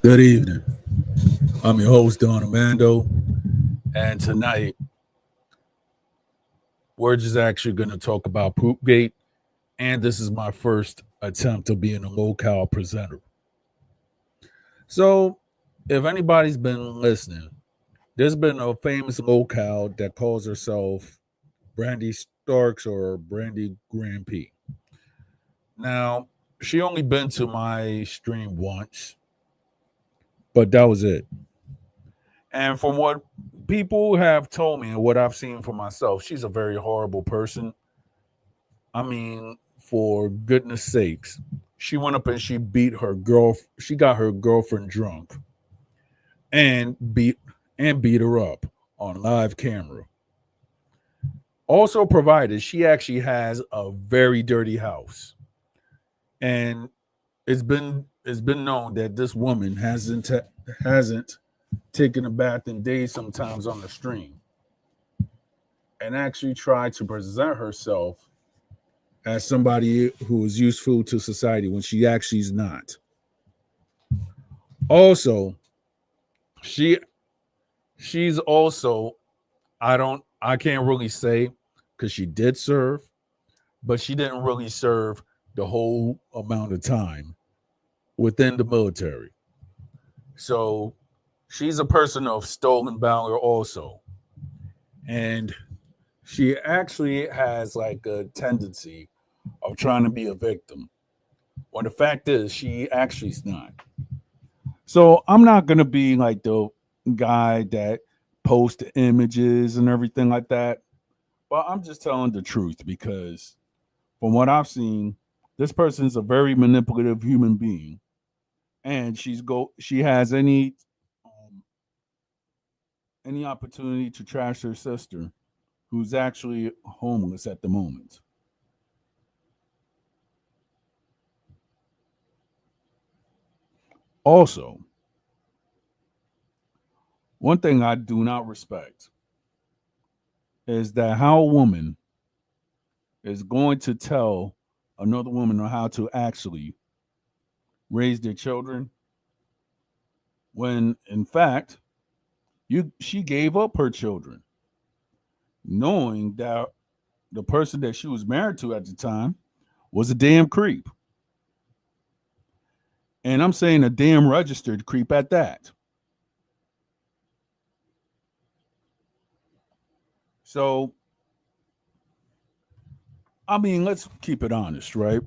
Good evening. I'm your host, Don Armando, and tonight we're just actually going to talk about PoopGate, and this is my first attempt of being a local presenter. So, if anybody's been listening, there's been a famous locale that calls herself Brandy Starks or Brandy Grand P. Now, she only been to my stream once, but that was it. And from what people have told me and what I've seen for myself, she's a very horrible person. I mean, for goodness sakes, she went up and she beat her girl. She got her girlfriend drunk and beat her up on live camera. Also provided she actually has a very dirty house, and it's been known that this woman hasn't taken a bath in days sometimes on the stream, and actually tried to present herself as somebody who is useful to society when she actually is not. Also, she she's also I can't really say because she did serve, but she didn't really serve the whole amount of time within the military. So she's a person of stolen valor also. And she actually has like a tendency of trying to be a victim. When the fact is she actually is not. So I'm not gonna be like the guy that posts images and everything like that. But I'm just telling the truth because from what I've seen, this person is a very manipulative human being, and she has um, any opportunity to trash her sister, who's actually homeless at the moment. Also, one thing I do not respect is that how a woman is going to tell another woman on how to actually raise their children when in fact she gave up her children knowing that the person that she was married to at the time was a damn creep. And I'm saying a damn registered creep at that. So, I mean, let's keep it honest, right?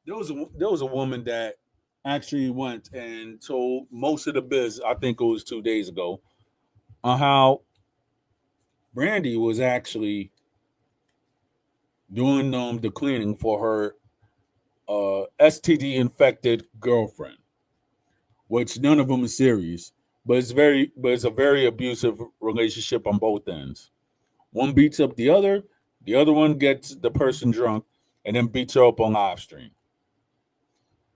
There was a woman that actually went and told most of the biz, I think it was 2 days ago, on how Brandy was actually doing the cleaning for her STD infected girlfriend, which none of them is serious, but it's a very abusive relationship on both ends. One beats up the other one gets the person drunk, and then beats her up on live stream.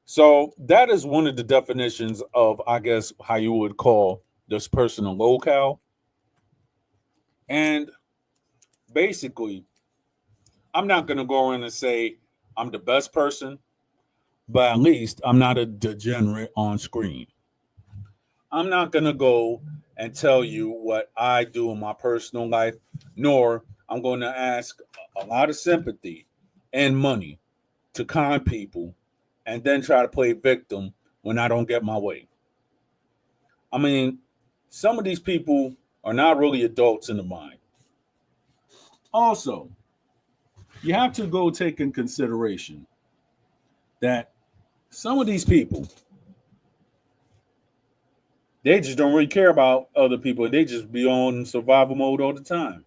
So that is one of the definitions of, I guess, how you would call this person a locale. And basically, I'm not going to go in and say I'm the best person, but at least I'm not a degenerate on screen. I'm not going to go and tell you what I do in my personal life, nor I'm going to ask a lot of sympathy and money to con people and then try to play victim when I don't get my way. I mean, some of these people are not really adults in the mind. Also, you have to go take in consideration that some of these people, they just don't really care about other people. They just be on survival mode all the time.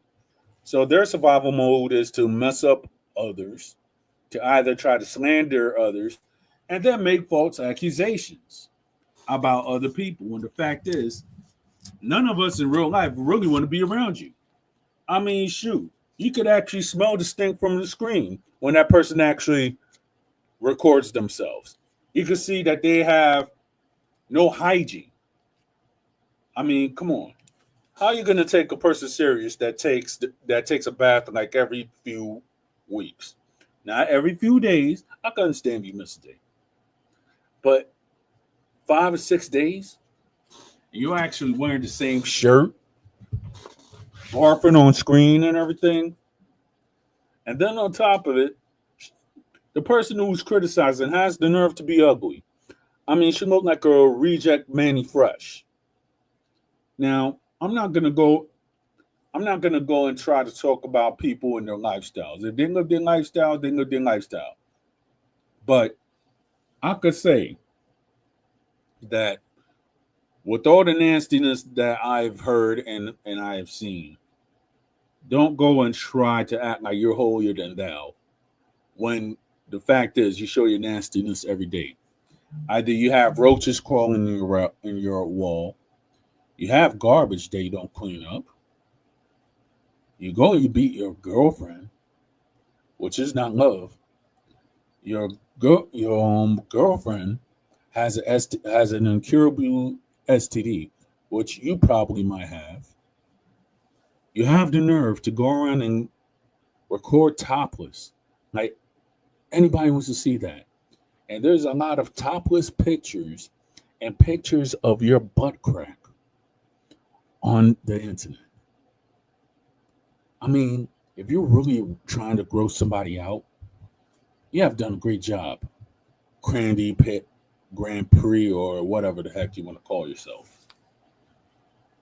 So their survival mode is to mess up others, to either try to slander others, and then make false accusations about other people. When the fact is, none of us in real life really want to be around you. I mean, shoot, you could actually smell the stink from the screen when that person actually records themselves. You can see that they have no hygiene. I mean, come on. How are you going to take a person serious that takes a bath like every few weeks? Not every few days. I can understand if you miss a day. But 5 or 6 days, and you're actually wearing the same shirt, barfing on screen and everything. And then on top of it, the person who's criticizing has the nerve to be ugly. I mean, she looked like a reject Manny Fresh. Now, I'm not gonna go and try to talk about people and their lifestyles. If they live their lifestyle, they live their lifestyle. But I could say that with all the nastiness that I've heard and I have seen, don't go and try to act like you're holier than thou when the fact is you show your nastiness every day. Either you have roaches crawling in your wall, you have garbage that you don't clean up, you go and you beat your girlfriend, which is not love. Your girlfriend has an incurable STD, which you probably might have. You have the nerve to go around and record topless. Like anybody wants to see that. And there's a lot of topless pictures and pictures of your butt crack on the internet. I mean, if you're really trying to gross somebody out, you have done a great job. Crandy Pit Grand Prix or whatever the heck you want to call yourself.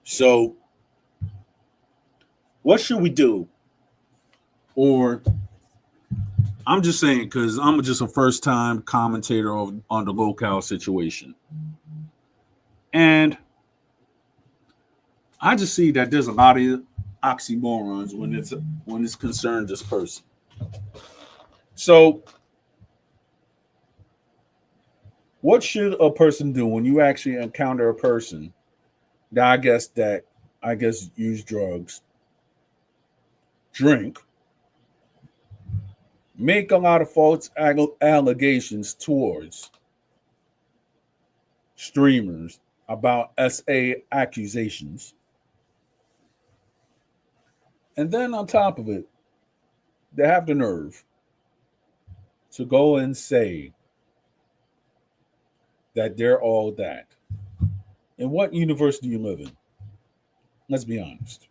So, what should we do? Or I'm just saying because I'm just a first time commentator on the locale situation. And I just see that there's a lot of oxymorons when it's concerned this person. So, what should a person do when you actually encounter a person that I guess use drugs, drink, make a lot of false allegations towards streamers about SA accusations, and then on top of it, they have the nerve to go and say that they're all that. In what universe do you live in? Let's be honest.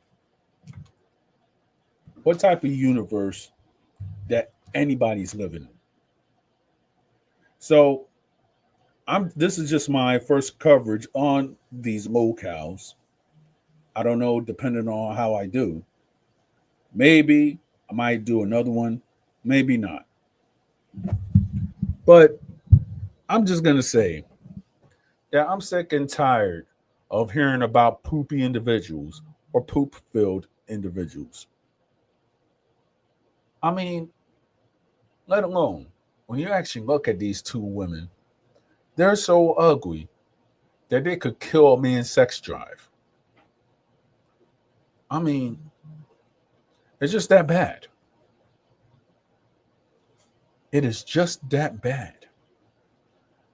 What type of universe that anybody's living in? So I'm this is just my first coverage on these locales. I don't know, depending on how I do. Maybe I might do another one, maybe not. But I'm just gonna say that I'm sick and tired of hearing about poopy individuals or poop filled individuals. I mean, let alone when you actually look at these two women, they're so ugly that they could kill a man's sex drive. I mean, it's just that bad. It is just that bad.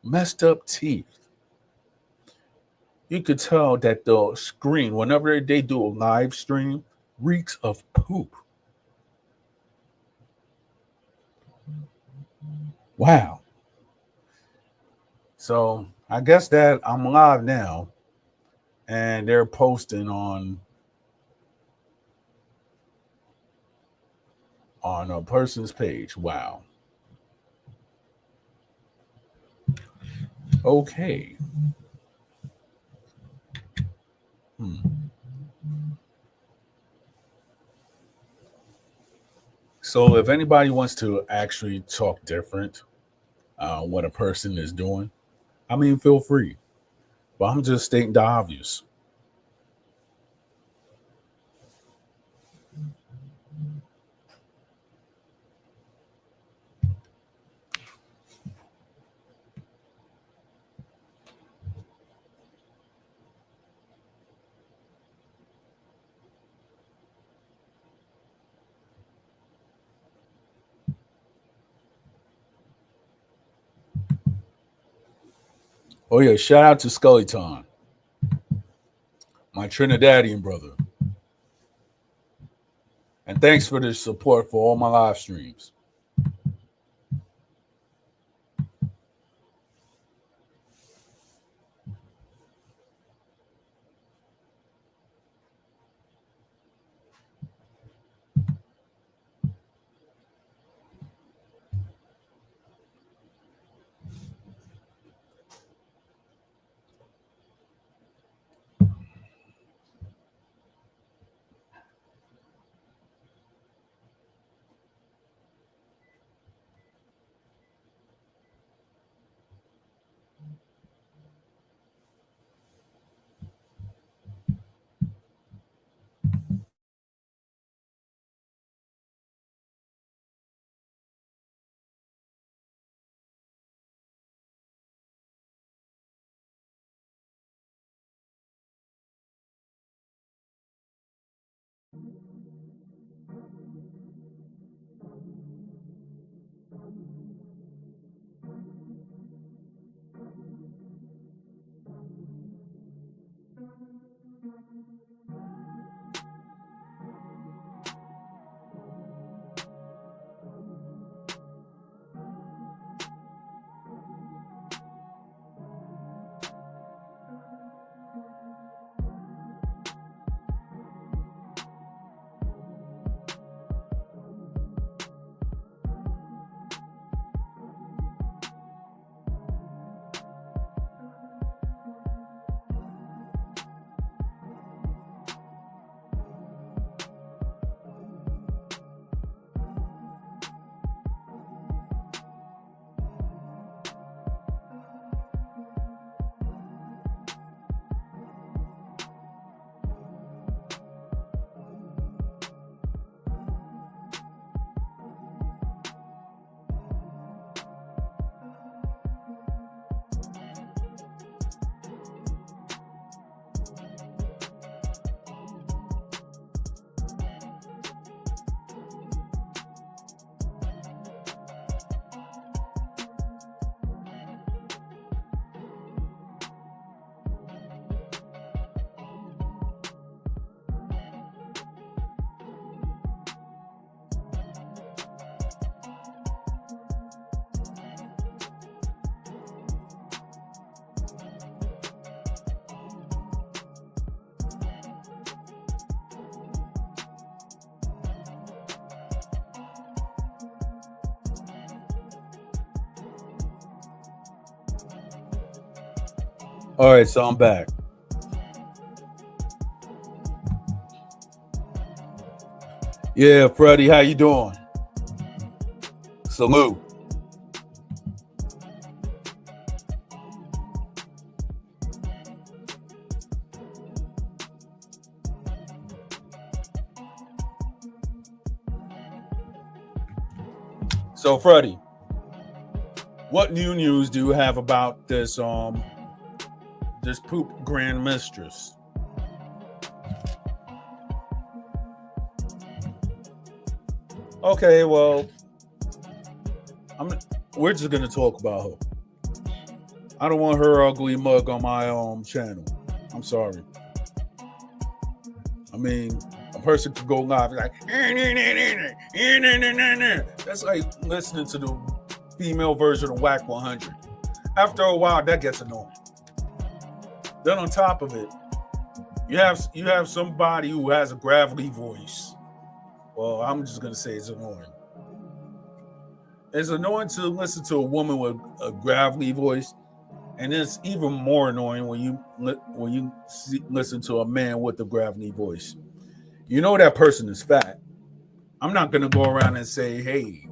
Messed up teeth. You could tell that the screen, whenever they do a live stream, reeks of poop. Wow. So I guess that I'm live now and they're posting on a person's page. Wow. Okay. Hmm. So if anybody wants to actually talk different, what a person is doing, I mean, feel free. But I'm just stating the obvious. Oh yeah, shout out to Scullyton, my Trinidadian brother, and thanks for the support for all my live streams. All right, so I'm back. Yeah, Freddie, how you doing? Salute. So, Freddie, what new news do you have about this this poop grand mistress? Okay, well, we're just gonna talk about her. I don't want her ugly mug on my channel. I'm sorry. I mean, a person could go live like that's like listening to the female version of Whack 100. After a while, that gets annoying. Then on top of it, you have somebody who has a gravelly voice. Well, I'm just gonna say it's annoying. It's annoying to listen to a woman with a gravelly voice, and it's even more annoying when you listen to a man with a gravelly voice. You know that person is fat. I'm not gonna go around and say, "Hey,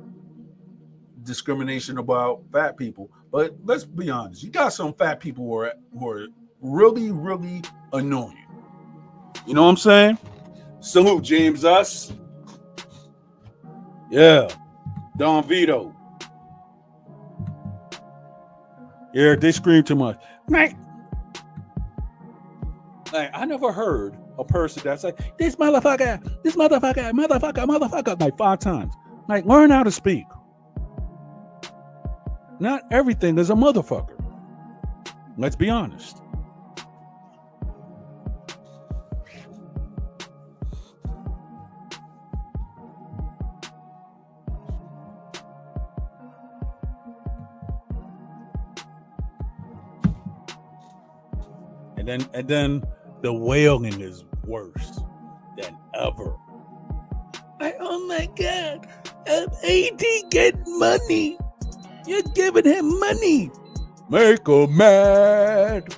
discrimination about fat people," but let's be honest. You got some fat people who are really, really annoying. You know what I'm saying? Salute, James Us. Yeah, Don Vito. Yeah, they scream too much. Like, I never heard a person that's like, this motherfucker, like 5 times. Like, learn how to speak. Not everything is a motherfucker. Let's be honest. And then the wailing is worse than ever. Like, oh my God, AD getting money. You're giving him money. Make him mad.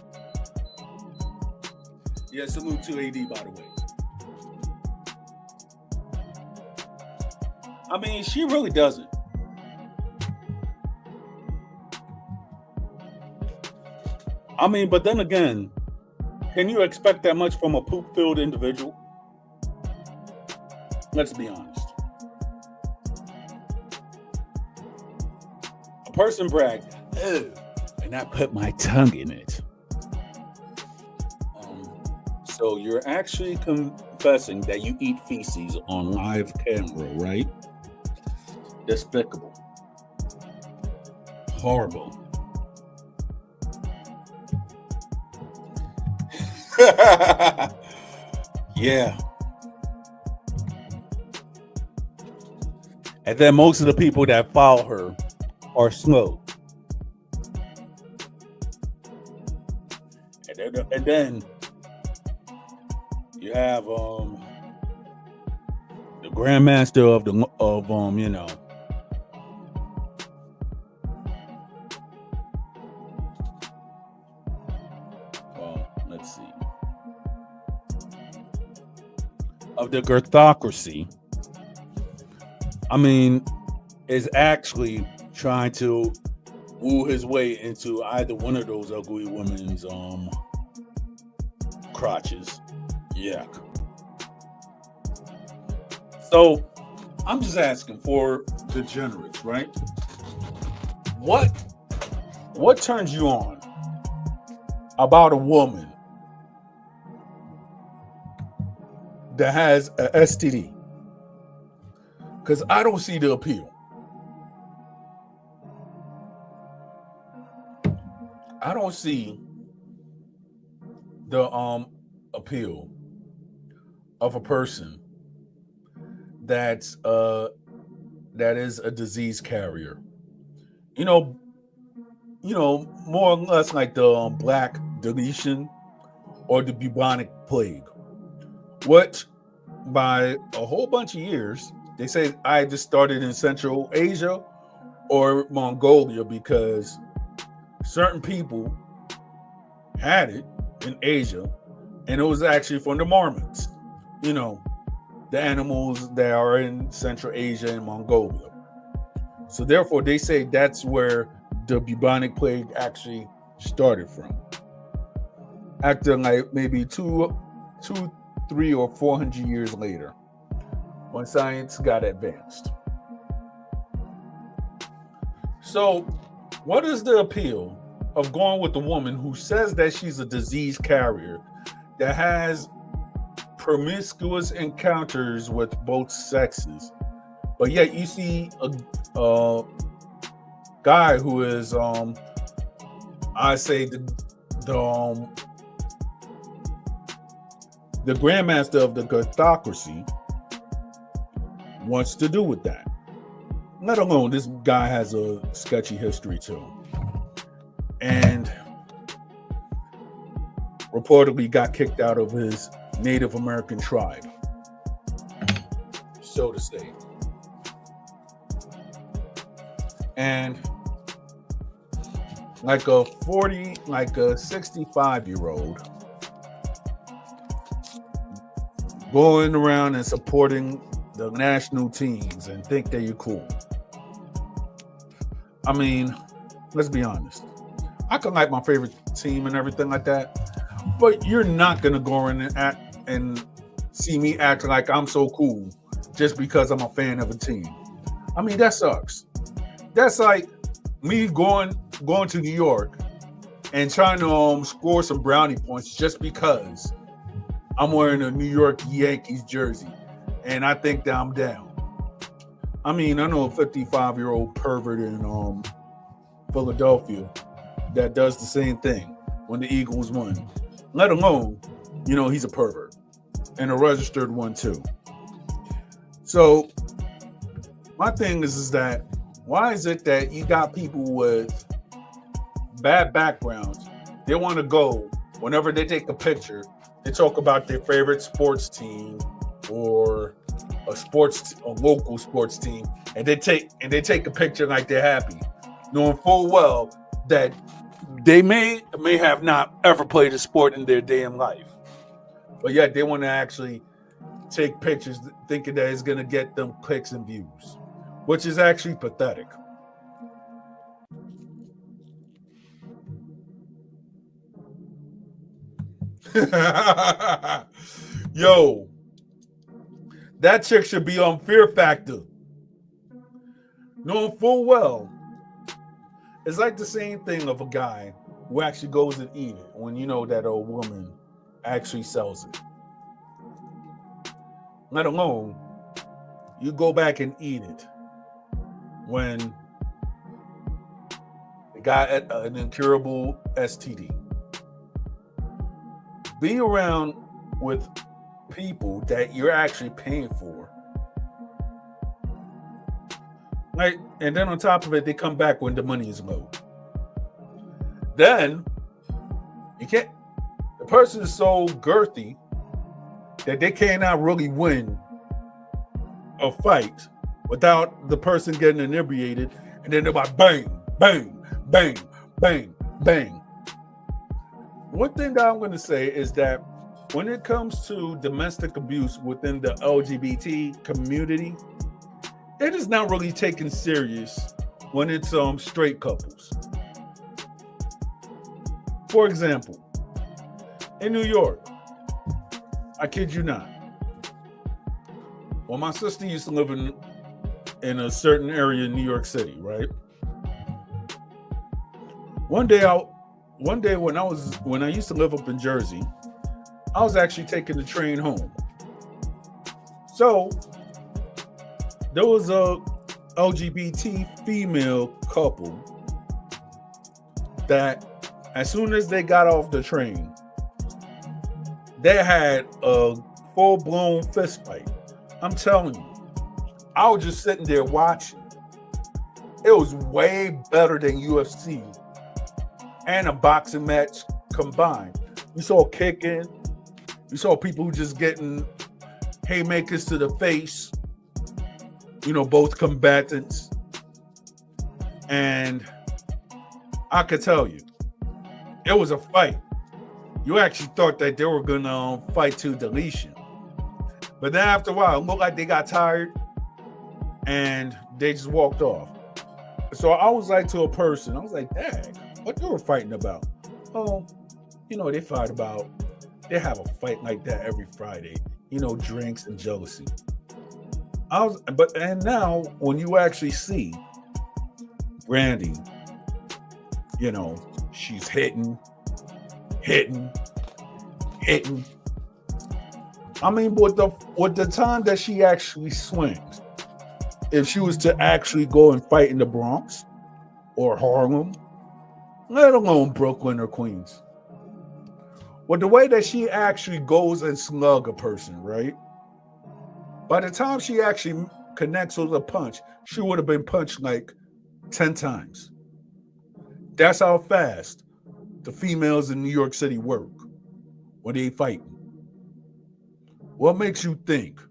Yeah, salute to AD, by the way. I mean, she really doesn't. I mean, but then again, can you expect that much from a poop-filled individual? Let's be honest. A person bragged, "Oh, and I put my tongue in it." So you're actually confessing that you eat feces on live camera, right? Despicable. Horrible. Yeah. And then most of the people that follow her are slow. And then you have the grandmaster of you know. Well, let's see. Of the girthocracy, I mean, is actually trying to woo his way into either one of those ugly women's crotches. Yuck. So I'm just asking for degenerates, right? What turns you on about a woman that has a STD? Because I don't see the appeal. I don't see the appeal of a person that is a disease carrier. You know, more or less like the black deletion or the bubonic plague. What by a whole bunch of years, they say I just started in Central Asia or Mongolia because certain people had it in Asia, and it was actually from the marmots, you know, the animals that are in Central Asia and Mongolia. So therefore, they say that's where the bubonic plague actually started from. After like maybe two, 3 or 400 years later, when science got advanced. So, what is the appeal of going with a woman who says that she's a disease carrier that has promiscuous encounters with both sexes, but yet you see a guy who is, I say the grandmaster of the gotocracy wants to do with that. Let alone this guy has a sketchy history too, and reportedly got kicked out of his Native American tribe, so to say. And like a 65-year-old going around and supporting the national teams and think that you're cool. I mean, let's be honest. I can like my favorite team and everything like that, but you're not gonna go in and see me acting like I'm so cool just because I'm a fan of a team. I mean, that sucks. That's like me going to New York and trying to score some brownie points just because I'm wearing a New York Yankees jersey and I think that I'm down. I mean, I know a 55-year-old pervert in Philadelphia that does the same thing when the Eagles won. Let alone, he's a pervert and a registered one too. So my thing is that why is it that you got people with bad backgrounds? They want to go whenever they take a picture. They talk about their favorite sports team or a local sports team, and they take a picture like they're happy, knowing full well that they may have not ever played a sport in their damn life, but yet they want to actually take pictures thinking that it's going to get them clicks and views, which is actually pathetic. Yo, that chick should be on Fear Factor, knowing full well it's like the same thing of a guy who actually goes and eat it when you know that a woman actually sells it. Let alone you go back and eat it when they got an incurable STD. Be around with people that you're actually paying for. Right? And then on top of it, they come back when the money is low. Then the person is so girthy that they cannot really win a fight without the person getting inebriated, and then they're like bang, bang, bang, bang, bang. One thing that I'm going to say is that when it comes to domestic abuse within the LGBT community, it is not really taken serious when it's straight couples. For example, in New York, I kid you not, well, my sister used to live in a certain area in New York City, right? One day when I used to live up in Jersey, I was actually taking the train home. So there was a LGBT female couple that as soon as they got off the train, they had a full-blown fist fight. I'm telling you, I was just sitting there watching. It was way better than UFC and a boxing match combined. You saw kicking. You saw people just getting haymakers to the face. Both combatants. And I could tell you, it was a fight. You actually thought that they were gonna fight to deletion, but then after a while, it looked like they got tired and they just walked off. So I was like to a person, I was like, "Dang, what they were fighting about?" Oh, they fight about. They have a fight like that every Friday. Drinks and jealousy. And now when you actually see Brandy, she's hitting. I mean, with the time that she actually swings, if she was to actually go and fight in the Bronx or Harlem, let alone Brooklyn or Queens, with the way that she actually goes and slug a person, right? By the time she actually connects with a punch, she would have been punched like 10 times. That's how fast the females in New York City work when they fight. What makes you think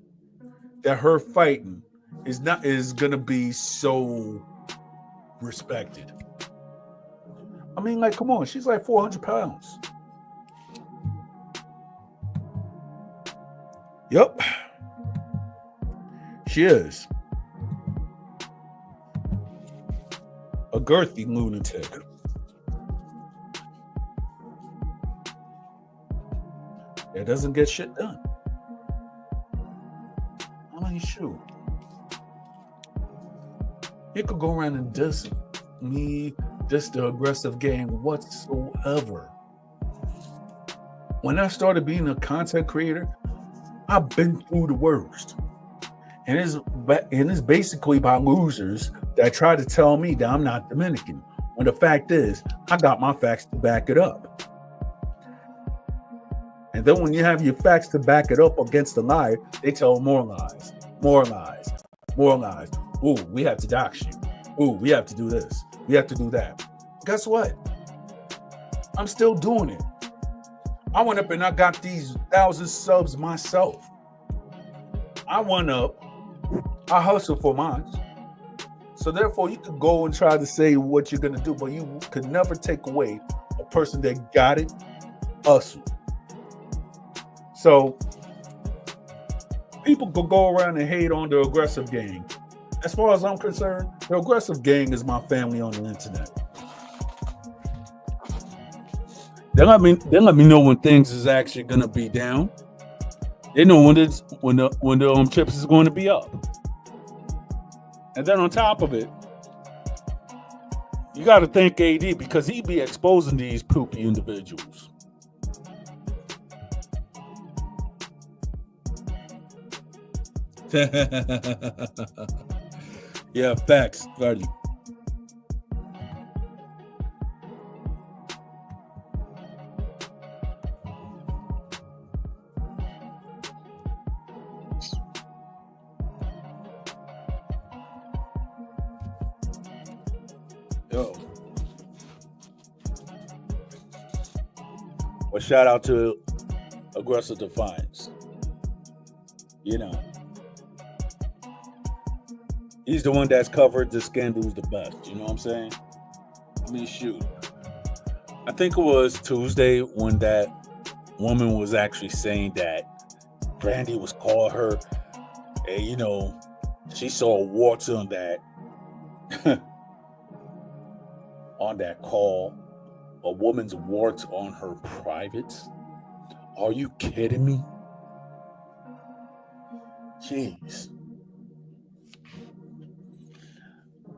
that her fighting is gonna be so respected? I mean, like, come on, she's like 400 pounds. Yep, she is a girthy lunatic. That doesn't get shit done. I mean, shoot. You could go around and diss me, diss the aggressive gang whatsoever. When I started being a content creator, I've been through the worst. And it's basically by losers that try to tell me that I'm not Dominican. When the fact is, I got my facts to back it up. And then when you have your facts to back it up against the lie, they tell more lies, more lies, more lies. Ooh, we have to dox you. Ooh, we have to do this. We have to do that. Guess what? I'm still doing it. I went up and I got these 1,000 subs myself. I went up. I hustle for mine. So therefore, you could go and try to say what you're going to do, but you could never take away a person that got it, hustle. So people could go around and hate on the aggressive gang. As far as I'm concerned, the aggressive gang is my family on the internet. They let me know when things is actually gonna be down. They know when the chips is going to be up. And then on top of it, you got to thank AD because he be exposing these poopy individuals. Yeah, facts, buddy. Yo. Well, shout out to Aggressive Defiance. He's the one that's covered the scandals the best. You know what I'm saying? I mean, shoot. I think it was Tuesday when that woman was actually saying that Brandy was calling her, and she saw warts on that on that call. A woman's warts on her privates. Are you kidding me? Jeez.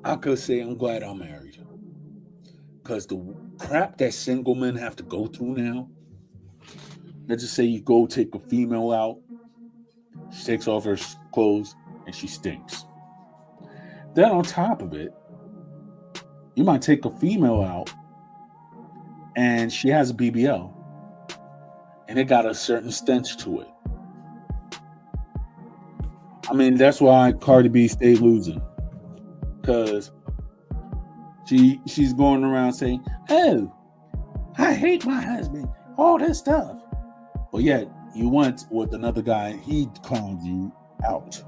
I could say I'm glad I'm married. Because the crap that single men have to go through now, let's just say you go take a female out, she takes off her clothes, and she stinks. Then on top of it, you might take a female out, and she has a BBL, and it got a certain stench to it. I mean, that's why Cardi B stayed losing. Because she's going around saying, "Oh, I hate my husband," all this stuff. But yet, you went with another guy and he clowned you out.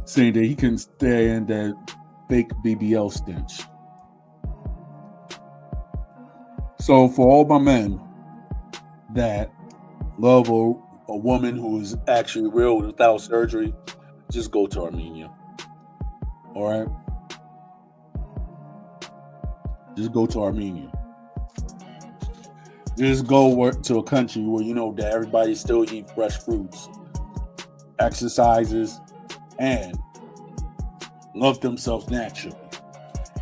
Saying that he can stand that fake BBL stench. So for all my men that love a woman who is actually real without surgery, just go to Armenia. All right, just go to Armenia. Just go to a country where you know that everybody still eat fresh fruits, exercises, and love themselves naturally.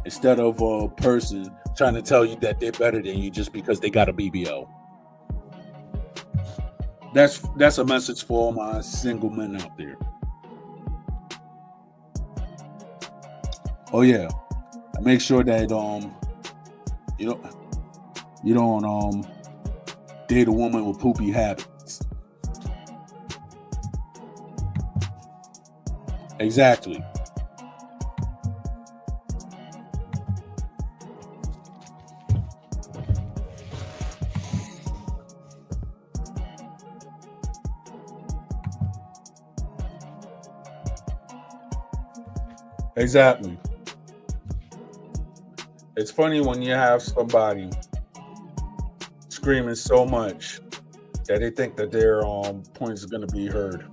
Instead of a person trying to tell you that they're better than you just because they got a BBL. That's a message for all my single men out there. Oh yeah, make sure that you don't you don't date a woman with poopy habits. Exactly. Exactly. It's funny when you have somebody screaming so much that they think that their point is going to be heard.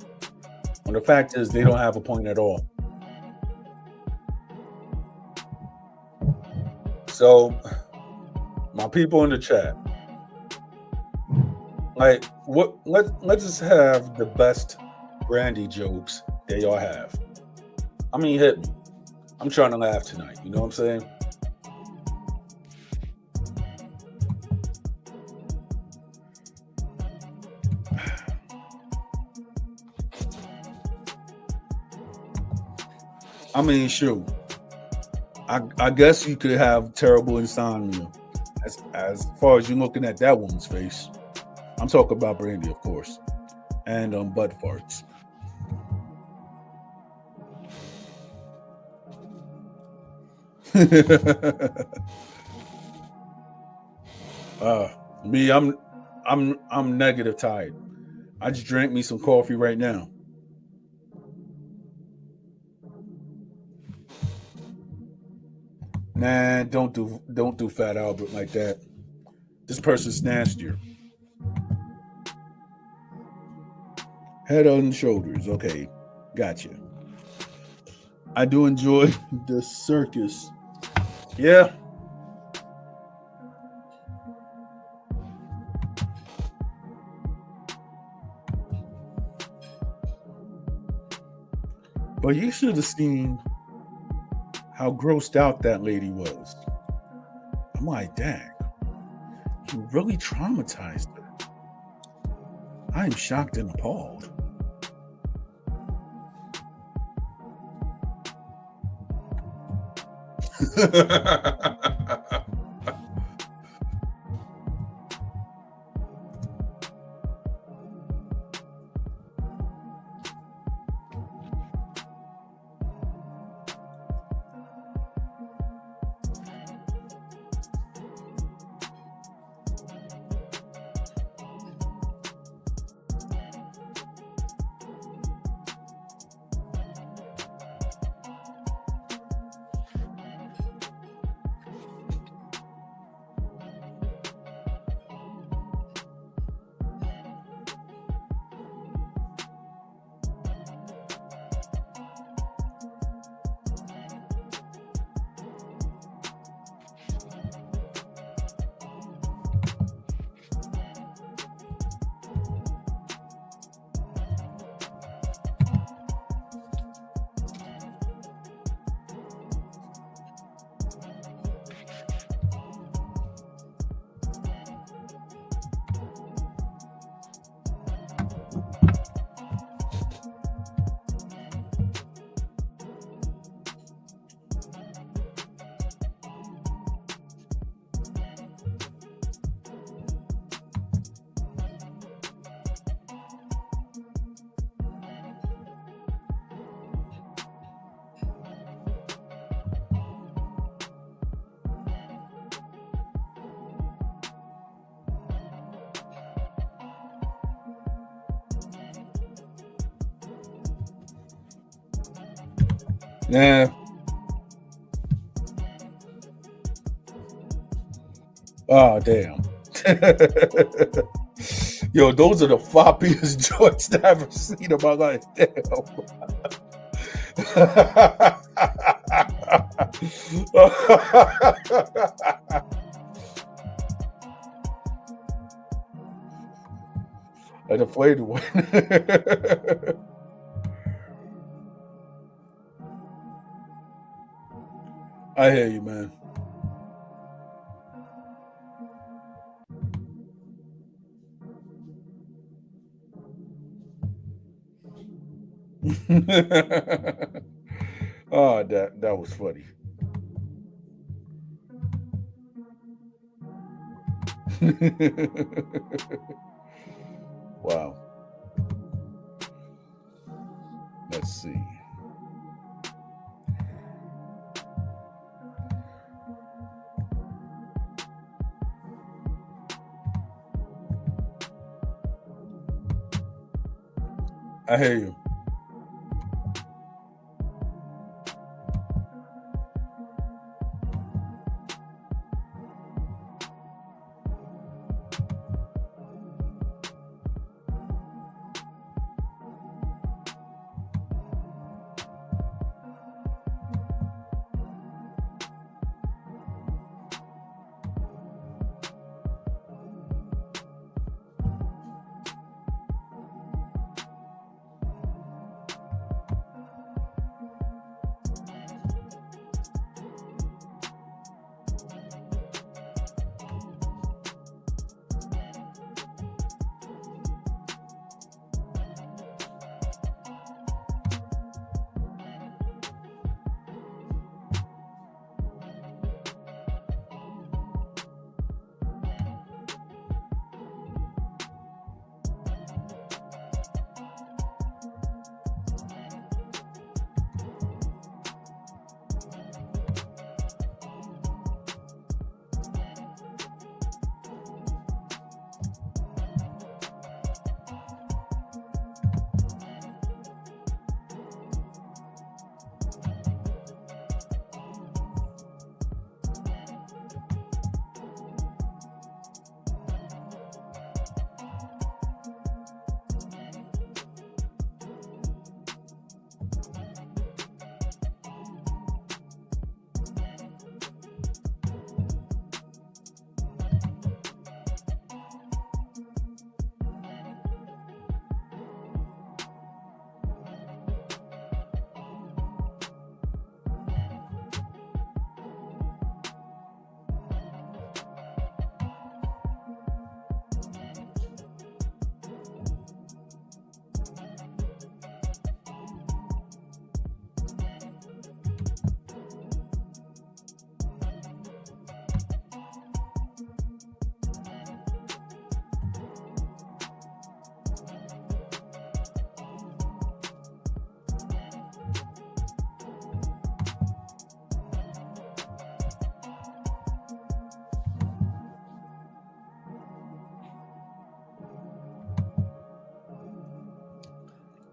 When the fact is, they don't have a point at all. So, my people in the chat, like, let's just have the best brandy jokes that y'all have. I mean, hit me. I'm trying to laugh tonight. You know what I'm saying? I mean, shoot. I guess you could have terrible insomnia as far as you're looking at that woman's face. I'm talking about brandy, of course, and butt farts. Me, I'm negative tired. I just drank me some coffee right now. Nah, don't do Fat Albert like that. This person's nastier. Head on shoulders. Okay, gotcha. I do enjoy the circus. Yeah. But you should have seen how grossed out that lady was. I'm like, dang, you really traumatized her. I am shocked and appalled. Yeah. Oh, damn. Yo, those are the floppiest joints I've ever seen in my life. Damn. I deflated one. I hear you, man. Oh, that was funny. Wow. Let's see. I hear you.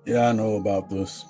Yeah, I know about this.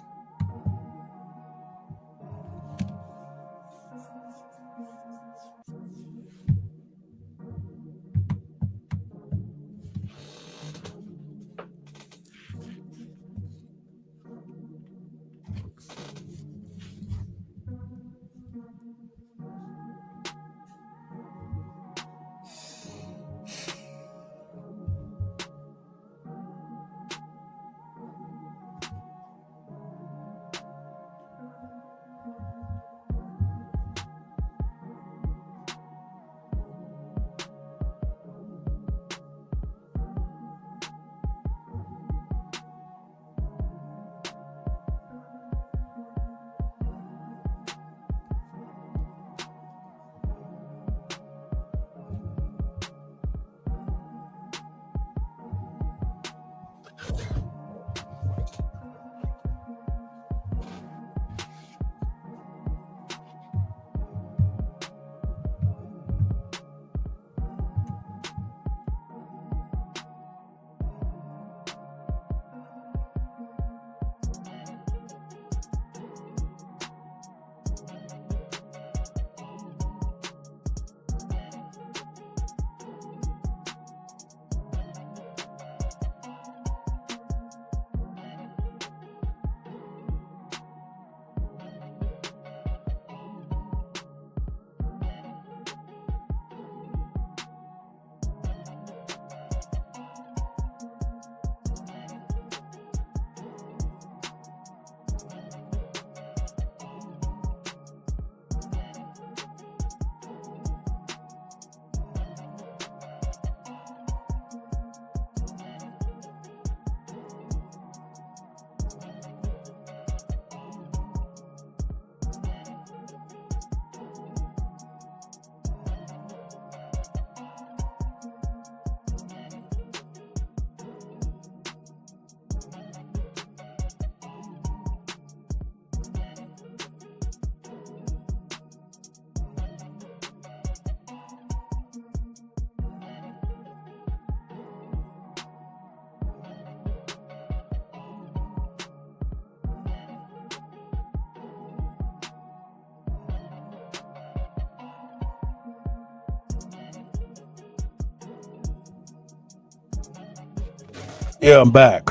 Yeah, I'm back.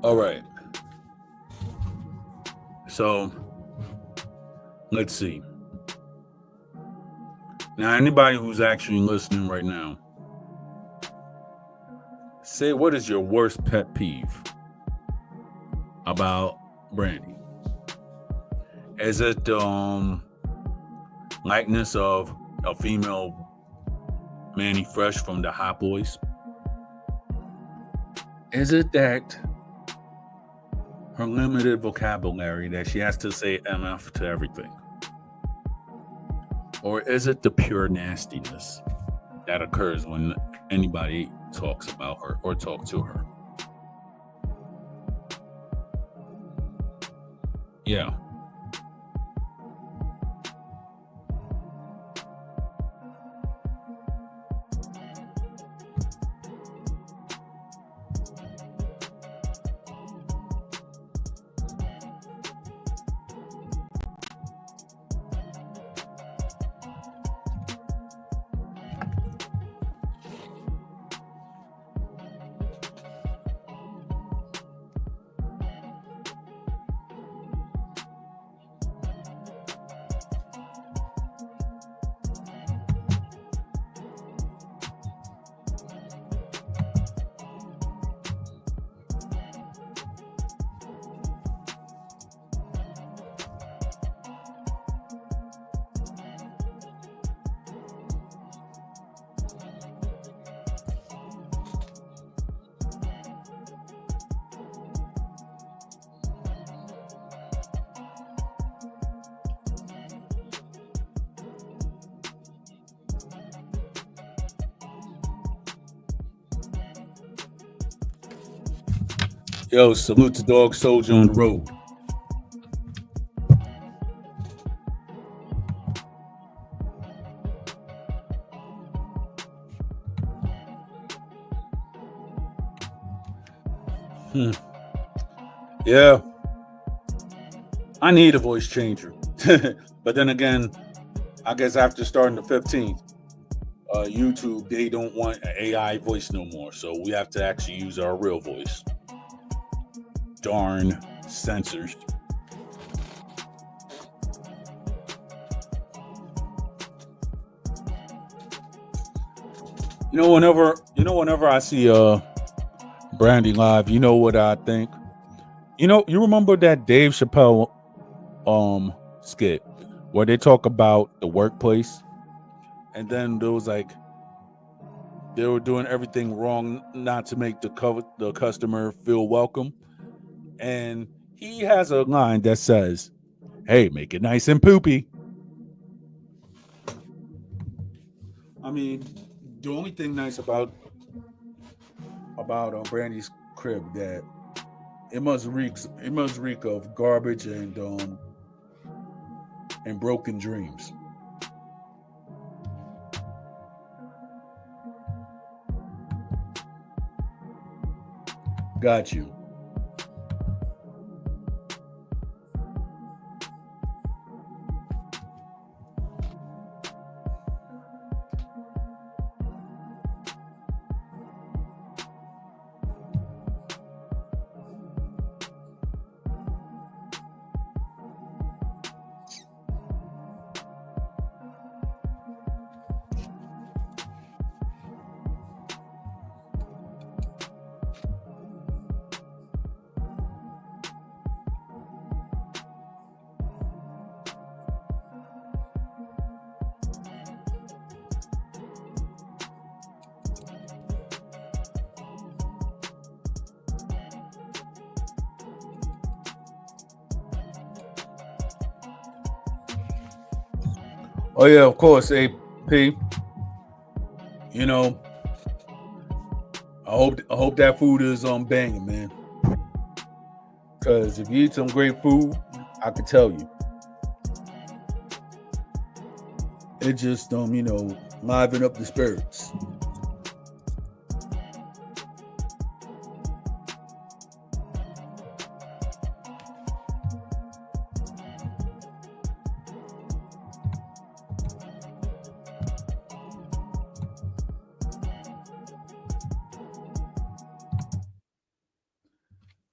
All right. So let's see. Now, anybody who's actually listening right now, say what is your worst pet peeve about Brandy? Is it likeness of a female Manny Fresh from the Hot Boys? Is it that her limited vocabulary that she has to say MF to everything? Or is it the pure nastiness that occurs when anybody talks about her or talk to her? Yeah. Yo, salute to Dog Soldier on the road. Yeah, I need a voice changer. But then again, I guess after starting the 15th, YouTube, they don't want an AI voice no more. So we have to actually use our real voice. Darn censors. Whenever I see Brandy live, you know what I think? You remember that Dave Chappelle skit where they talk about the workplace, and then there was like they were doing everything wrong not to make the customer feel welcome, and he has a line that says, "Hey, make it nice and poopy." I mean, the only thing nice about Brandy's crib that it must reek of garbage and broken dreams. Got you. Oh yeah, of course, AP. You know, I hope that food is banging, man. Because if you eat some great food, I can tell you, it just liven up the spirits.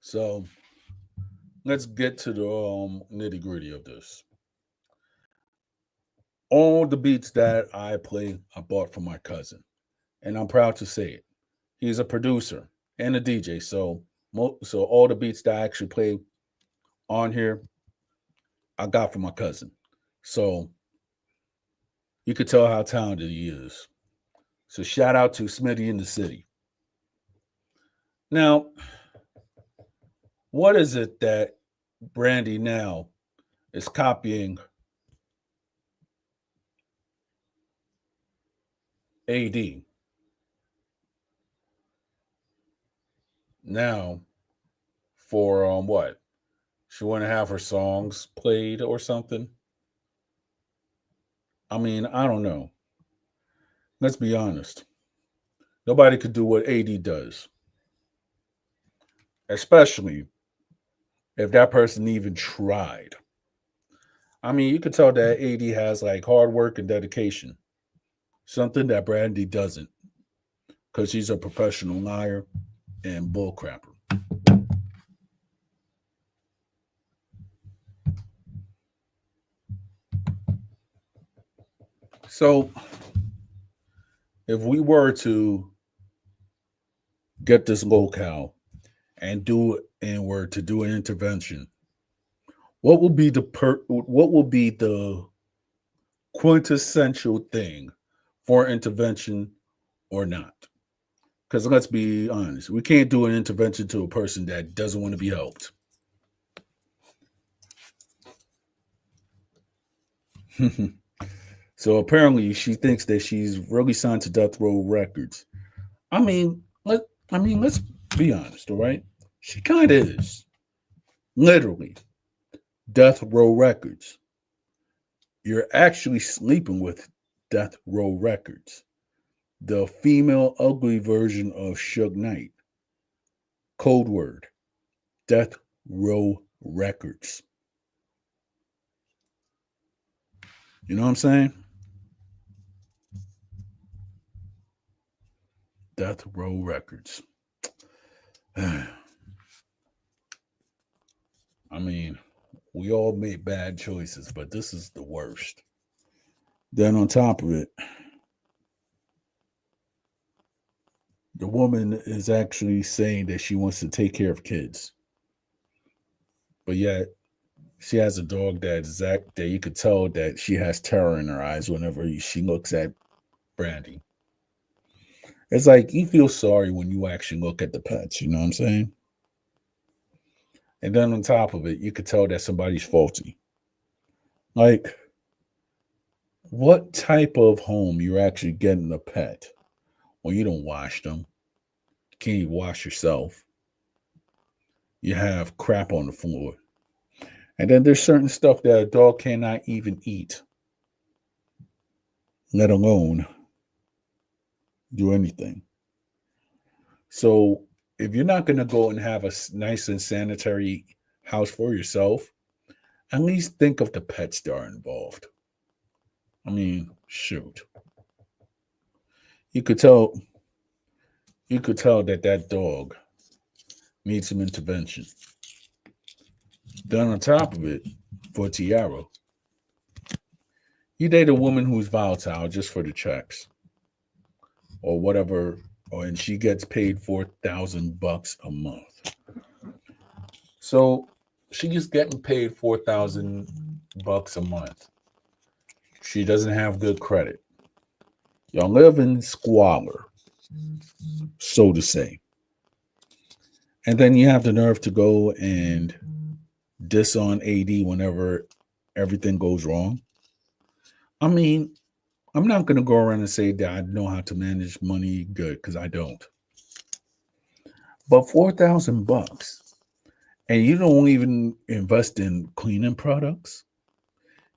So let's get to the nitty gritty of this. All the beats that I play, I bought from my cousin, and I'm proud to say it. He's a producer and a DJ, so all the beats that I actually play on here, I got from my cousin. So you could tell how talented he is. So shout out to Smitty in the city. Now, what is it that Brandy now is copying AD now for what? She want to have her songs played or something? I mean, I don't know. Let's be honest. Nobody could do what AD does, especially if that person even tried. I mean, you could tell that AD has like hard work and dedication, something that Brandy doesn't, because she's a professional liar and bullcrapper. So, if we were to get this locale and were to do an intervention, what will be the quintessential thing for intervention or not? Because let's be honest, we can't do an intervention to a person that doesn't want to be helped. So apparently, she thinks that she's really signed to Death Row Records. I mean, let's be honest, all right? She kind of is, literally, Death Row Records. You're actually sleeping with Death Row Records, the female ugly version of Suge Knight. Code word, Death Row Records. You know what I'm saying? Death Row Records. I mean, we all make bad choices, but this is the worst. Then on top of it, the woman is actually saying that she wants to take care of kids, but yet she has a dog that you could tell that she has terror in her eyes whenever she looks at Brandy. It's like you feel sorry when you actually look at the pets. You know what I'm saying? And then on top of it, you could tell that somebody's faulty. Like, what type of home you're actually getting a pet when you don't wash them? Can't even wash yourself. You have crap on the floor. And then there's certain stuff that a dog cannot even eat, let alone do anything. So if you're not going to go and have a nice and sanitary house for yourself, at least think of the pets that are involved. I mean, shoot. You could tell that dog needs some intervention. Then on top of it, for Tiara, you date a woman who's volatile just for the checks or whatever, and she gets paid $4,000 a month. So she's getting paid $4,000 a month. She doesn't have good credit. Y'all live in squalor, so to say. And then you have the nerve to go and diss on AD whenever everything goes wrong. I mean, I'm not going to go around and say that I know how to manage money good because I don't. But $4,000 and you don't even invest in cleaning products,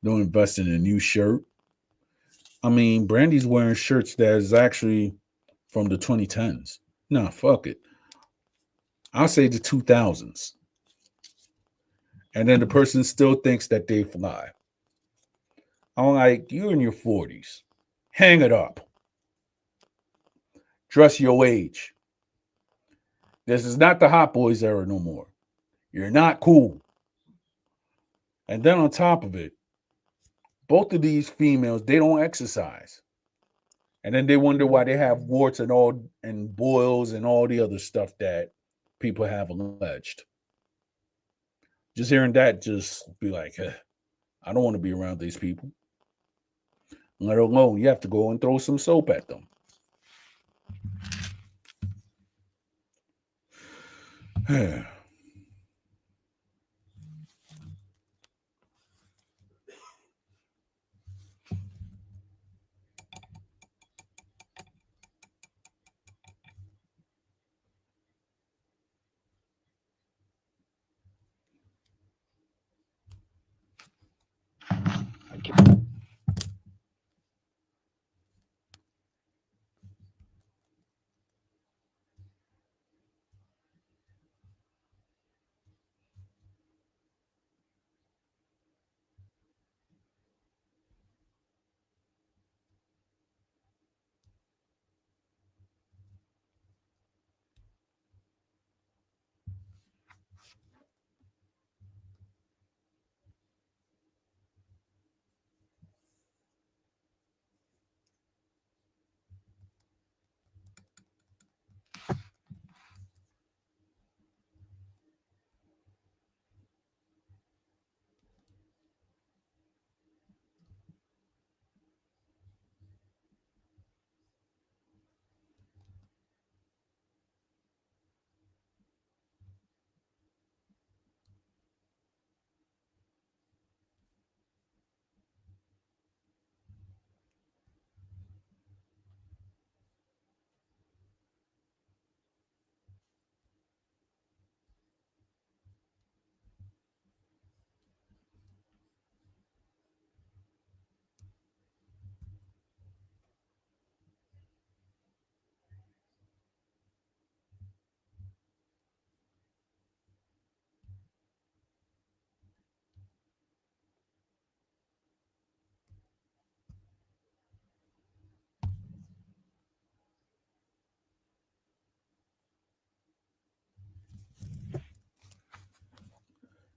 don't invest in a new shirt. I mean, Brandy's wearing shirts that is actually from the 2010s. Nah, fuck it. I'll say the 2000s. And then the person still thinks that they fly. I'm like, you're in your 40s. Hang it up. Dress your age. This is not the Hot Boys era no more. You're not cool. And then on top of it, both of these females, they don't exercise. And then they wonder why they have warts and all and boils and all the other stuff that people have alleged. Just hearing that just be like, I don't want to be around these people. Let alone you have to go and throw some soap at them.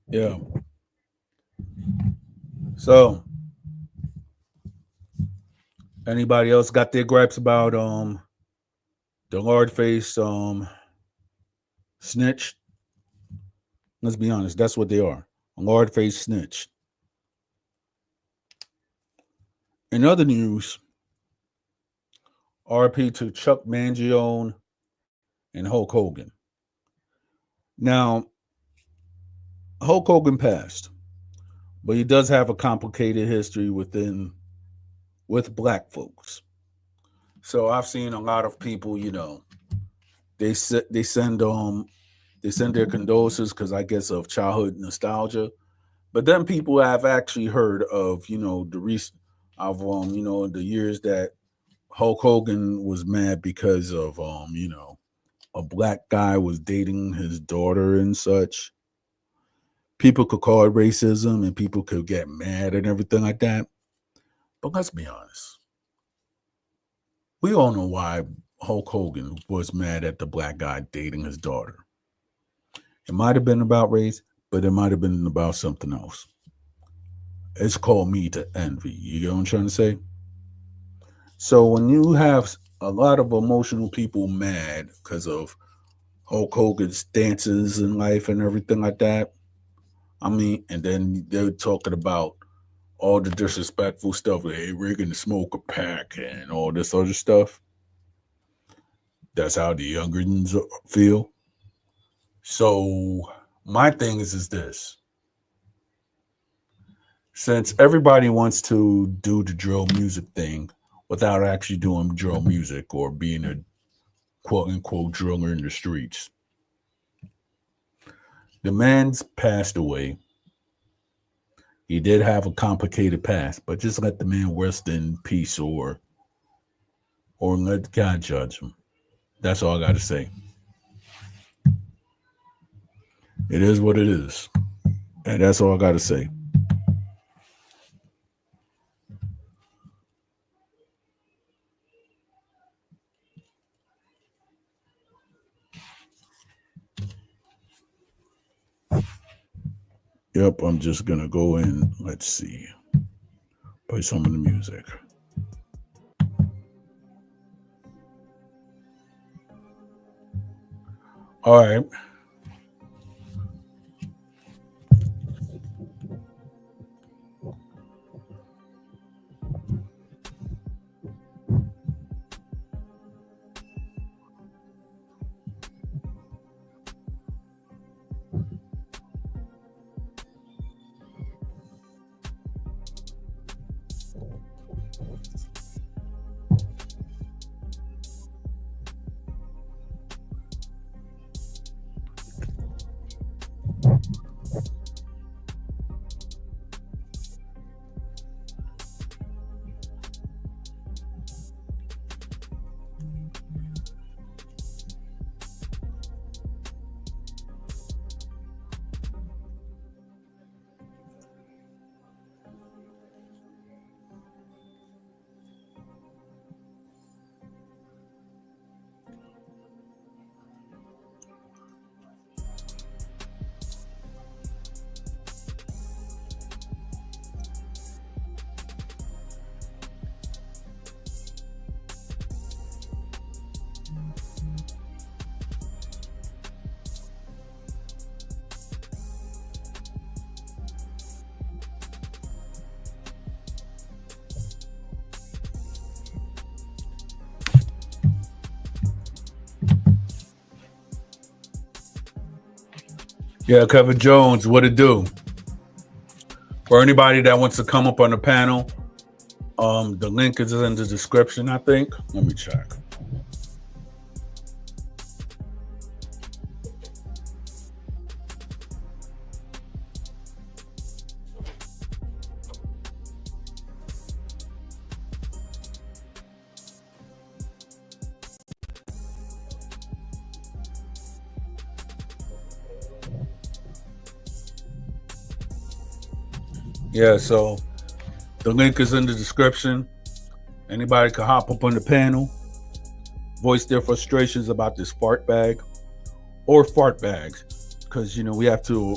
Yeah. So anybody else got their gripes about the lard face snitch? Let's be honest, that's what they are. A lard face snitch. In other news, RP to Chuck Mangione and Hulk Hogan. Now, Hulk Hogan passed, but he does have a complicated history with black folks. So I've seen a lot of people, they they send they send their condolences because I guess of childhood nostalgia. But then people have actually heard of the recent of the years that Hulk Hogan was mad because of a black guy was dating his daughter and such. People could call it racism and people could get mad and everything like that. But let's be honest. We all know why Hulk Hogan was mad at the black guy dating his daughter. It might have been about race, but it might have been about something else. It's called me to envy. You get what I'm trying to say? So when you have a lot of emotional people mad because of Hulk Hogan's dances in life and everything like that, I mean, and then they're talking about all the disrespectful stuff, like, hey, we're gonna smoke a pack and all this other stuff. That's how the younger ones feel. So my thing is this: Since everybody wants to do the drill music thing without actually doing drill music or being a quote unquote driller in the streets, the man's passed away. He did have a complicated past, but just let the man rest in peace, or let God judge him. That's all I got to say. It is what it is, and that's all I got to say. Yep, I'm just gonna go in. Let's see, play some of the music. All right. Yeah, Kevin Jones, what it do? For anybody that wants to come up on the panel, the link is in the description, I think. Let me check. Yeah, so the link is in the description. Anybody can hop up on the panel, voice their frustrations about this fart bag or fart bags, because we have to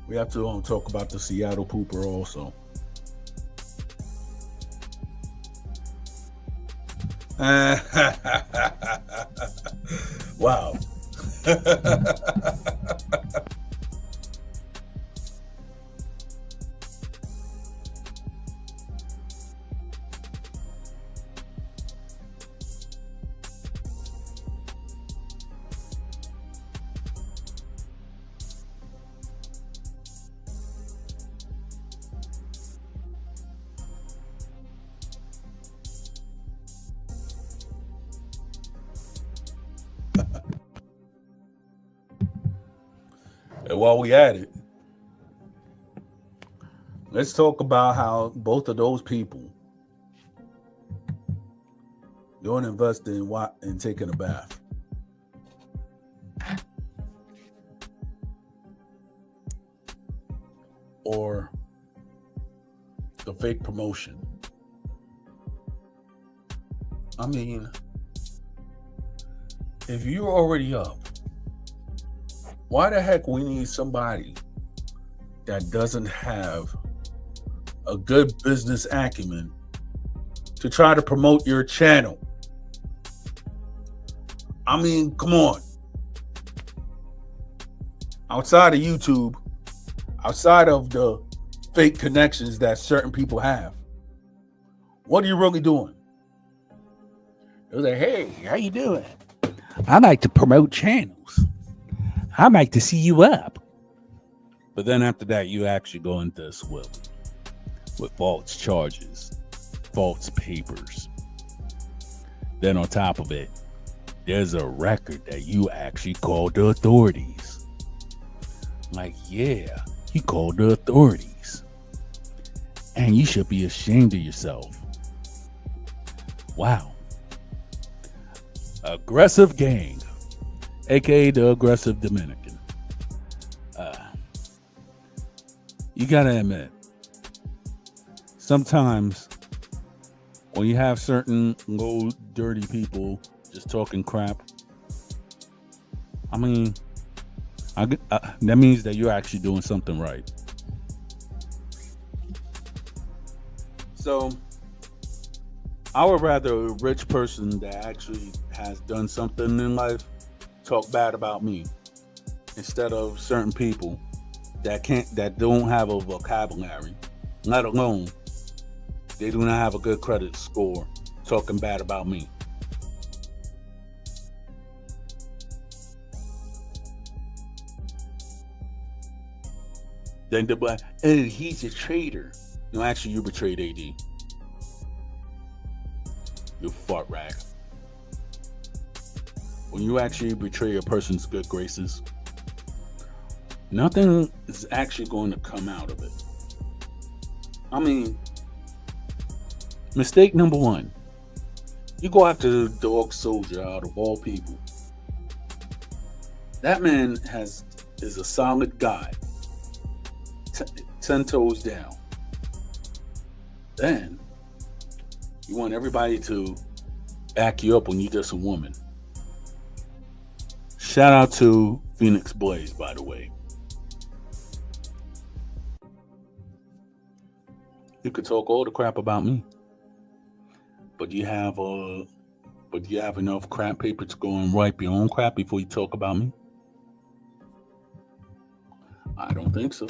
talk about the Seattle pooper also. Wow. And while we at it, let's talk about how both of those people don't invest in taking a bath. Or the fake promotion. I mean, if you're already up, why the heck we need somebody that doesn't have a good business acumen to try to promote your channel? I mean, come on. Outside of YouTube, outside of the fake connections that certain people have, what are you really doing? It was like, hey, how you doing? I like to promote channels. I like to see you up. But then after that, you actually go into this with false charges, false papers. Then on top of it, there's a record that you actually called the authorities. Like, yeah, you called the authorities. And you should be ashamed of yourself. Wow. Aggressive gang, aka the aggressive Dominican. You gotta admit, sometimes when you have certain low, dirty people just talking crap, I mean, that means that you're actually doing something right. So, I would rather a rich person that actually has done something in life talk bad about me instead of certain people that don't have a vocabulary, let alone they do not have a good credit score, talking bad about me. Then they're like, hey, he's a traitor. No, actually, you betrayed AD. You fart rag. When you actually betray a person's good graces, nothing is actually going to come out of it. I mean, mistake number one, you go after the dog soldier out of all people. That man is a solid guy, 10 toes down. Then you want everybody to back you up when you're just a woman. Shout out to Phoenix Blaze, by the way. You could talk all the crap about me, but you have enough crap paper to go and wipe your own crap before you talk about me? I don't think so.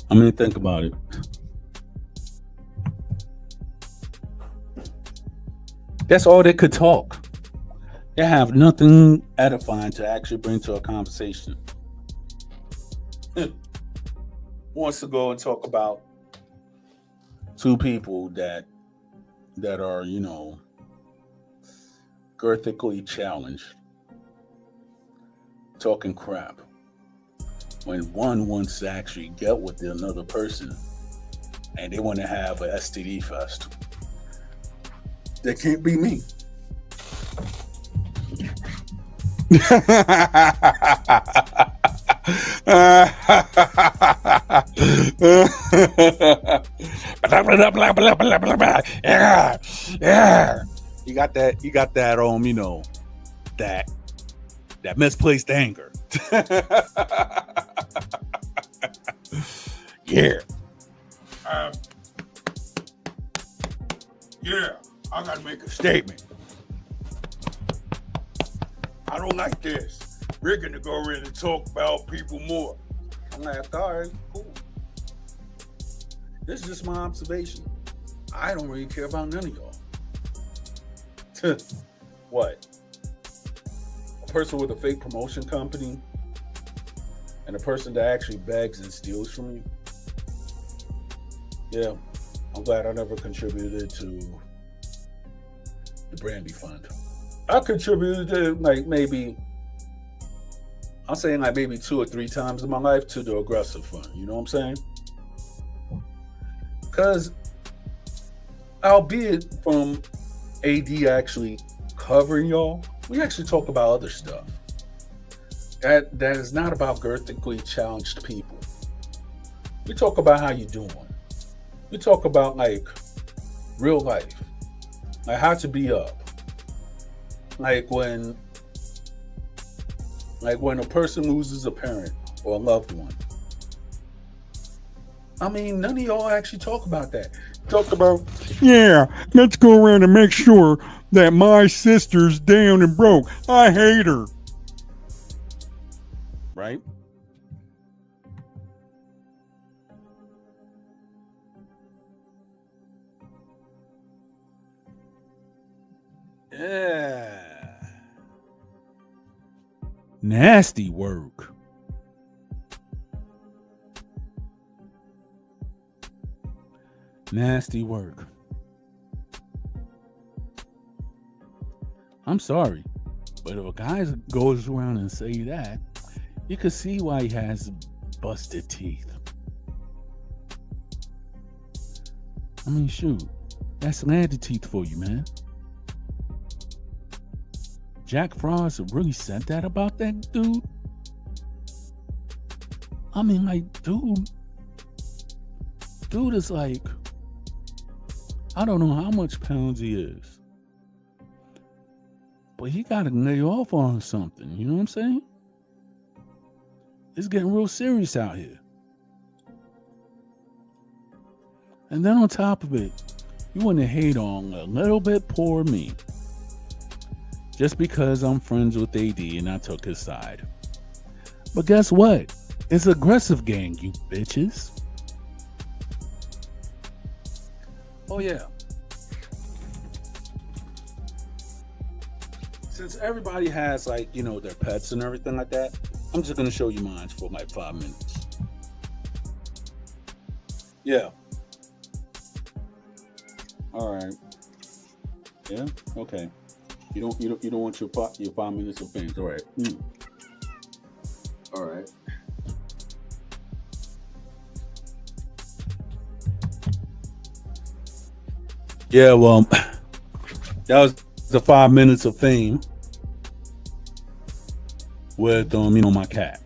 I mean, think about it. That's all they could talk. They have nothing edifying to actually bring to a conversation. Wants to go and talk about two people that are, girthically challenged, talking crap, when one wants to actually get with another person and they want to have a STD fest. That can't be me. Yeah. You got that that misplaced anger. Yeah. Yeah, I gotta make a statement. I don't like this. We're gonna go in and talk about people more. I'm like, all right, cool. This is just my observation. I don't really care about none of y'all. What? A person with a fake promotion company and a person that actually begs and steals from you? Yeah, I'm glad I never contributed to the Brandy Fund. I contributed I'm saying maybe 2 or 3 times in my life to the Aggressive Fund. You know what I'm saying? Because, albeit from AD actually covering y'all, we actually talk about other stuff. That is not about girthically challenged people. We talk about how you doing. We talk about real life, how to be up. When a person loses a parent or a loved one, I mean, none of y'all actually talk about that. Talk about, Yeah, let's go around and make sure that my sister's down and broke. I hate her. right? Yeah. Nasty work. Nasty work. I'm sorry, but if a guy goes around and say that, you can see why he has busted teeth. I mean, shoot, that's slanted teeth for you, man. Jack Frost really said that about that dude? I mean, like, dude is like, I don't know how much pounds he is, but he got to lay off on something. You know what I'm saying? It's getting real serious out here. And then on top of it, you want to hate on a little bit poor me. Just because I'm friends with AD and I took his side. But guess what? It's aggressive gang, you bitches. Oh yeah. Since everybody has like, their pets and everything like that, I'm just gonna show you mine for like 5 minutes. Yeah. All right. Yeah. Okay. You don't want your 5 minutes of fame. All right. All right. Yeah. Well, that was the 5 minutes of fame with my cat.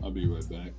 I'll be right back.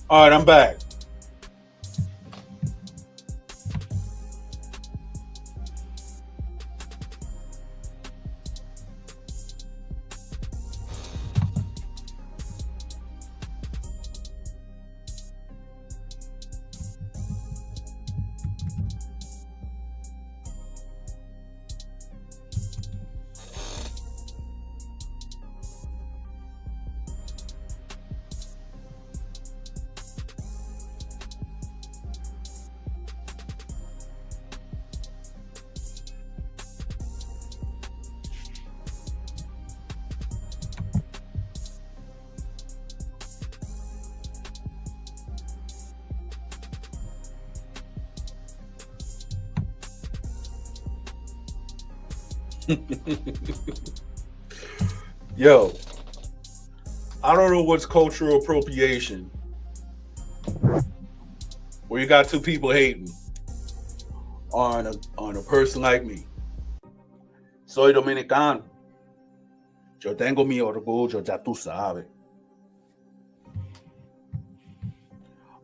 All right, I'm back. Yo, I don't know what's cultural appropriation where you got two people hating on a person like me. Soy dominicano. Yo tengo mi orgullo, ya tú sabes.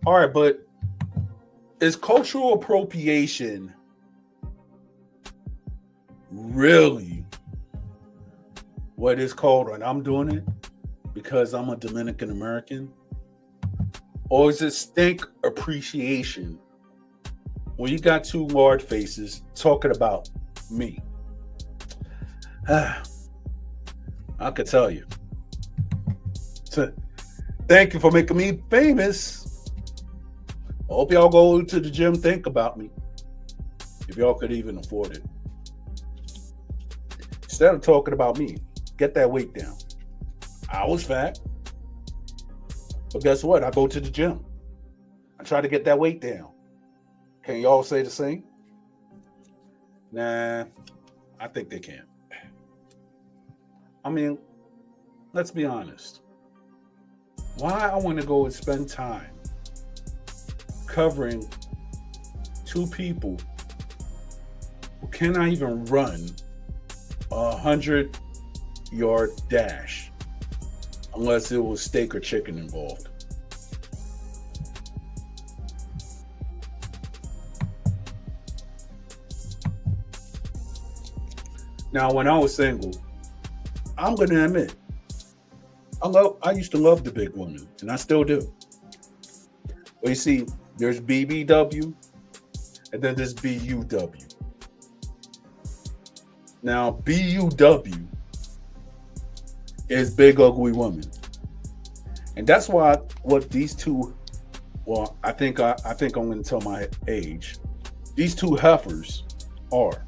All right, but is cultural appropriation really what it's called when I'm doing it because I'm a Dominican American? Or is it stink appreciation when you got two large faces talking about me? I could tell you. So, thank you for making me famous. I hope y'all go to the gym, think about me. If y'all could even afford it. Instead of talking about me, get that weight down. I was fat. But guess what? I go to the gym. I try to get that weight down. Can y'all say the same? Nah, I think they can. I mean, let's be honest. Why I want to go and spend time covering two people who cannot even run a 100-yard dash unless it was steak or chicken involved. Now, when I was single, I'm going to admit, I used to love the big women, and I still do. But you see, there's BBW, and then there's BUW. Now, BUW is big ugly woman, and that's why what these two. Well, I think I'm going to tell my age. These two heifers are,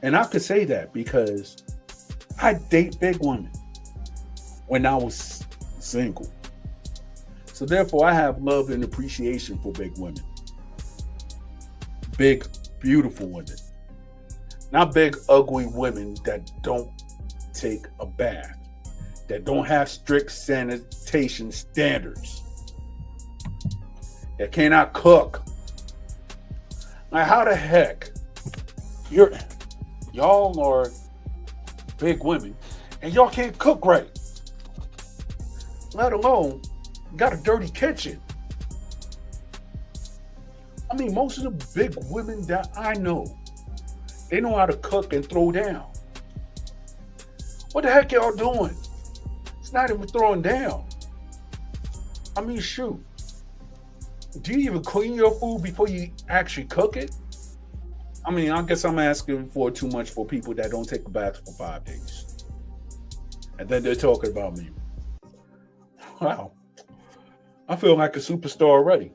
and I could say that because I date big women when I was single. So therefore, I have love and appreciation for big women, big beautiful women, not big ugly women that don't take a bath, that don't have strict sanitation standards, that cannot cook. Like, how the heck y'all are big women and y'all can't cook right, let alone got a dirty kitchen? I mean, most of the big women that I know, they know how to cook and throw down. What the heck y'all doing? It's not even throwing down. I mean, shoot. Do you even clean your food before you actually cook it? I mean, I guess I'm asking for too much for people that don't take a bath for 5 days. And then they're talking about me. Wow. I feel like a superstar already.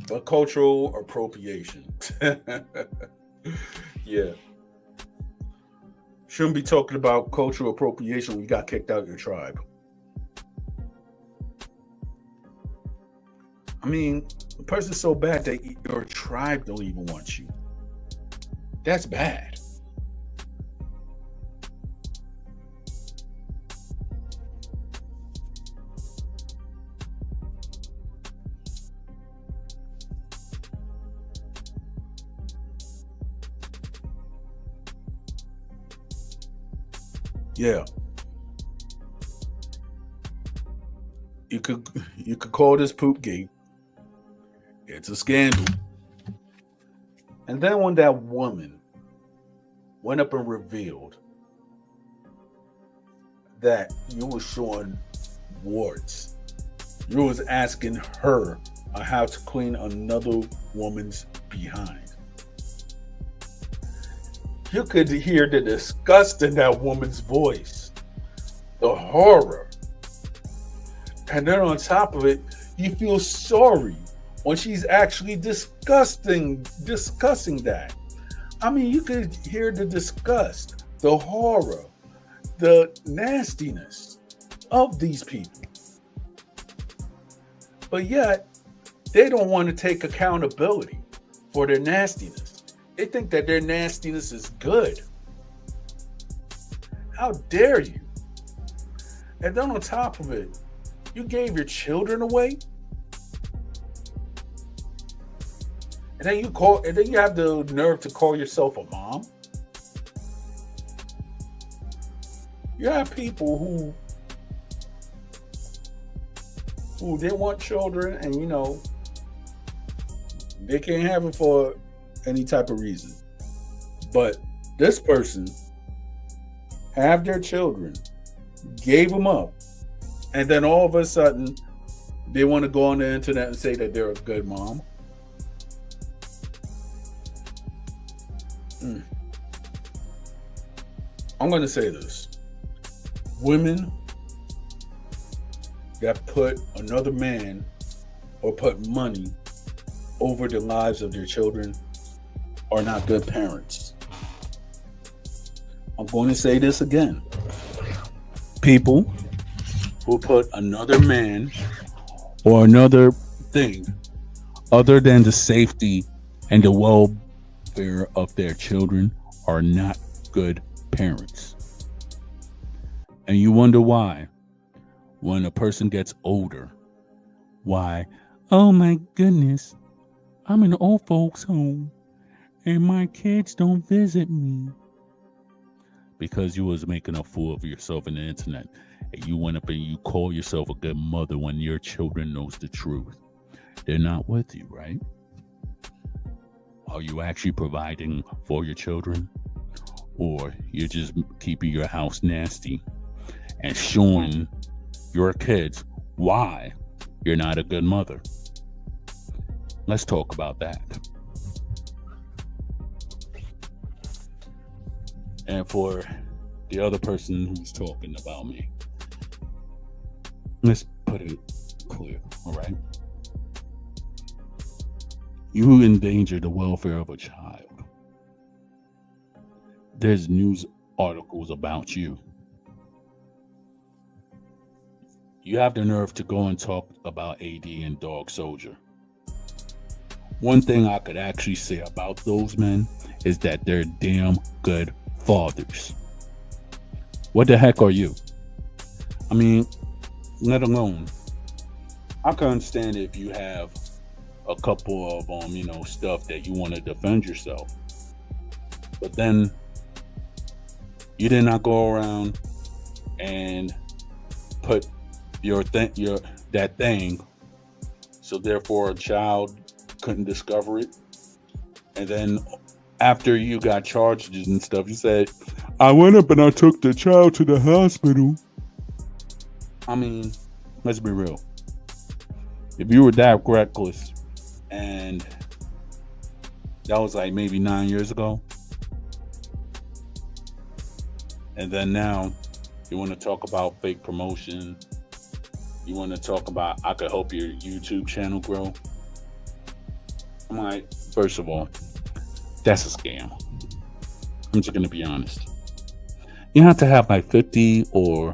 But cultural appropriation. Yeah. Shouldn't be talking about cultural appropriation when you got kicked out of your tribe. I mean, the person's so bad that your tribe don't even want you. That's bad. Yeah, you could call this PoopGate. It's a scandal. And then when that woman went up and revealed that you were showing warts, you was asking her on how to clean another woman's behind. You could hear the disgust in that woman's voice, the horror. And then on top of it, you feel sorry when she's actually discussing that. I mean, you could hear the disgust, the horror, the nastiness of these people. But yet, they don't want to take accountability for their nastiness. They think that their nastiness is good. How dare you? And then on top of it, you gave your children away? And then you have the nerve to call yourself a mom? You have people who they want children, and they can't have it for any type of reason. But this person have their children, gave them up, and then all of a sudden they want to go on the internet and say that they're a good mom. I'm going to say this. Women that put another man or put money over the lives of their children are not good parents. I'm going to say this again. People who put another man or another thing other than the safety and the welfare of their children are not good parents. And you wonder why, when a person gets older, why, oh my goodness, I'm in an old folks home and my kids don't visit me. Because you was making a fool of yourself on the internet, and you went up and you call yourself a good mother when your children knows the truth. They're not with you, right? Are you actually providing for your children? Or you're just keeping your house nasty and showing your kids why you're not a good mother? Let's talk about that. And for the other person who's talking about me, let's put it clear, all right? You endanger the welfare of a child. There's news articles about you. You have the nerve to go and talk about AD and Dog Soldier. One thing I could actually say about those men is that they're damn good fathers. What the heck are you? I mean, let alone, I can understand if you have a couple of stuff that you want to defend yourself, but then you did not go around and put that thing, so therefore a child couldn't discover it. And then after you got charged and stuff, you said, I went up and I took the child to the hospital. I mean, let's be real. If you were that reckless, and that was like maybe 9 years ago, and then now you want to talk about fake promotion, you want to talk about I could help your YouTube channel grow. I'm like, first of all, that's a scam. I'm just gonna be honest. You have to have like 50 or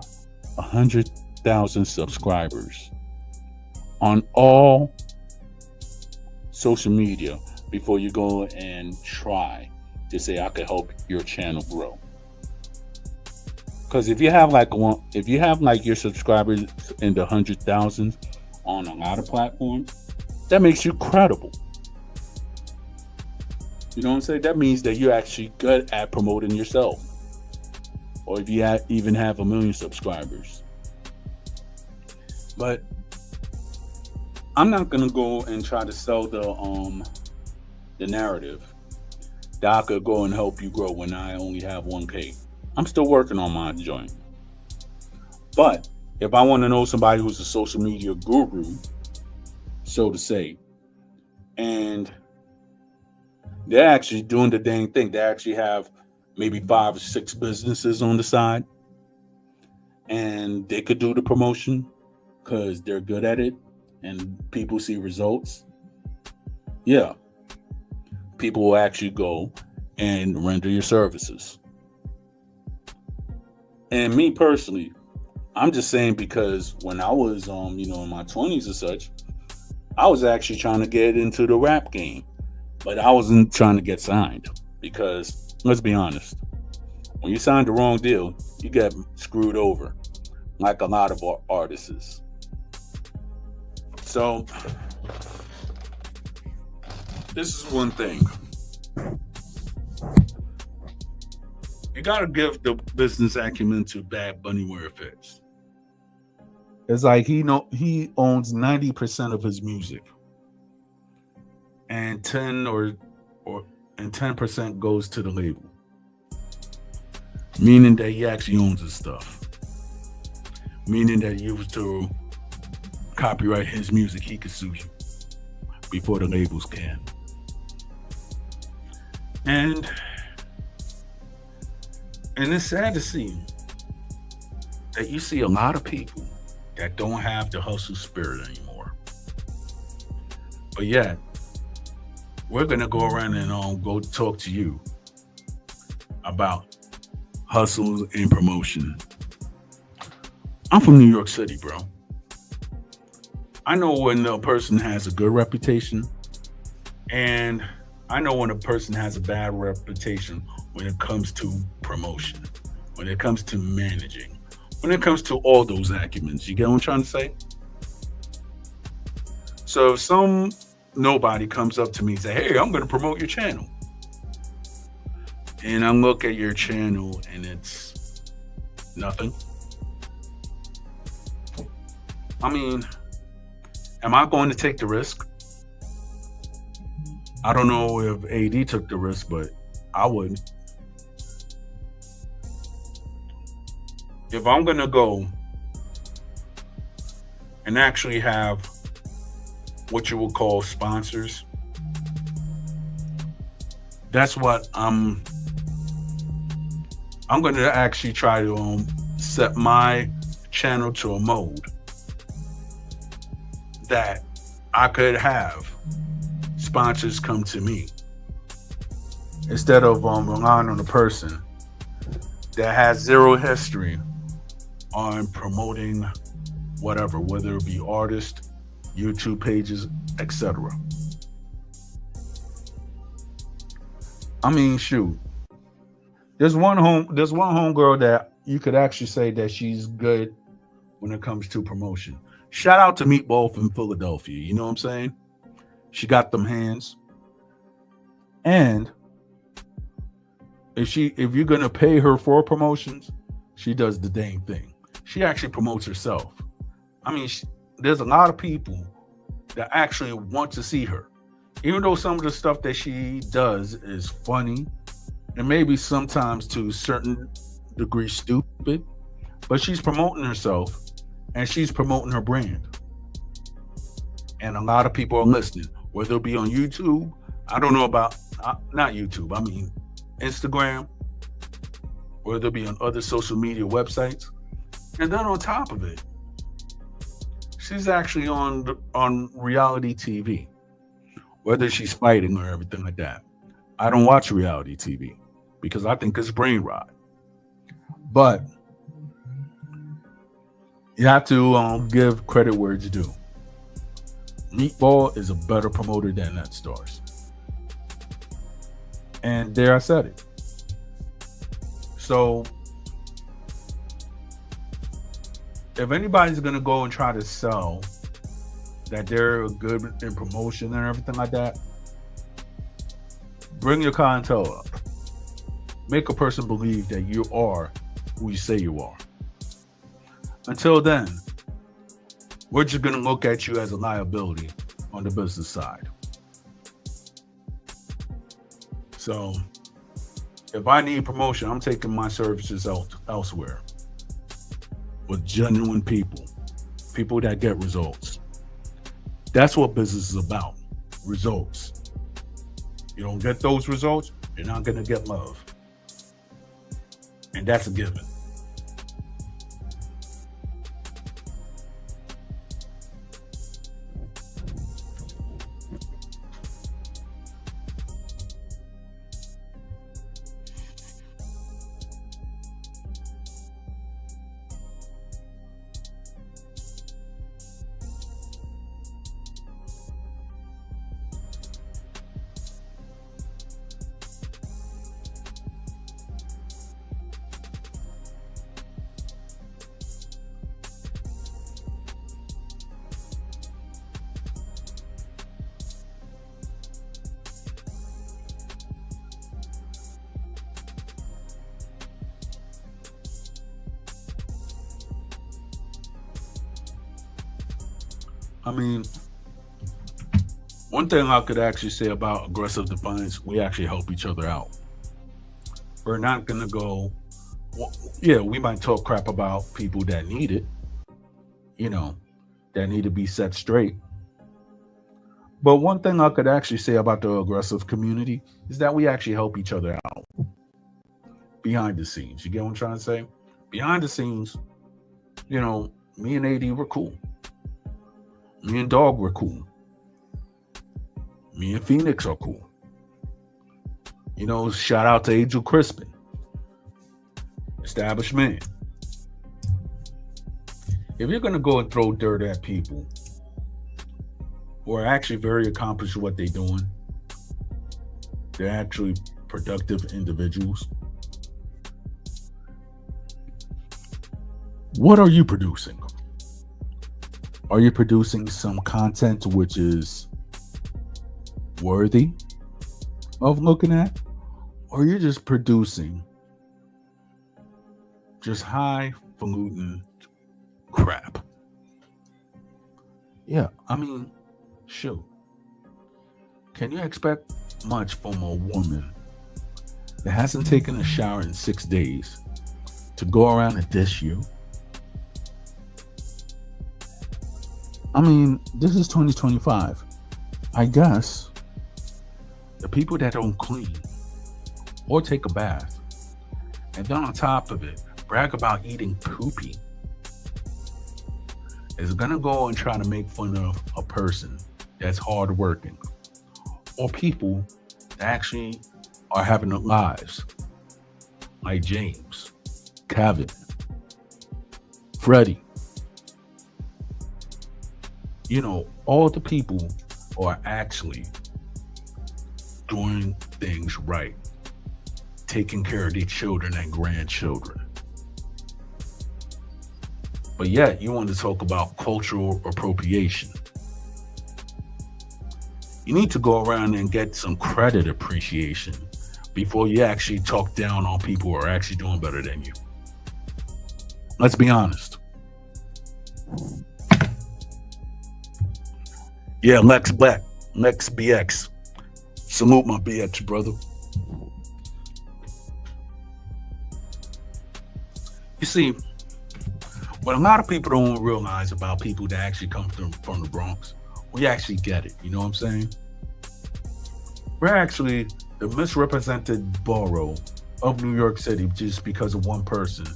100,000 subscribers on all social media before you go and try to say I could help your channel grow. Because if you have like your subscribers in the 100,000 on a lot of platforms, that makes you credible. You know what I'm saying? That means that you're actually good at promoting yourself. or if you even have 1 million subscribers. But I'm not gonna go and try to sell the narrative that I could go and help you grow when I only have 1K. I'm still working on my joint. But if I want to know somebody who's a social media guru, so to say, and they're actually doing the dang thing, they actually have maybe 5 or 6 businesses on the side, and they could do the promotion because they're good at it and people see results. Yeah, people will actually go and render your services. And me personally, I'm just saying, because when I was in my 20s and such, I was actually trying to get into the rap game, but I wasn't trying to get signed, because let's be honest, when you sign the wrong deal, you get screwed over, like a lot of artists. So this is one thing. You gotta give the business acumen to Bad Bunny where it fits. It's like he owns 90% of his music, and 10% goes to the label, meaning that he actually owns his stuff. Meaning that you was to copyright his music, he could sue you before the labels can. And it's sad to see that you see a lot of people that don't have the hustle spirit anymore. But yet, we're gonna go around and go talk to you about hustle and promotion. I'm from New York City, bro. I know when a person has a good reputation, and I know when a person has a bad reputation when it comes to promotion, when it comes to managing, when it comes to all those acumens. You get what I'm trying to say? So if some nobody comes up to me and say, hey, I'm going to promote your channel, and I look at your channel and it's nothing, I mean, am I going to take the risk? I don't know if AD took the risk, but I wouldn't. If I'm going to go and actually have what you would call sponsors, that's what I'm going to actually try to set my channel to a mode that I could have sponsors come to me instead of relying on a person that has zero history on promoting whatever, whether it be artists, YouTube pages, etc. I mean, shoot. There's one homegirl that you could actually say that she's good when it comes to promotion. Shout out to Meatball from Philadelphia. You know what I'm saying? She got them hands. And if you're gonna pay her for promotions, she does the dang thing. She actually promotes herself. I mean, there's a lot of people that actually want to see her, even though some of the stuff that she does is funny and maybe sometimes to a certain degree stupid, but she's promoting herself and she's promoting her brand. And a lot of people are listening, whether it be on YouTube. I don't know about, not YouTube, I mean Instagram, whether it be on other social media websites. And then on top of it, she's actually on reality TV, whether she's fighting or everything like that. I don't watch reality TV because I think it's brain rot. But you have to give credit where it's due. Meatball is a better promoter than Net Stars. And there I said it. So if anybody's going to go and try to sell that they're good in promotion and everything like that, bring your clientele up. Make a person believe that you are who you say you are. Until then, we're just going to look at you as a liability on the business side. So if I need promotion, I'm taking my services elsewhere with genuine people that get results. That's what business is about, results. You don't get those results, you're not going to get love. And that's a given. I mean, one thing I could actually say about aggressive defiance, we actually help each other out. We're not going to go, well, yeah, we might talk crap about people that need it, that need to be set straight. But one thing I could actually say about the aggressive community is that we actually help each other out behind the scenes. You get what I'm trying to say? Behind the scenes, me and AD were cool. Me and Dog were cool. Me and Phoenix are cool. Shout out to Angel Crispin. Established man. If you're going to go and throw dirt at people who are actually very accomplished at what they're doing, they're actually productive individuals, what are you producing? Are you producing some content which is worthy of looking at? Or are you just producing just highfalutin crap? Yeah, I mean, shoot. Can you expect much from a woman that hasn't taken a shower in 6 days to go around and dish you? I mean, this is 2025. I guess the people that don't clean or take a bath and then on top of it brag about eating poopy is gonna go and try to make fun of a person that's hardworking or people that actually are having lives like James, Kevin, Freddie. All the people are actually doing things right, taking care of their children and grandchildren. But yet, you want to talk about cultural appropriation. You need to go around and get some credit appreciation before you actually talk down on people who are actually doing better than you. Let's be honest. Yeah, Lex BX. Salute my BX, brother. You see, what a lot of people don't realize about people that actually come from the Bronx, we actually get it. You know what I'm saying? We're actually the misrepresented borough of New York City just because of one person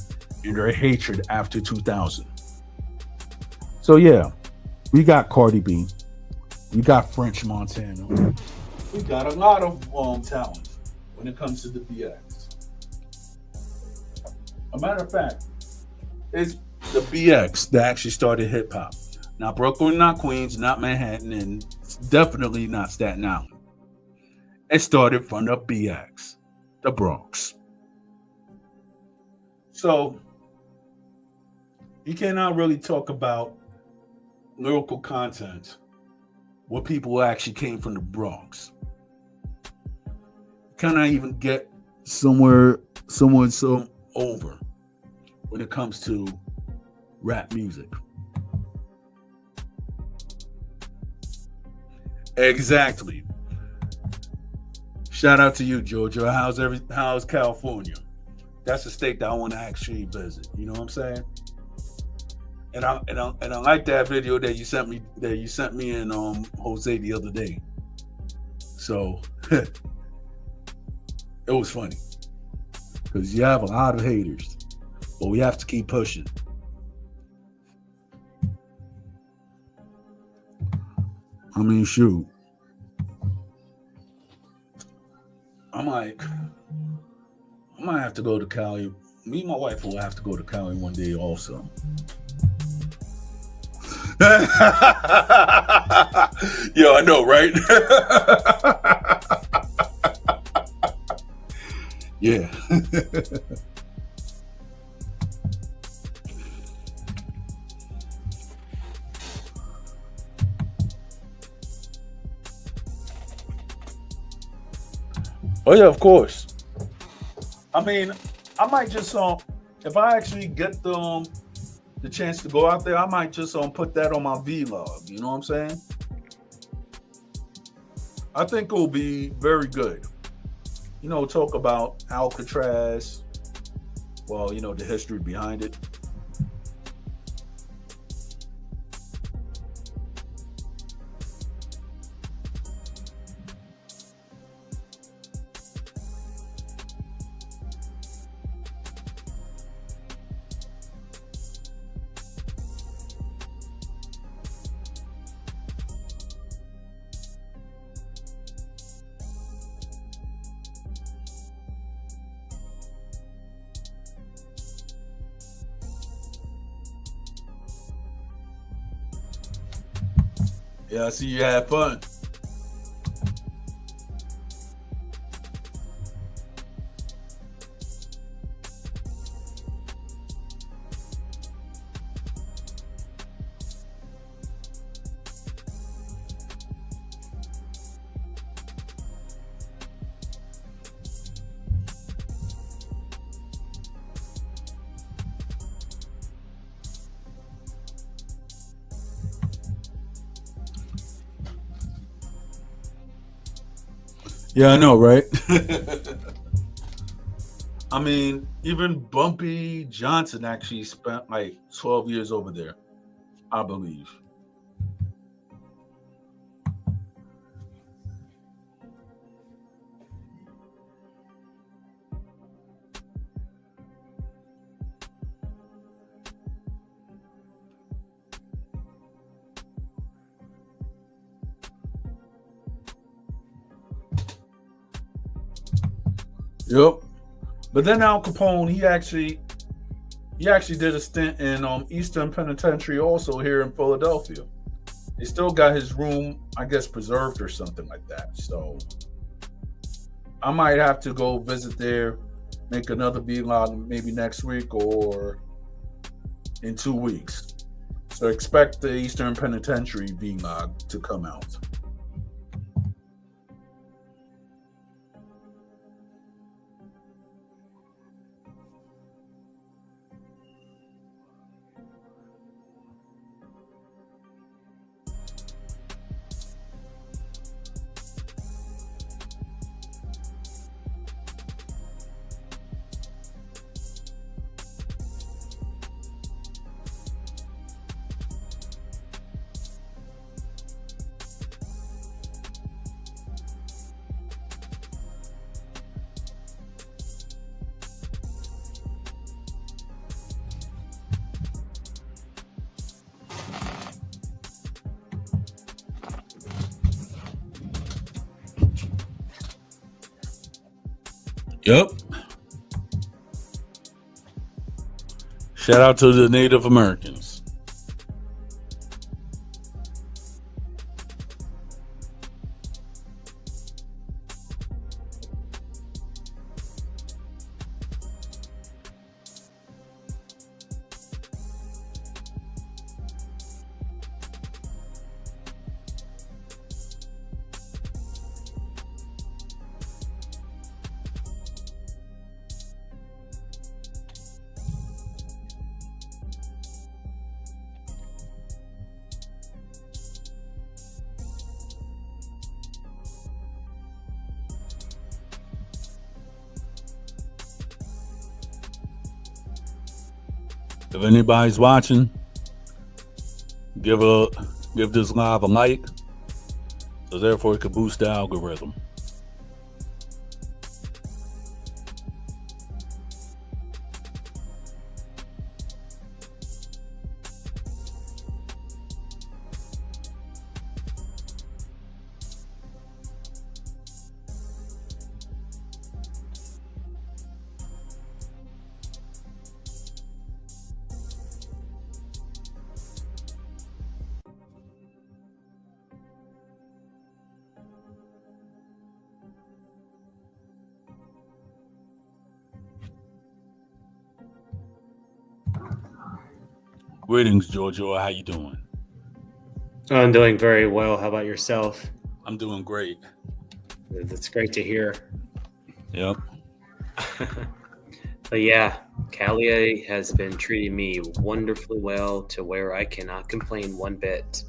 and their hatred after 2000. So yeah, we got Cardi B. We got French Montana. We got a lot of talent when it comes to the BX. A matter of fact, it's the BX that actually started hip hop. Not Brooklyn, not Queens, not Manhattan, and definitely not Staten Island. It started from the BX, the Bronx. So you cannot really talk about lyrical content where people actually came from the Bronx. You cannot even get someone so over when it comes to rap music. Exactly. Shout out to you, Georgia. How's California? That's a state that I want to actually visit. You know what I'm saying? And I like that video that you sent me and Jose the other day. So it was funny because you have a lot of haters, but we have to keep pushing. I mean, shoot. I might have to go to Cali. Me and my wife will have to go to Cali one day also. Yo, I know, right? Yeah. Oh yeah, of course. I mean, I might just if I actually get the chance to go out there, I might just put that on my vlog. You know what I'm saying? I think it will be very good. You know, talk about Alcatraz. Well, you know, the history behind it. Yeah, I see you had fun. Yeah, I know, right? I mean, even Bumpy Johnson actually spent like 12 years over there, I believe. Yep. But then Al Capone, he actually did a stint in Eastern Penitentiary also here in Philadelphia. He still got his room, I guess, preserved or something like that. So I might have to go visit there, make another vlog maybe next week or in 2 weeks. So expect the Eastern Penitentiary vlog to come out. Yep. Shout out to the Native Americans. If anybody's watching, give this live a like, so therefore it can boost the algorithm. Greetings, Giorgio. How you doing? I'm doing very well. How about yourself? I'm doing great. That's great to hear. Yep. But yeah, Callie has been treating me wonderfully well to where I cannot complain one bit.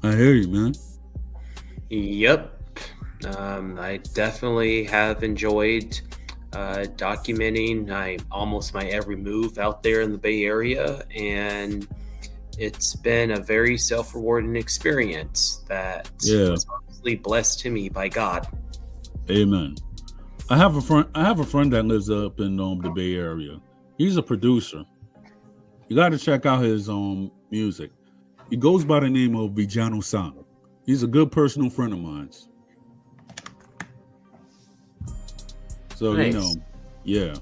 I hear you, man. Yep. I definitely have enjoyed documenting almost my every move out there in the Bay Area, and it's been a very self-rewarding experience that was obviously blessed to me by God. Amen. I have a friend that lives up in the Bay Area. He's a producer. You got to check out his music. He goes by the name of Vijano San. He's a good personal friend of mine. So, nice. Yeah.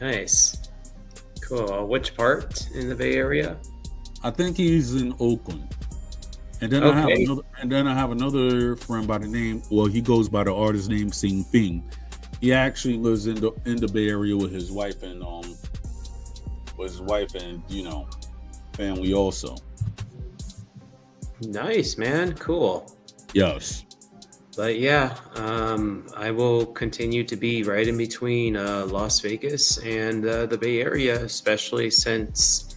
Nice. Cool. Which part in the Bay Area? I think he's in Oakland. And then I have another friend by the name, well, he goes by the artist name Sing Ping. He actually lives in the Bay Area with his wife and family also. Nice, man. Cool. Yes. But yeah, I will continue to be right in between Las Vegas and the Bay Area, especially since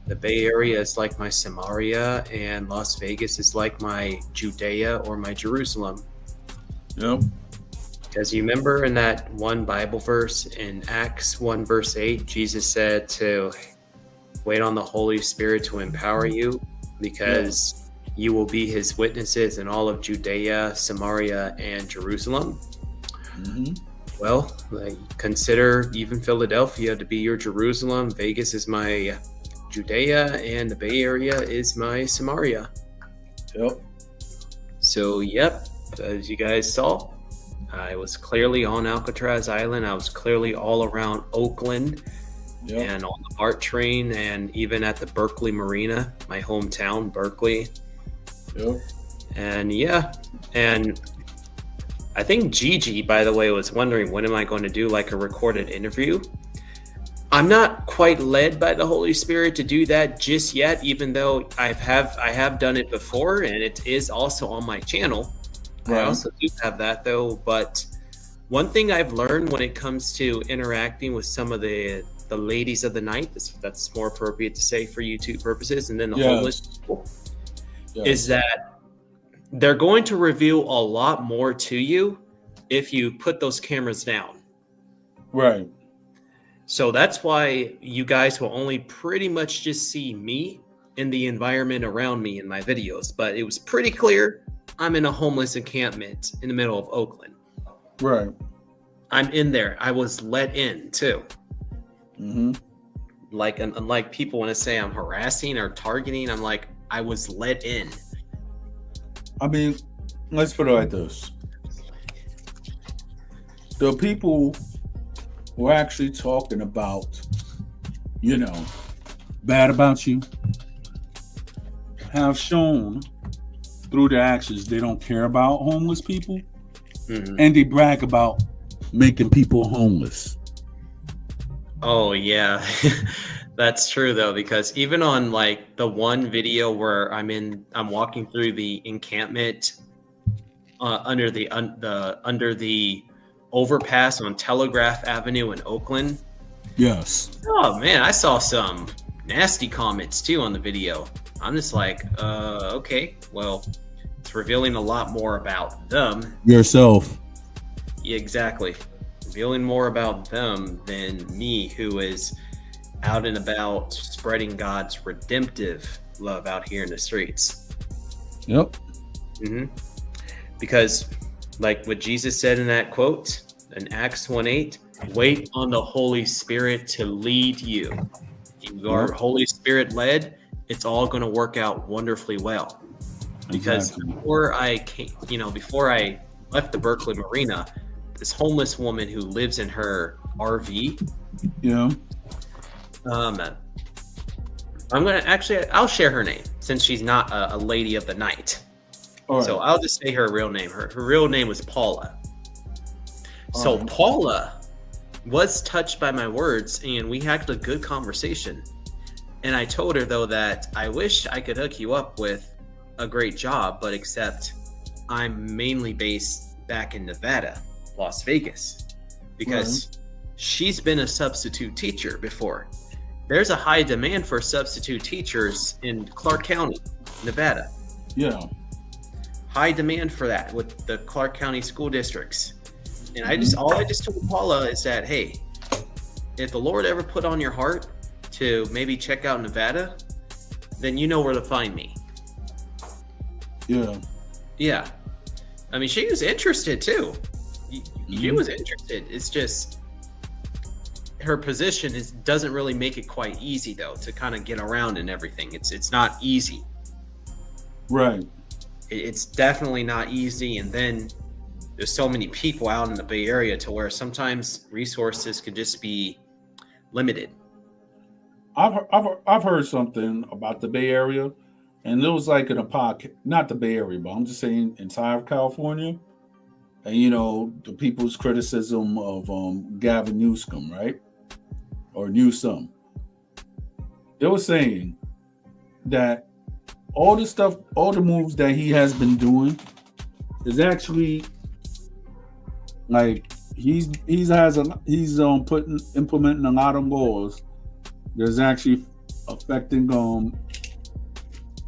the Bay Area is like my Samaria and Las Vegas is like my Judea or my Jerusalem. Yep. Because you remember in that one Bible verse in Acts 1 verse 8, Jesus said to wait on the Holy Spirit to empower you because you will be his witnesses in all of Judea, Samaria, and Jerusalem. Mm-hmm. Well, consider even Philadelphia to be your Jerusalem. Vegas is my Judea, and the Bay Area is my Samaria. Yep. So, yep, as you guys saw, I was clearly on Alcatraz Island. I was clearly all around Oakland and on the BART train, and even at the Berkeley Marina, my hometown, Berkeley. Yep. And and I think Gigi, by the way, was wondering, when am I going to do like a recorded interview? I'm not quite led by the Holy Spirit to do that just yet, even though I have done it before, and it is also on my channel. Right. I also do have that though. But one thing I've learned when it comes to interacting with some of the ladies of the night, that's more appropriate to say for YouTube purposes, and then the homeless people, is that they're going to reveal a lot more to you if you put those cameras down. Right. So that's why you guys will only pretty much just see me and the environment around me in my videos. But it was pretty clear I'm in a homeless encampment in the middle of Oakland. Right. I'm in there. I was let in too. Mm-hmm. Like, unlike people want to say I'm harassing or targeting, I'm like, I was let in. I mean, let's put it like this. The people who are actually talking about, bad about you, have shown through their actions they don't care about homeless people, and they brag about making people homeless. Oh, yeah. That's true though, because even on like the one video where I'm walking through the encampment under the overpass on Telegraph Avenue in Oakland. Yes. Oh man, I saw some nasty comments too on the video. I'm just like, okay, well, it's revealing a lot more about them. Yourself. Yeah, exactly. revealing more about them than me, who is out and about spreading God's redemptive love out here in the streets. Yep. Because, like what Jesus said in that quote in Acts 1:8, wait on the Holy Spirit to lead you. If you are Holy Spirit led, it's all going to work out wonderfully well. Because before I came, before I left the Berkeley Marina, this homeless woman who lives in her RV. Yeah. I'll share her name since she's not a lady of the night. Right. So I'll just say her real name. Her real name was Paula. So Paula was touched by my words, and we had a good conversation. And I told her, though, that I wish I could hook you up with a great job, but except I'm mainly based back in Nevada, Las Vegas, because she's been a substitute teacher before. There's a high demand for substitute teachers in Clark County, Nevada. Yeah. High demand for that with the Clark County school districts. And all I just told Paula is that, hey, if the Lord ever put on your heart to maybe check out Nevada, then you know where to find me. Yeah. Yeah. I mean, she was interested too. She was interested. It's just her position doesn't really make it quite easy, though, to kind of get around and everything. It's not easy. Right. It's definitely not easy. And then there's so many people out in the Bay Area to where sometimes resources could just be limited. I've heard something about the Bay Area, and it was like in a podcast, not the Bay Area, but I'm just saying entire California. And the people's criticism of Gavin Newsom, right? Or Newsom. They were saying that all the moves that he has been doing is actually like he's implementing a lot of laws that's actually affecting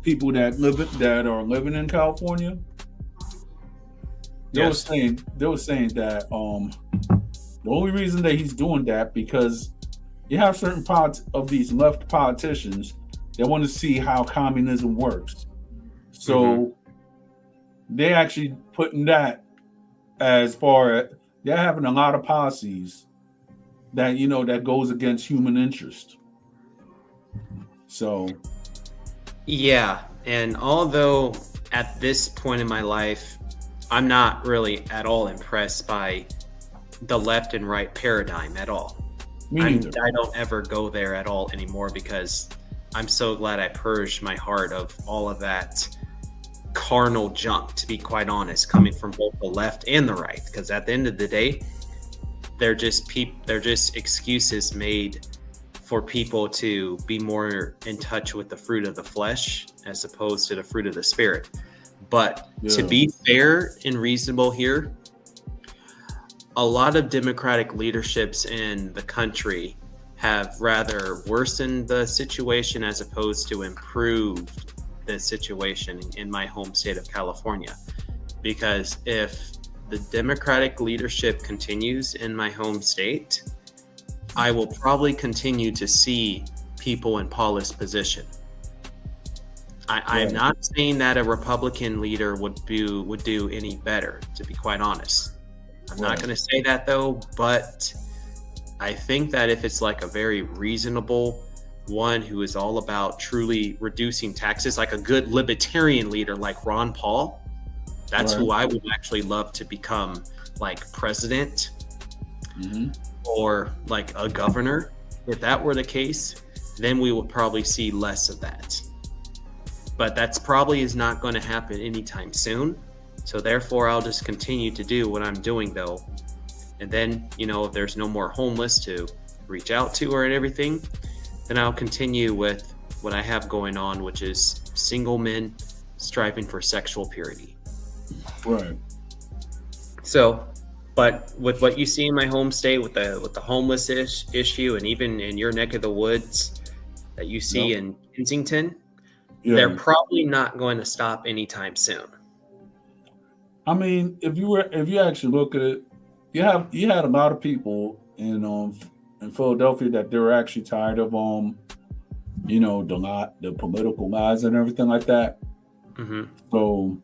people that are living in California. They were saying that the only reason that he's doing that because you have certain parts of these left politicians that want to see how communism works. So they're actually putting that as far as they're having a lot of policies that that goes against human interest. So yeah, and although at this point in my life I'm not really at all impressed by the left and right paradigm at all. I don't ever go there at all anymore because I'm so glad I purged my heart of all of that carnal junk, to be quite honest, coming from both the left and the right. Because at the end of the day, they're just excuses made for people to be more in touch with the fruit of the flesh as opposed to the fruit of the spirit. But to be fair and reasonable here, a lot of Democratic leaderships in the country have rather worsened the situation as opposed to improved the situation in my home state of California. Because if the Democratic leadership continues in my home state, I will probably continue to see people in Paula's position. I am not saying that a Republican leader would do any better, to be quite honest. I'm not going to say that, though, but I think that if it's like a very reasonable one who is all about truly reducing taxes, like a good libertarian leader like Ron Paul, that's who I would actually love to become like president or like a governor. If that were the case, then we would probably see less of that. But that's probably is not going to happen anytime soon. So therefore, I'll just continue to do what I'm doing, though. And then, if there's no more homeless to reach out to or everything, then I'll continue with what I have going on, which is single men striving for sexual purity. Right. So, but with what you see in my home state with the homeless issue, and even in your neck of the woods that you see in Kensington, they're probably not going to stop anytime soon. I mean, if you actually look at it, you had a lot of people in Philadelphia that they were actually tired of the political lies and everything like that. Mm-hmm. So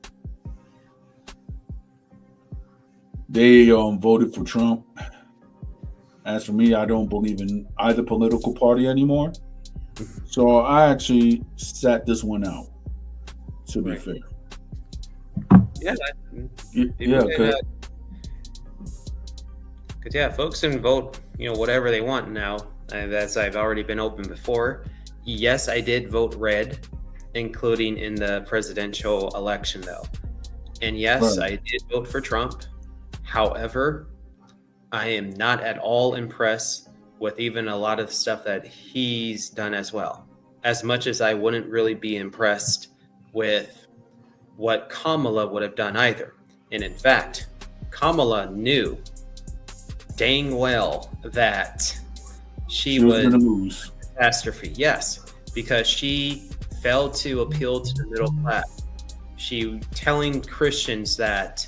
they voted for Trump. As for me, I don't believe in either political party anymore. So I actually sat this one out. To be fair. Yeah. Yeah. Because folks can vote, whatever they want now. And as I've already been open before, yes, I did vote red, including in the presidential election, though. And yes, Right. I did vote for Trump. However, I am not at all impressed with even a lot of the stuff that he's done as well. As much as I wouldn't really be impressed with what Kamala would have done either. And in fact, Kamala knew dang well that she was would going to lose. Catastrophe, yes, because she failed to appeal to the middle class. She telling Christians that,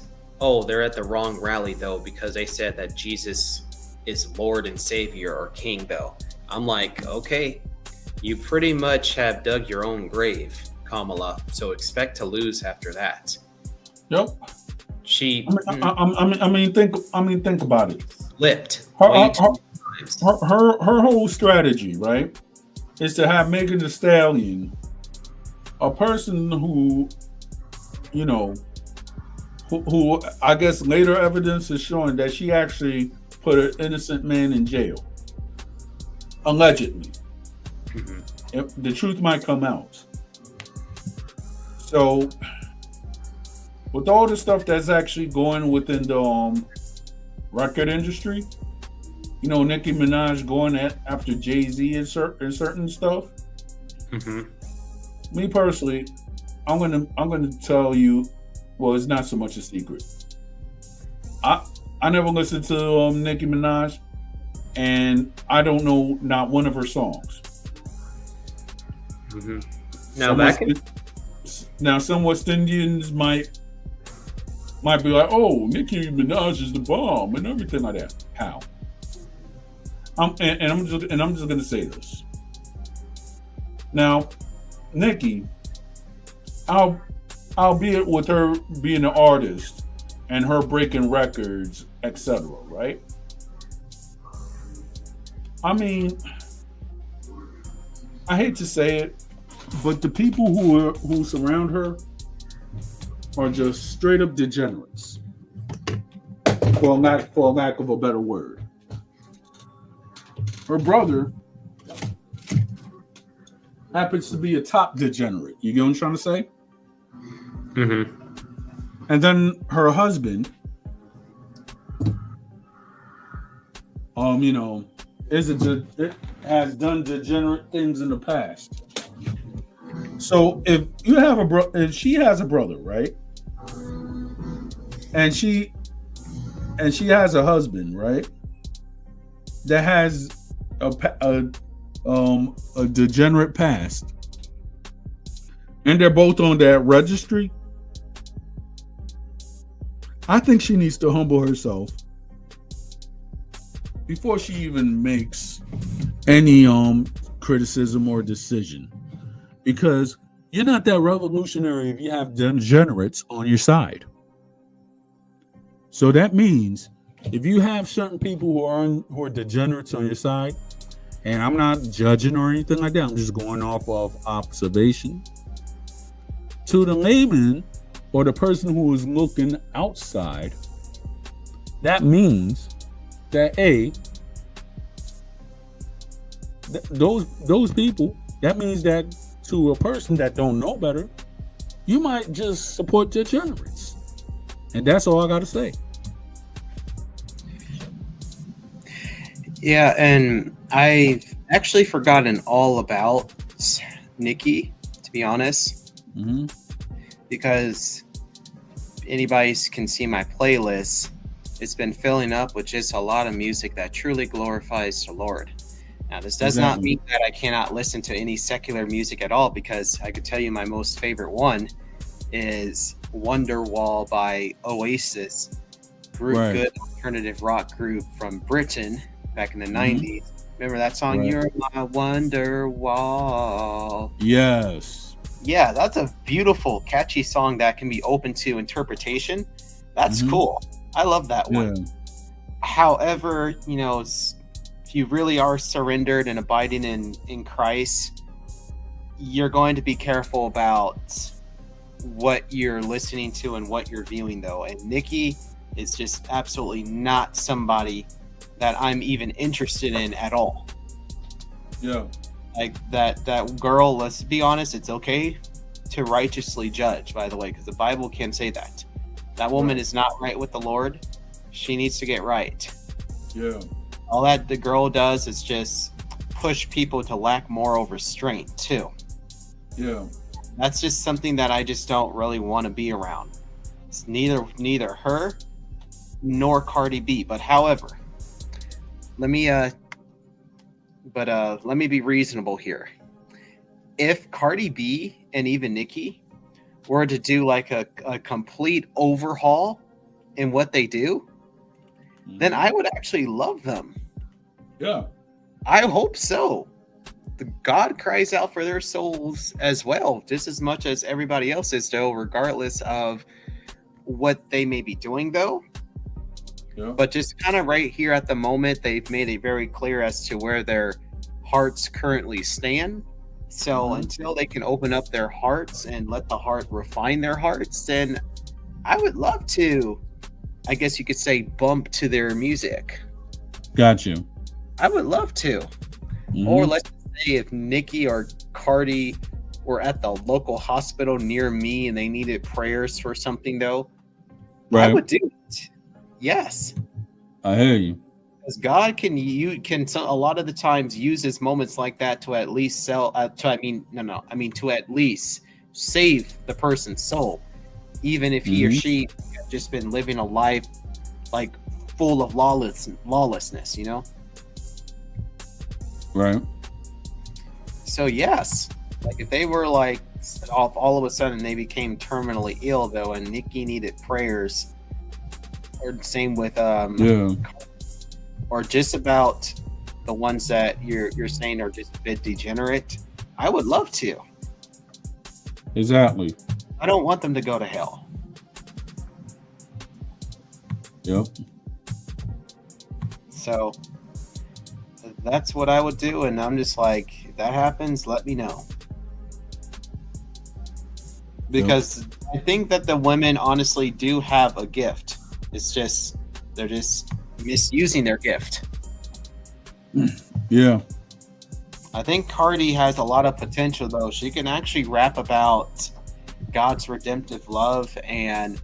they're at the wrong rally though, because they said that Jesus is Lord and Savior or King though. I'm like, okay, you pretty much have dug your own grave, Kamala. So expect to lose after that. Yep. She. Think about it. Flipped. Her whole strategy, right, is to have Megan Thee Stallion, a person who I guess later evidence is showing that she actually put an innocent man in jail, allegedly. Mm-hmm. The truth might come out. So, with all the stuff that's actually going within the record industry, Nicki Minaj going after Jay-Z and certain stuff. Mm-hmm. Me personally, I'm gonna tell you, well, it's not so much a secret. I never listened to Nicki Minaj, and I don't know not one of her songs. Mm-hmm. Now, some West Indians might be like, "Oh, Nicki Minaj is the bomb" and everything like that. How? I'm just gonna say this. Now, Nicki, albeit with her being an artist and her breaking records, etc., right? I mean, I hate to say it, but the people who surround her are just straight up degenerates, for lack of a better word. Her brother happens to be a top degenerate. You get what I'm trying to say? Mm-hmm. And then her husband, has done degenerate things in the past. So if she has a brother, right, and she has a husband, right, that has a degenerate past, and they're both on that registry, I think she needs to humble herself before she even makes any criticism or decision, because you're not that revolutionary if you have degenerates on your side. So that means if you have certain people who are degenerates on your side, and I'm not judging or anything like that, I'm just going off of observation, to the layman or the person who is looking outside, that means that those people, that means that to a person that don't know better, you might just support degenerates. And that's all I got to say. Yeah, and I've actually forgotten all about Nicki, to be honest. Mm-hmm. Because anybody can see my playlist, it's been filling up with just a lot of music that truly glorifies the Lord. Now, this does not mean that I cannot listen to any secular music at all, because I could tell you my most favorite one is Wonderwall by Oasis. good alternative rock group from Britain back in the 90s. Remember that song, You're My Wonder Wall? Yes. Yeah, that's a beautiful, catchy song that can be open to interpretation. That's cool. I love that one. However, you know, if you really are surrendered and abiding in Christ, you're going to be careful about what you're listening to and what you're viewing, though. And Nikki is just absolutely not somebody that I'm even interested in at all. Yeah. Like that girl, let's be honest, it's okay to righteously judge, by the way, because the Bible can say that. That woman is not right with the Lord. She needs to get right. Yeah. All that the girl does is just push people to lack moral restraint, too. Yeah. That's just something that I just don't really want to be around. It's neither her nor Cardi B. But however, let me be reasonable here. If Cardi B and even Nicki were to do like a complete overhaul in what they do, then I would actually love them. Yeah. I hope so. God cries out for their souls as well, just as much as everybody else's, though, regardless of what they may be doing, though. Yeah. But just kind of right here at the moment, they've made it very clear as to where their hearts currently stand. So until they can open up their hearts and let the heart refine their hearts, then I would love to, I guess you could say, bump to their music. Got you. I would love to. Or let's say if Nikki or Cardi were at the local hospital near me and they needed prayers for something, though, I would do it. Yes. I hear you. Because God can a lot of the times uses moments like that to at least to at least save the person's soul, even if he or she has just been living a life like full of lawlessness, you know? Right. So yes, like if they were like all of a sudden they became terminally ill, though, and Nikki needed prayers, or same with or just about the ones that you're saying are just a bit degenerate, I would love to. Exactly. I don't want them to go to hell. Yep. So that's what I would do, and I'm just like, if that happens, let me know. Because I think that the women honestly do have a gift. It's just they're just misusing their gift. Yeah. I think Cardi has a lot of potential, though. She can actually rap about God's redemptive love and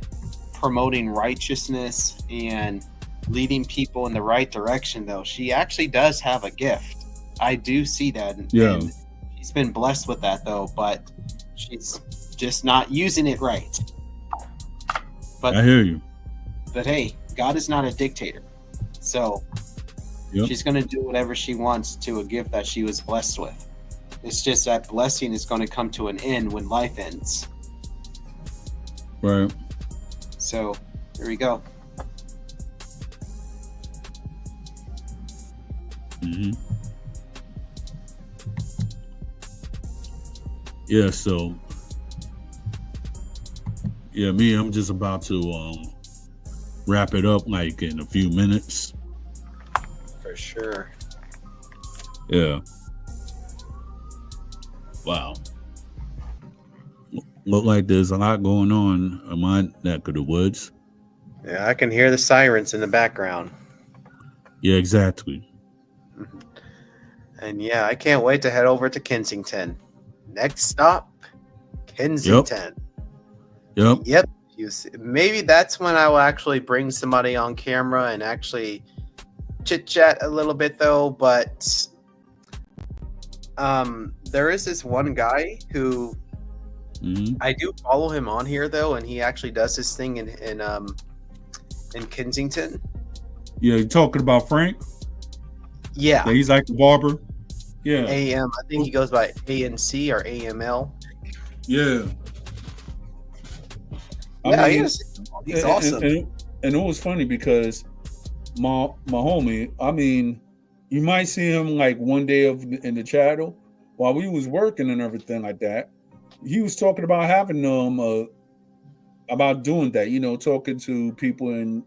promoting righteousness and leading people in the right direction, though. She actually does have a gift. I do see that. And she's been blessed with that, though, but she's just not using it right. But I hear you. But hey, God is not a dictator. So she's going to do whatever she wants to a gift that she was blessed with. It's just that blessing is going to come to an end when life ends. Right. So here we go. Yeah, so I'm just about to wrap it up like in a few minutes. For sure. Yeah. Wow. Look like there's a lot going on in my neck of the woods. Yeah, I can hear the sirens in the background. Yeah, exactly. And yeah, I can't wait to head over to Kensington. Next stop, Kensington. Yep. Maybe that's when I will actually bring somebody on camera and actually chit chat a little bit, though. But there is this one guy who I do follow him on here, though, and he actually does this thing in Kensington. Yeah, you talking about Frank? Yeah, he's like the barber. Yeah, I think he goes by ANC or AML. Yeah. Yeah, he's awesome. and it was funny because my homie, I mean, you might see him like one day in the channel while we was working and everything like that. He was talking about having about doing that, talking to people in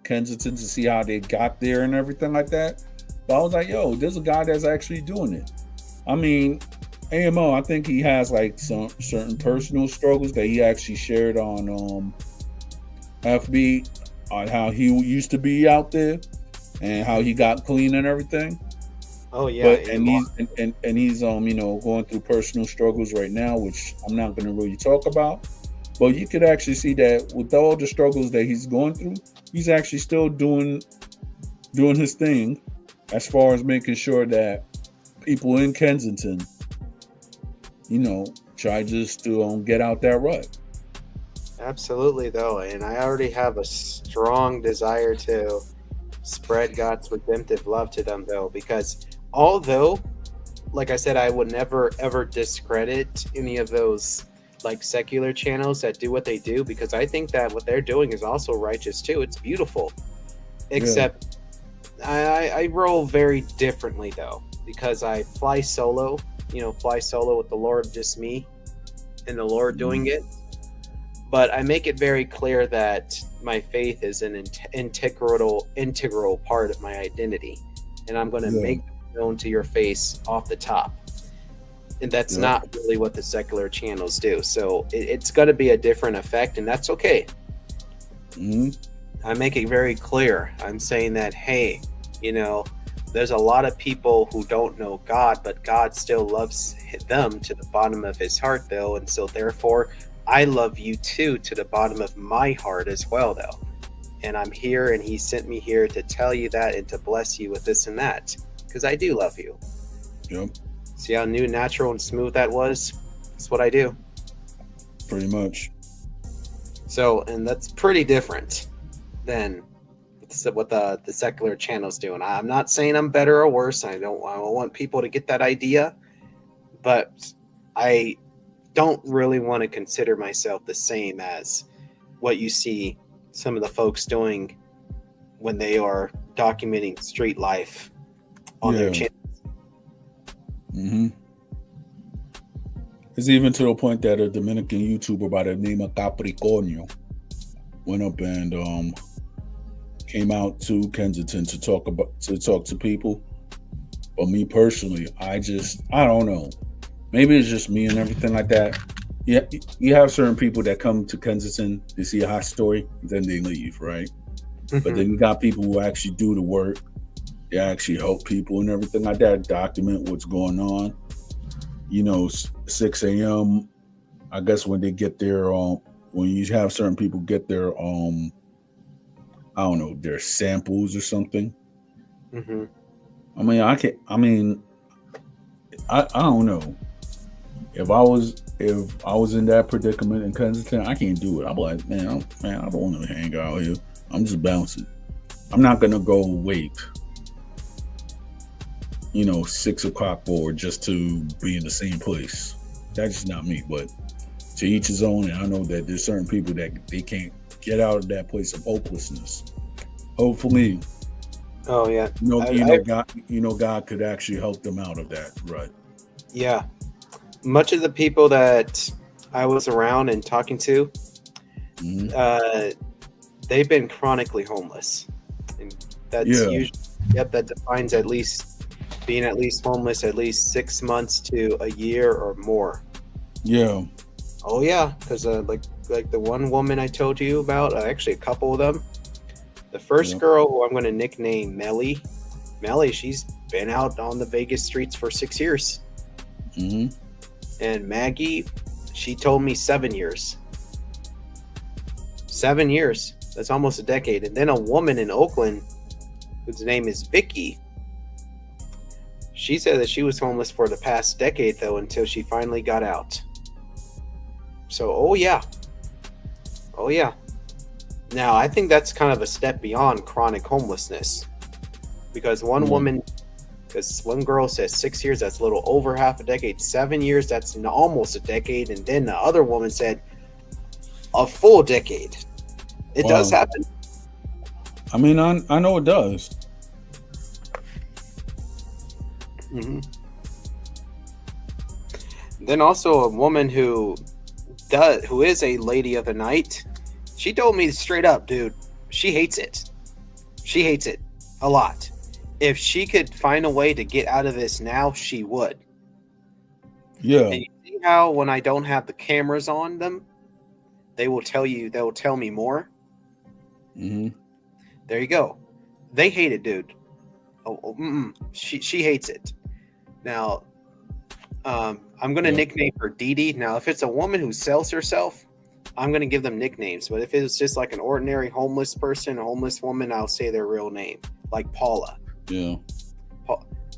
Kensington to see how they got there and everything like that. But I was like, yo, there's a guy that's actually doing it. I mean, AMO, I think he has like some certain personal struggles that he actually shared on FB on how he used to be out there and how he got clean and everything. Oh yeah, But he's going through personal struggles right now, which I'm not going to really talk about. But you could actually see that with all the struggles that he's going through, he's actually still doing his thing as far as making sure that people in Kensington, try just to get out that rut. absolutely though, and I already have a strong desire to spread God's redemptive love to them though, because although, like I said, I would never ever discredit any of those like secular channels that do what they do, because I think that what they're doing is also righteous too. It's beautiful, except I roll very differently though, because I fly solo with the Lord, just me and the Lord doing it. But I make it very clear that my faith is an integral part of my identity, and I'm going to make it known to your face off the top. And that's not really what the secular channels do. So it's going to be a different effect, and that's okay. I make it very clear. I'm saying that, hey, there's a lot of people who don't know God, but God still loves them to the bottom of his heart, though. And so therefore, I love you too to the bottom of my heart as well, though. And I'm here, and he sent me here to tell you that and to bless you with this and that, because I do love you. Yep. See how new, natural, and smooth that was? That's what I do. Pretty much. So, and that's pretty different than what the secular channels do. And I'm not saying I'm better or worse. I don't want people to get that idea, but I don't really want to consider myself the same as what you see some of the folks doing when they are documenting street life on their channel. It's even to the point that a Dominican YouTuber by the name of Capricornio went up and came out to Kensington to talk to people. But me personally, I don't know. Maybe it's just me and everything like that. Yeah, you have certain people that come to Kensington to see a hot story, then they leave, right? But then you got people who actually do the work. They actually help people and everything like that, document what's going on. 6 a.m., I guess when they get their, when you have certain people get their, I don't know, their samples or something. I mean, I don't know. If I was in that predicament in Kensington, I can't do it. I'm like, man, I don't want to hang out here. I'm just bouncing. I'm not gonna go wait, 6 o'clock for just to be in the same place. That's just not me. But to each his own. And I know that there's certain people that they can't get out of that place of hopelessness. Hopefully, oh yeah, God could actually help them out of that, right? Yeah. Much of the people that I was around and talking to, they've been chronically homeless. And that's usually, that defines being at least homeless at least 6 months to a year or more. Yeah. Oh yeah, because like the one woman I told you about, actually a couple of them. The first girl, who I'm going to nickname Melly, she's been out on the Vegas streets for 6 years. And Maggie, she told me 7 years. 7 years. That's almost a decade. And then a woman in Oakland, whose name is Vicky, she said that she was homeless for the past decade, though, until she finally got out. So, oh yeah. Now, I think that's kind of a step beyond chronic homelessness. Because one girl says 6 years, that's a little over half a decade. 7 years, that's almost a decade. And then the other woman said a full decade. It does happen. I mean, I know it does. Mm-hmm. Then also a woman who is a lady of the night. She told me straight up, dude, she hates it. She hates it a lot. If she could find a way to get out of this now, she would. Yeah. And you see how when I don't have the cameras on them, they will tell me more. Mm-hmm. There you go. They hate it, dude. She hates it. Now, I'm going to nickname her Dee Dee. Now, if it's a woman who sells herself, I'm going to give them nicknames. But if it's just like an ordinary homeless person, a homeless woman, I'll say their real name, like Paula. Yeah.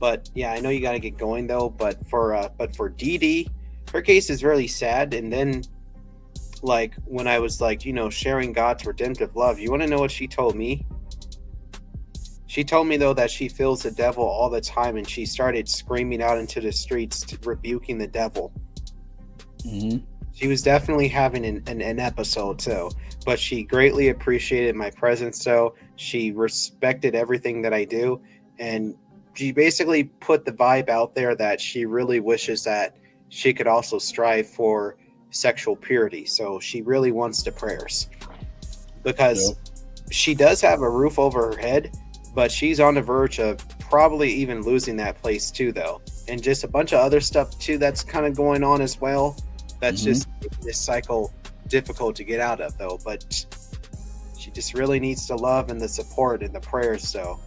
But yeah, I know you got to get going though. But for Dee Dee, her case is really sad. And then, like when I was like, sharing God's redemptive love, you want to know what she told me? She told me though that she feels the devil all the time, and she started screaming out into the streets, rebuking the devil. Mm-hmm. She was definitely having an episode too, but she greatly appreciated my presence. So she respected everything that I do, and she basically put the vibe out there that she really wishes that she could also strive for sexual purity. So she really wants the prayers, because she does have a roof over her head, but she's on the verge of probably even losing that place too, though. And just a bunch of other stuff too that's kind of going on as well. That's just making this cycle difficult to get out of, though. But she just really needs the love and the support and the prayers, so,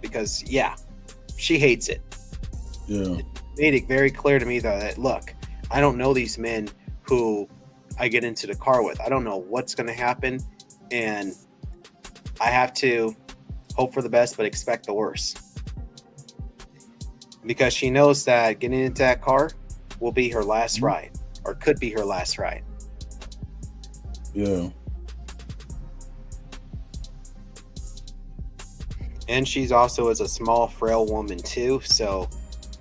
because yeah, she hates it. Yeah. It made it very clear to me though that, look, I don't know these men who I get into the car with. I don't know what's going to happen, and I have to hope for the best but expect the worst, because she knows that getting into that car will be her last ride, or could be her last ride. Yeah. And she's also is a small, frail woman too. So,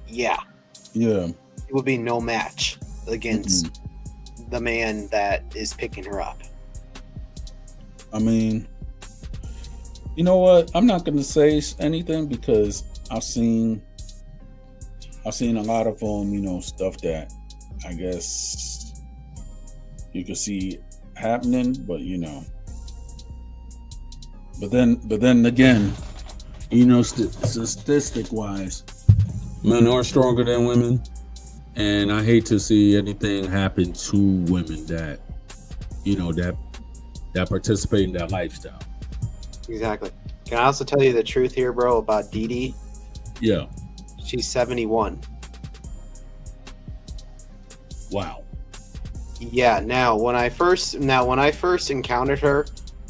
yeah. Yeah. It would be no match against the man that is picking her up. I mean, you know what? I'm not going to say anything, because I've seen a lot of stuff that I guess you could see happening, but but then again, statistic wise, men are stronger than women, and I hate to see anything happen to women that that participate in that lifestyle. Exactly. Can I also tell you the truth here, bro, about Dee Dee? Yeah. She's 71. Wow. Yeah. Now, when I first encountered her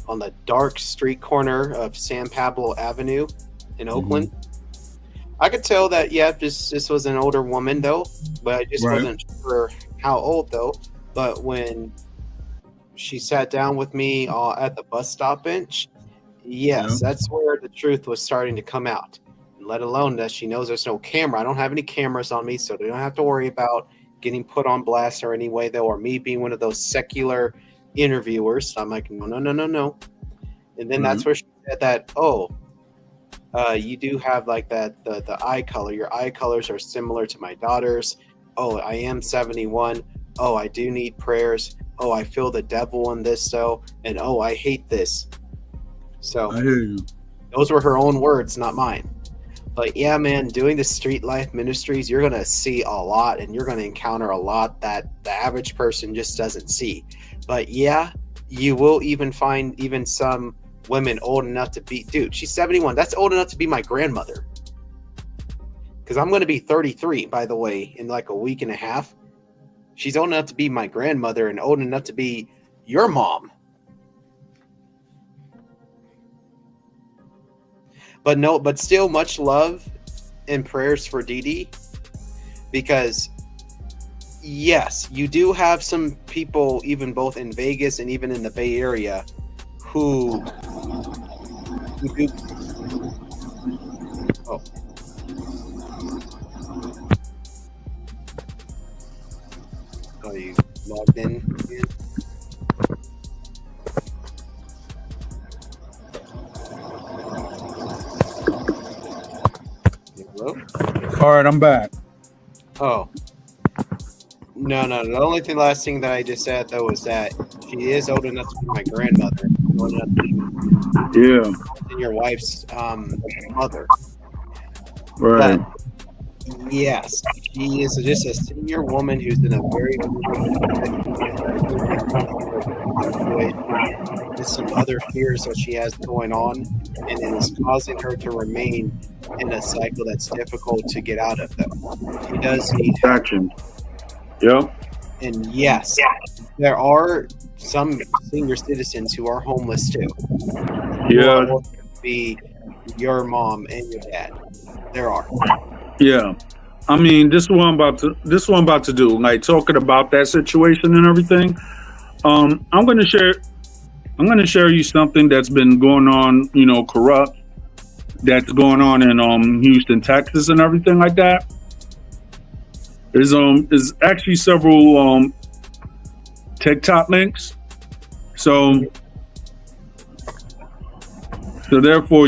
on the dark street corner of San Pablo Avenue in Oakland, I could tell that this was an older woman though, but I just wasn't sure how old though. But when she sat down with me at the bus stop bench, that's where the truth was starting to come out. And let alone that she knows there's no camera. I don't have any cameras on me, so they don't have to worry about getting put on blast or any way though, or me being one of those secular interviewers. So I'm like, no. And then that's where she said that, you do have like that the eye color. Your eye colors are similar to my daughter's. Oh, I am 71. Oh, I do need prayers. Oh, I feel the devil in this though. And oh, I hate this. So I hear you. Those were her own words, not mine. But yeah, man, doing the street life ministries, you're going to see a lot, and you're going to encounter a lot that the average person just doesn't see. But yeah, you will even find even some women old enough to be, dude, she's 71. That's old enough to be my grandmother. Because I'm going to be 33, by the way, in like a week and a half. She's old enough to be my grandmother and old enough to be your mom. But still much love and prayers for Dee Dee, because yes, you do have some people, even both in Vegas and even in the Bay Area, who do. Oh. Oh, you logged in again? Hello? All right, I'm back. Oh. No. The only last thing that I just said, though, was that she is old enough to be my grandmother. Old enough to be Yeah. your wife's mother. Right. But yes, she is just a senior woman who's in a very with some other fears that she has going on, and it is causing her to remain in a cycle that's difficult to get out of, though. She does need help. Action. Yep. And yes, there are some senior citizens who are homeless too. Yeah. Who are be your mom and your dad. There are. Yeah. I mean, this is what I'm about to do. Like talking about that situation and everything. I'm gonna share you something that's been going on, corrupt, that's going on in Houston, Texas, and everything like that. Is actually several TikTok links. So therefore,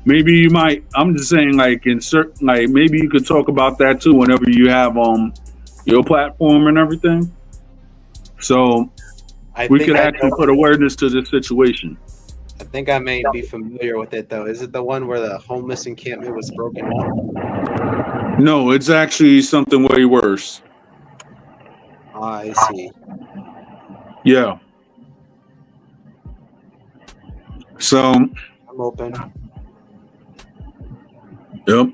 maybe you might. I'm just saying, like maybe you could talk about that too whenever you have your platform and everything. So we could actually put awareness to this situation. I think I may be familiar with it, though. Is it the one where the homeless encampment was broken up? No, it's actually something way worse. I see. Yeah. So I'm open. Yep.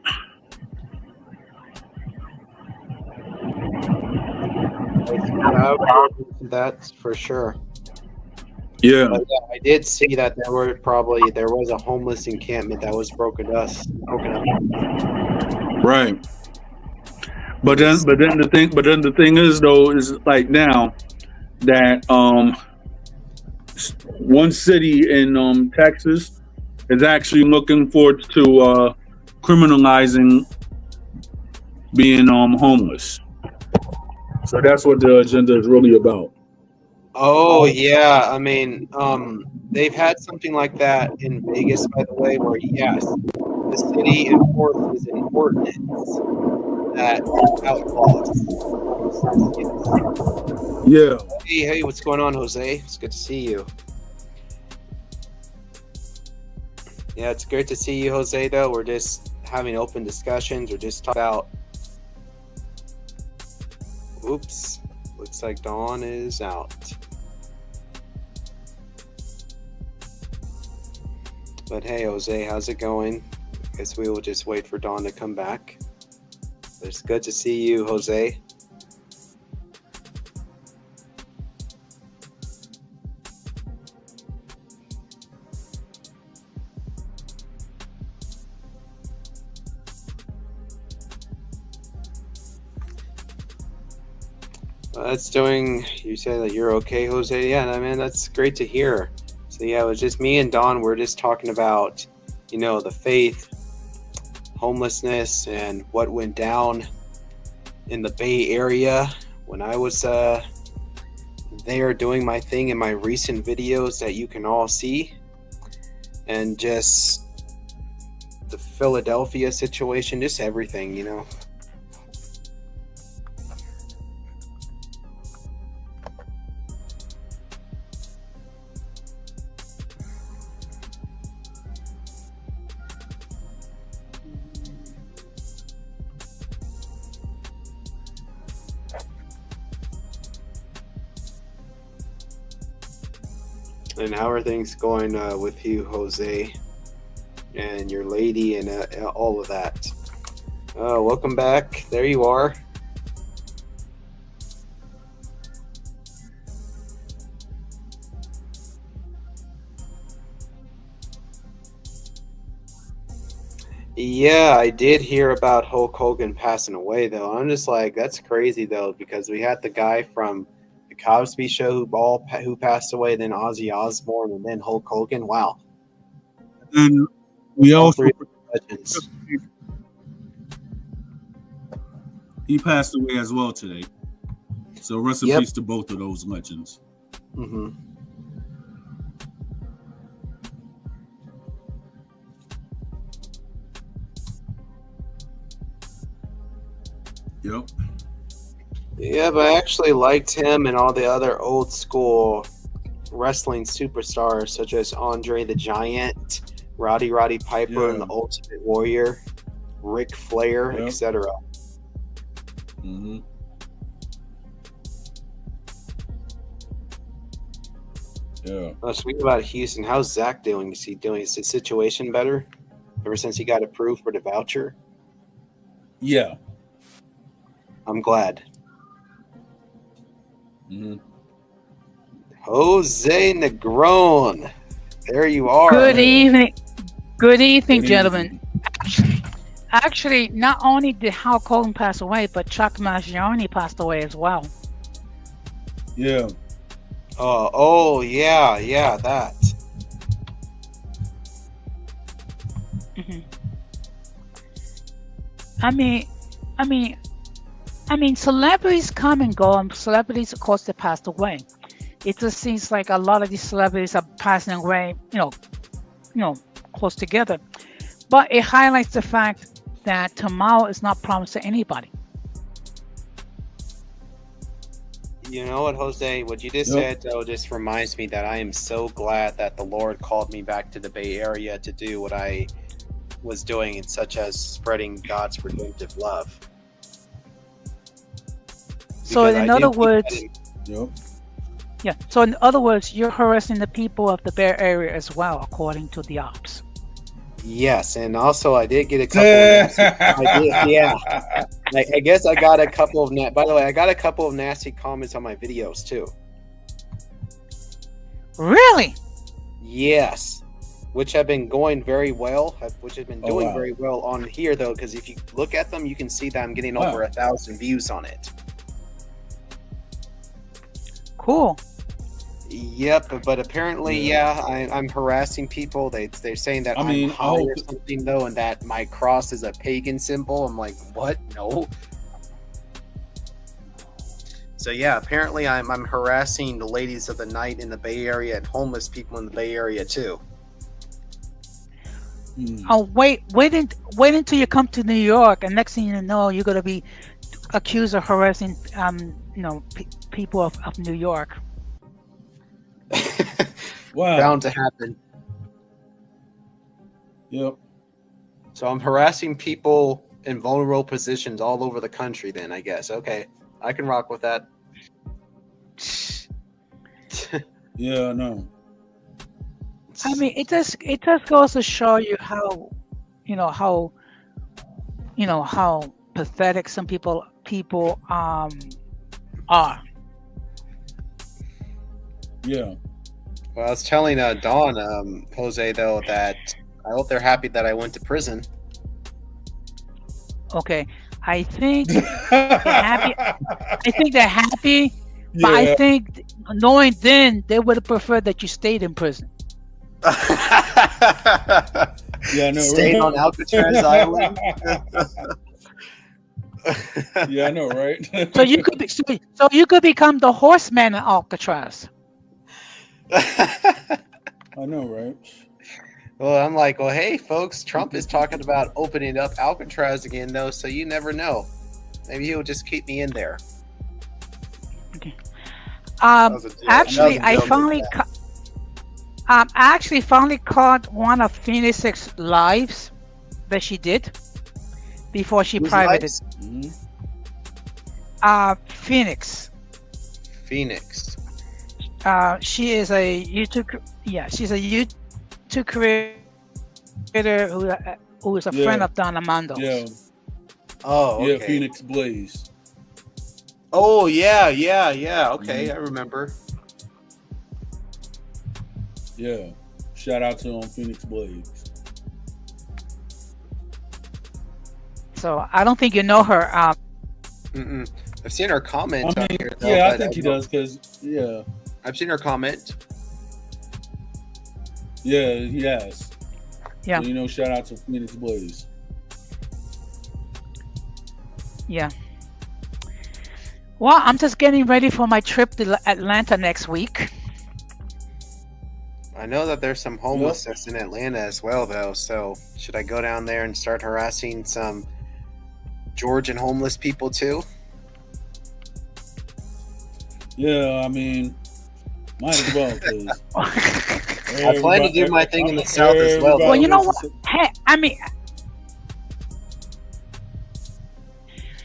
That's for sure. Yeah. But yeah, I did see that there was a homeless encampment that was broken up. Right. But then the thing is though is like now that one city in Texas is actually looking forward to criminalizing being homeless. So that's what the agenda is really about. Oh yeah, I mean, they've had something like that in Vegas, by the way, where yes, the city enforces an ordinance that outlaws. Yeah. Hey, what's going on, Jose? It's good to see you. Yeah, it's great to see you, Jose. Though we're just having open discussions. We're just talking about. Oops, looks like Dawn is out. But hey, Jose, how's it going? Guess we will just wait for Dawn to come back. It's good to see you, Jose. You said that you're okay, Jose? Yeah, man, that's great to hear. So yeah, it was just me and Don. We're just talking about, the faith, homelessness, and what went down in the Bay Area when I was there doing my thing in my recent videos that you can all see, and just the Philadelphia situation, just everything, And how are things going with you, Jose, and your lady, and all of that? Welcome back. There you are. Yeah, I did hear about Hulk Hogan passing away, though. I'm just like, that's crazy, though, because we had the guy from the Cosby Show who passed away, then Ozzy Osbourne, and then Hulk Hogan. Wow. And we All also three legends. he passed away as well today. So rest in peace to both of those legends. Mm-hmm. Yep. Yeah, but I actually liked him and all the other old school wrestling superstars such as Andre the Giant, Roddy Piper, and Yeah. the Ultimate Warrior, Ric Flair, Yep. etc. Mm-hmm. Yeah. Speaking about Houston, how's Zach doing? Is he doing? Is his situation better ever since he got approved for the voucher? Yeah. I'm glad. Mm-hmm. Jose Negron, there you are. Good evening. Good evening, Good gentlemen. evening. Actually, not only did Hulk Hogan pass away, but Chuck Mangione passed away as well. Yeah. Yeah, that. hmm I mean, celebrities come and go, and celebrities, of course, they passed away. It just seems like a lot of these celebrities are passing away, close together. But it highlights the fact that tomorrow is not promised to anybody. You know what, Jose? What you just said, though, just reminds me that I am so glad that the Lord called me back to the Bay Area to do what I was doing, such as spreading God's redemptive love. So, Because in I other do keep words, that in- Yep. yeah. So, in other words, you're harassing the people of the Bay Area as well, according to the ops. Yes, and also I did get a couple. Yeah. I guess I got a couple of. By the way, I got a couple of nasty comments on my videos too. Really? Yes, which have been going very well. Which have been doing wow. very well on here though, because if you look at them, you can see that I'm getting Wow. over 1,000 views on it. Cool. Yep, but apparently, yeah, I'm harassing people. They're saying that I mean, I'm high or something though, and that my cross is a pagan symbol. I'm like, what? No. So yeah, apparently I'm harassing the ladies of the night in the Bay Area and homeless people in the Bay Area too. Oh, wait until you come to New York, and next thing you know, you're gonna be accused of harassing, people of New York. Wow. Bound to happen. Yep. So I'm harassing people in vulnerable positions all over the country. Then I guess okay, I can rock with that. Yeah. No. I mean, it just goes to show you how pathetic some people are. Yeah. Well, I was telling Dawn, Jose, though, that I hope they're happy that I went to prison. Okay, I think they're happy. I think they're happy, but I think knowing then they would have preferred that you stayed in prison. Yeah, no. Stayed Right? on Alcatraz Island. Yeah, I know, right? So you could become the horseman in Alcatraz. I know, right? Well, I'm like, well, hey, folks, Trump is talking about opening up Alcatraz again, though, so you never know. Maybe he'll just keep me in there. Okay. That was a joke. Actually, That was a joke. I actually finally caught one of Phoenix's lives that she did before she Whose privated. lives? Phoenix. Phoenix. She is a YouTube. Yeah, she's a YouTube creator who is a friend of Don Armando. Yeah. Oh, okay. Yeah, Phoenix Blaze. Oh, yeah. Okay, I remember. Yeah. Shout out to Phoenix Blaze. So I don't think you know her. Mm-mm. I've seen her comment on here. Though, Yeah, I but think he does because, yeah. I've seen her comment. Yeah, he has. Yeah. So, shout out to Phoenix Blaze. Yeah. Well, I'm just getting ready for my trip to Atlanta next week. I know that there's some homelessness in Atlanta as well, though. So should I go down there and start harassing some Georgian homeless people too? Yeah, I mean, might as well, because I plan to do my thing in the South as well. Well, Though. you know what? Hey,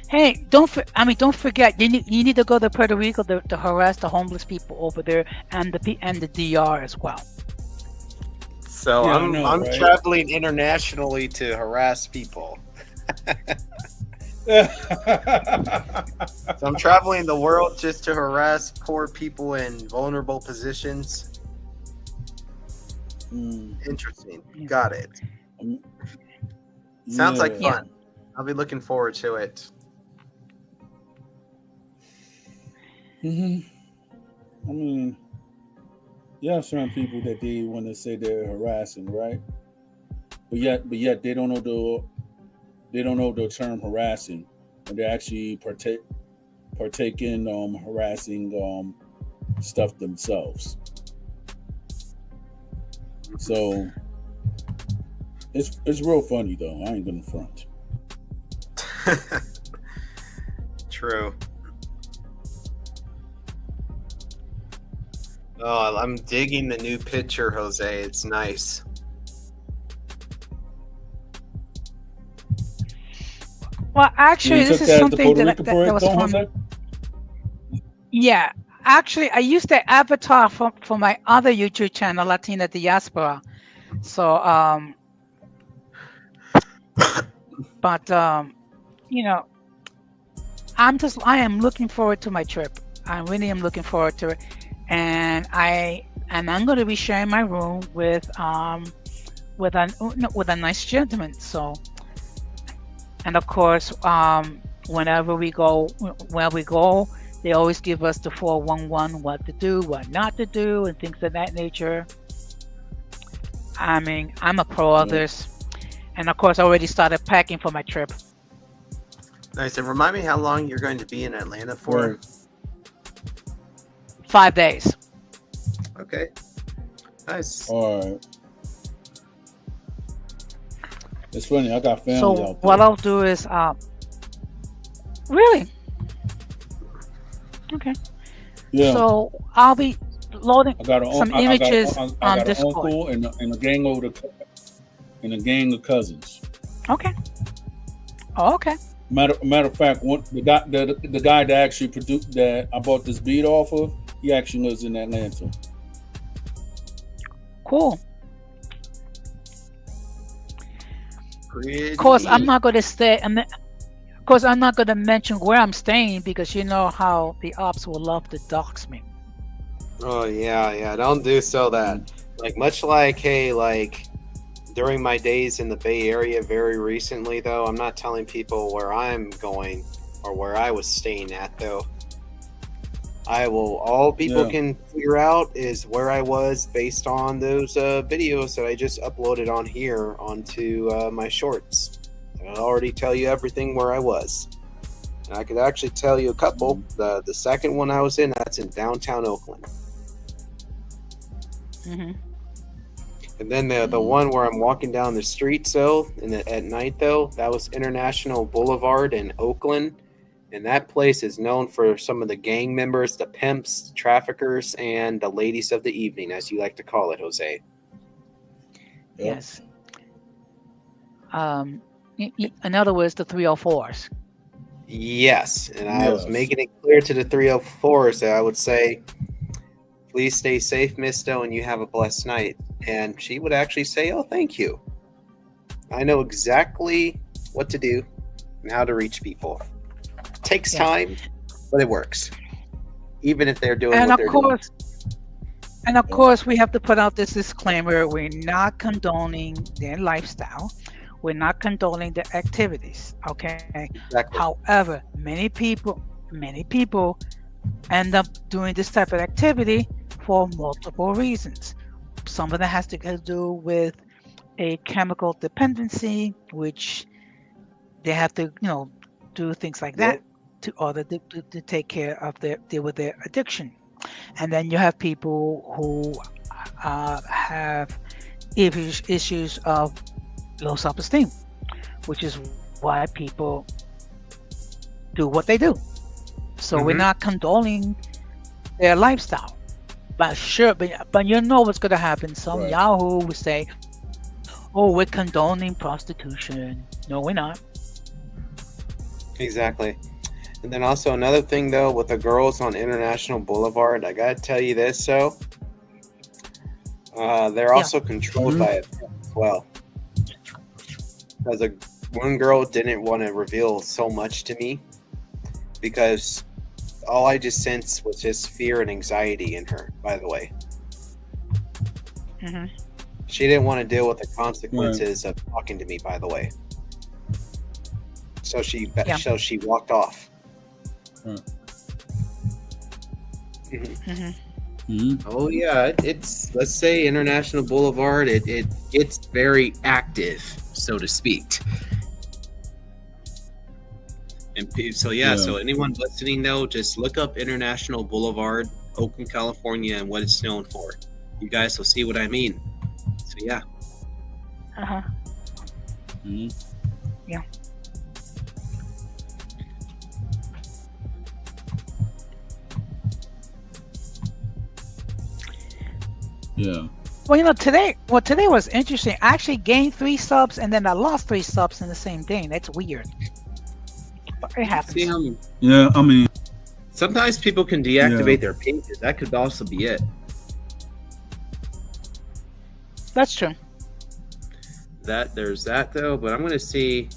hey, don't forget. You need to go to Puerto Rico to harass the homeless people over there and the DR as well. So Yeah, I'm right? traveling internationally to harass people. Yeah. So I'm traveling the world just to harass poor people in vulnerable positions. Interesting. Got it. Sounds like fun. I'll be looking forward to it. I mean, you have certain people that they want to say they're harassing, right? But yet they don't know the term harassing, and they actually partake in harassing stuff themselves. So it's real funny though. I ain't gonna front. True. Oh, I'm digging the new picture, Jose. It's nice. Well, actually, this is something that was from. Yeah, actually, I used the avatar for my other YouTube channel, Latina Diaspora. So, but you know, I am looking forward to my trip. I really am looking forward to it, and I'm going to be sharing my room with a nice gentleman. So. And of course, whenever we go, they always give us the 411 what to do, what not to do, and things of that nature. I mean, I'm a pro of this. And of course, I already started packing for my trip. Nice. And remind me how long you're going to be in Atlanta for? 5 days. Okay. Nice. All right. It's funny, I got family out there. What I'll do is, really? Okay. Yeah. So I'll be loading some images on Discord. Uncle and a gang of cousins. Okay. Oh, okay. Matter of fact, the guy that actually produced that I bought this beat off of, he actually lives in Atlanta. Cool. Of course, I'm not going to stay. Of course, I'm not going to mention where I'm staying because you know how the ops will love to dox me. Oh yeah. Don't do so that. Much like during my days in the Bay Area very recently, though, I'm not telling people where I'm going or where I was staying at, though. All people can figure out is where I was based on those videos that I just uploaded on here onto my shorts. I'll already tell you everything where I was. And I could actually tell you a couple. The second one I was in, that's in downtown Oakland. Mm-hmm. And then the one where I'm walking down the street, at night, though, that was International Boulevard in Oakland. And that place is known for some of the gang members, the pimps, traffickers, and the ladies of the evening, as you like to call it, Jose. Yes. In other words, the 304s. Yes. And I was making it clear to the 304s that I would say, please stay safe, Miss Doe, and you have a blessed night. And she would actually say, oh, thank you. I know exactly what to do and how to reach people. Takes time, but it works. Even if they're doing what they're doing. And of course, we have to put out this disclaimer: we're not condoning their lifestyle. We're not condoning their activities. Okay. Exactly. However, many people end up doing this type of activity for multiple reasons. Some of that has to do with a chemical dependency, which they have to, do things like that to take care of deal with their addiction. And then you have people who have issues of low self-esteem, which is why people do what they do. So we're not condoning their lifestyle. But sure, but you know what's gonna happen. Some Right. Yahoo will say, "Oh, we're condoning prostitution." No, we're not. Exactly. And then also another thing though with the girls on International Boulevard, I gotta tell you this though. They're also controlled by it as well. Because one girl didn't want to reveal so much to me because all I just sensed was just fear and anxiety in her, by the way. Hmm. She didn't want to deal with the consequences of talking to me, by the way. So she walked off. Oh yeah, it's let's say International Boulevard. It gets very active, so to speak. And so so anyone listening though, just look up International Boulevard, Oakland, California, and what it's known for. You guys will see what I mean. So yeah. Uh-huh. Yeah. Yeah. Well, today was interesting. I actually gained 3 subs and then I lost 3 subs in the same day. That's weird. But it happens. See, Yeah, I mean, sometimes people can deactivate their pages. That could also be it. That's true. There's that though, but I'm gonna see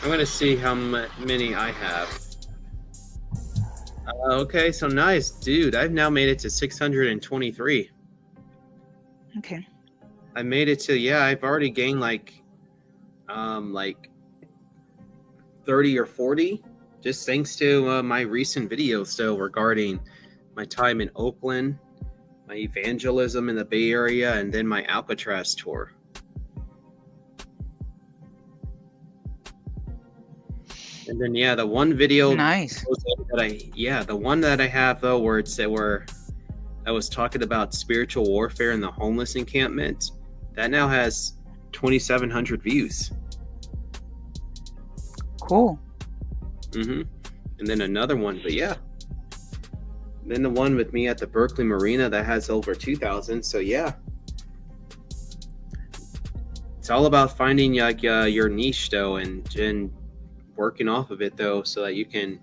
how many I have. Okay, so nice, dude. I've now made it to 623. Okay. I made it to I've already gained like 30 or 40 just thanks to my recent videos so regarding my time in Oakland, my evangelism in the Bay Area, and then my Alcatraz tour. And then the one video Nice. the one that I have though where I was talking about spiritual warfare in the homeless encampment, that now has 2,700 views. Cool. And then another one, but then the one with me at the Berkeley Marina that has over 2,000. So it's all about finding like your niche though, and working off of it though, so that you can,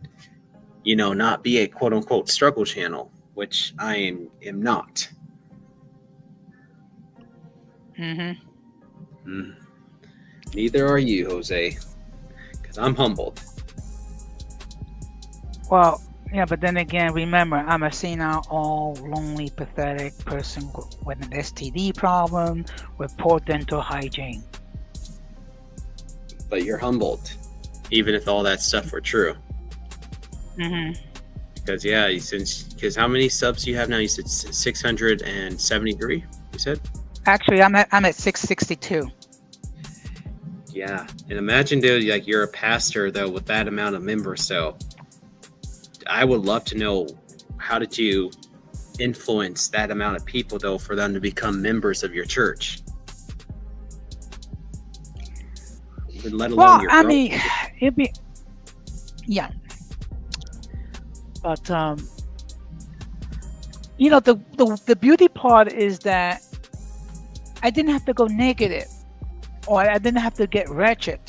not be a quote unquote struggle channel, which I am not. Neither are you, Jose, because I'm humbled. Well, yeah, but then again, remember, I'm a senile, all lonely, pathetic person with an STD problem, with poor dental hygiene. But you're humbled, even if all that stuff were true. Because how many subs do you have now? You said 673. You said. Actually, I'm at 662. Yeah, and imagine, dude, like you're a pastor though with that amount of members. So, I would love to know, how did you influence that amount of people though for them to become members of your church? Let alone your it'd be, but the beauty part is that I didn't have to go negative, or I didn't have to get wretched.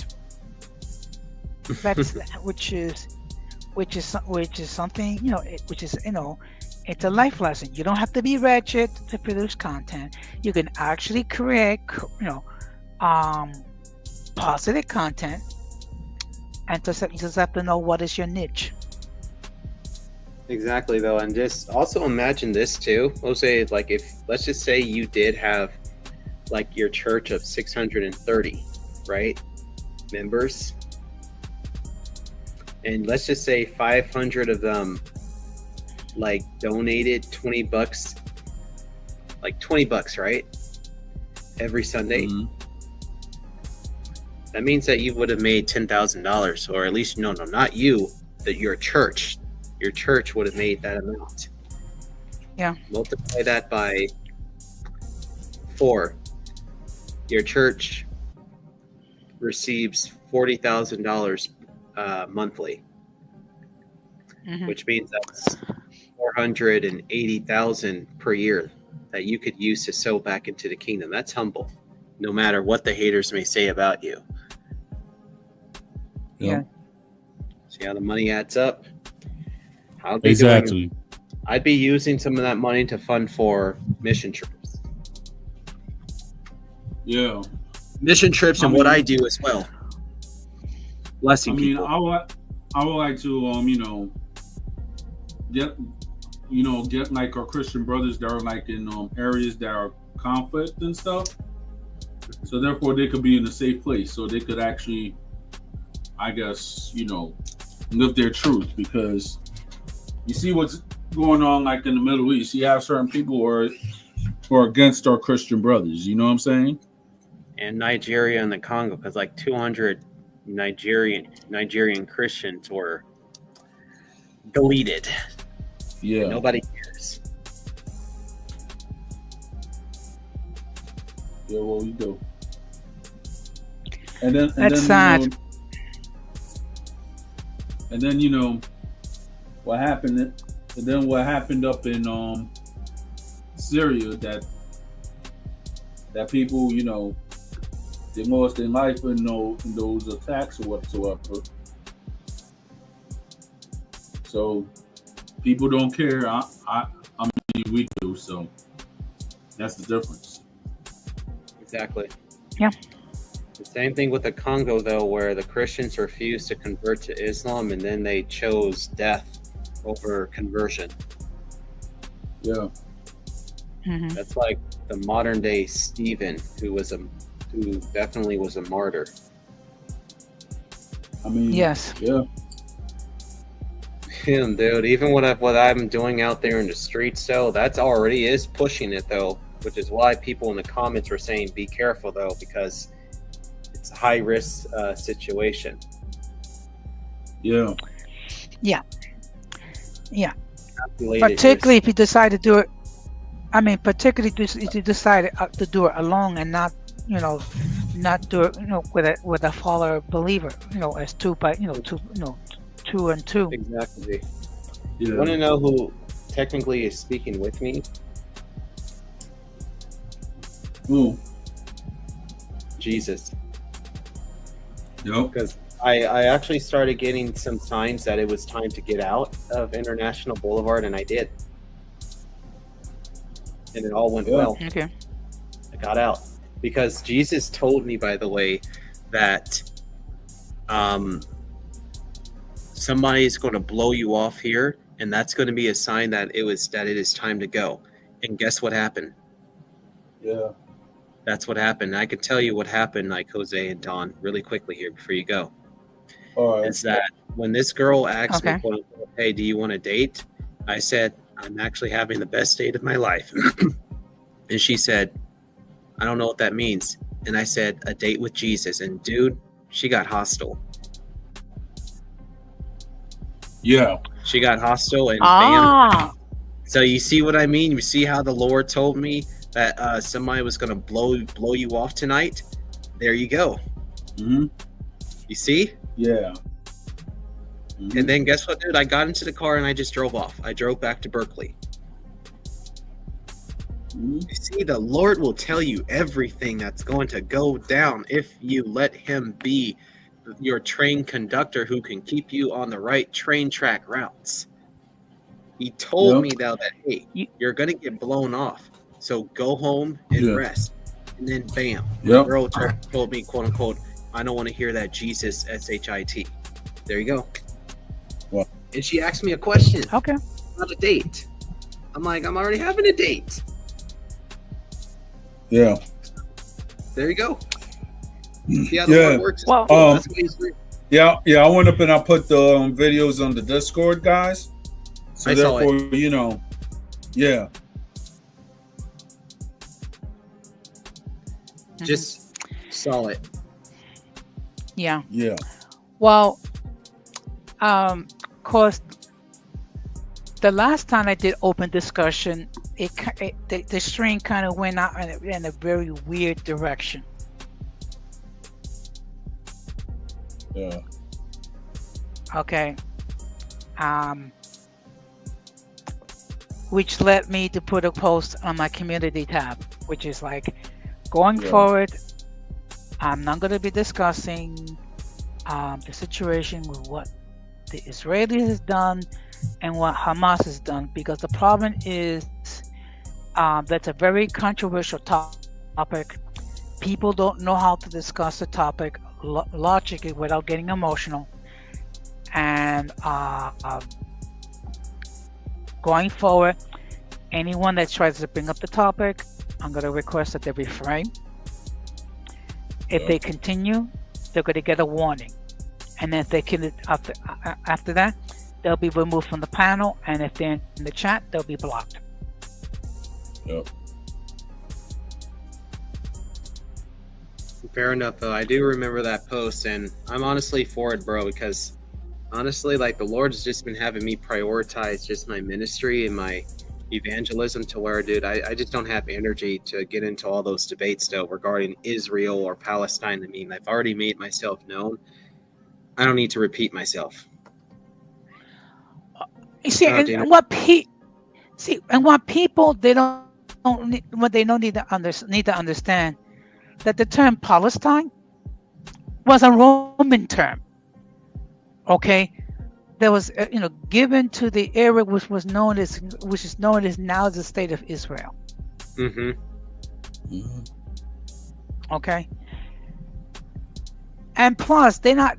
That's which is something, it's a life lesson. You don't have to be wretched to produce content. You can actually create, positive content, and you just have to know what is your niche. Exactly, though, and just also imagine this too, Jose. Like, if let's just say you did have like your church of 630, right, members, and let's just say 500 of them like donated $20, like $20, right, every Sunday. That means that you would have made $10,000, or at least not you, that your church would have made that amount. Yeah. Multiply that by 4. Your church receives $40,000 monthly which means that's 480,000 per year that you could use to sow back into the kingdom. That's humble, no matter what the haters may say about you. Yeah. See how the money adds up? Exactly. I'd be using some of that money to fund for mission trips. Yeah. Mission trips and what I do as well. Blessing people. I would like to get like our Christian brothers that are like in areas that are conflict and stuff. So therefore they could be in a safe place. So they could actually, I guess, live their truth, because you see what's going on like in the Middle East. You have certain people who are against our Christian brothers. You know what I'm saying? And Nigeria and the Congo, because like 200 Nigerian Christians were deleted. Yeah. Nobody cares. Yeah, well, we do. And then That's sad. And then what happened? And then what happened up in Syria, that people they lost their life in those attacks or whatsoever. So people don't care. I mean, we do. So that's the difference. Exactly. Yeah. The same thing with the Congo, though, where the Christians refused to convert to Islam, and then they chose death over conversion. Yeah. Mm-hmm. That's like the modern day Stephen, who definitely was a martyr. I mean, Yes. Yeah. And dude, even what I'm doing out there in the streets, though, that's already is pushing it, though, which is why people in the comments were saying, "Be careful, though, because it's a high risk situation." Yeah. Yeah. Yeah. Calculated Particularly risk. if you decide to do it. I mean, particularly if you decide to do it alone and not do it, with a follower believer, as two and two. Exactly. Yeah. You want to know who technically is speaking with me? Ooh. Jesus. Yep. Because I actually started getting some signs that it was time to get out of International Boulevard, and I did. And it all went well. Okay. I got out. Because Jesus told me, by the way, that somebody's going to blow you off here, and that's going to be a sign that it is time to go. And guess what happened? Yeah. That's what happened. I can tell you what happened, like Jose and Don, really quickly here before you go. All right. Is that when this girl asked me, Okay. quote unquote, "Hey, do you want to date?" I said, "I'm actually having the best date of my life." And she said, "I don't know what that means." And I said, "A date with Jesus." And dude, she got hostile. Yeah. She got hostile, and bam. Ah. So you see what I mean? You see how the Lord told me that somebody was going to blow you off tonight? There you go. Mm-hmm. You see? Yeah. Mm-hmm. And then guess what, dude? I got into the car and I just drove off. I drove back to Berkeley. Mm-hmm. You see, the Lord will tell you everything that's going to go down if you let him be your train conductor who can keep you on the right train track routes. He told me, though, that, hey, you're going to get blown off. So go home and rest. And then, bam, the girl told me, quote unquote, "I don't want to hear that Jesus SHIT." There you go. What? And she asked me a question. Okay. About a date. I'm like, I'm already having a date. Yeah. There you go. See how the Lord works. Well, That's what he's doing. Yeah. I went up and I put the videos on the Discord, guys. So I saw therefore, it. Yeah. Just saw it. Yeah. Yeah. Well, of course, the last time I did open discussion, the string kind of went out in a very weird direction. Yeah. Okay. um, which led me to put a post on my community tab, which is like, going forward, I'm not going to be discussing the situation with what the Israelis has done and what Hamas has done, because the problem is that's a very controversial topic. People don't know how to discuss the topic logically without getting emotional. And going forward, anyone that tries to bring up the topic, I'm going to request that they refrain. If they continue, they're going to get a warning. And if they can, after that, they'll be removed from the panel. And if they're in the chat, they'll be blocked. Yep. Fair enough, though. I do remember that post, and I'm honestly for it, bro, because honestly, like, the Lord's just been having me prioritize just my ministry and my evangelism to where, dude, I just don't have energy to get into all those debates still regarding Israel or Palestine. I mean, I've already made myself known. I don't need to repeat myself. You see, and what people they don't need to understand that the term Palestine was a Roman term. Okay, that was given to the area which is known as now the state of Israel. Mm-hmm. Okay, and plus they're not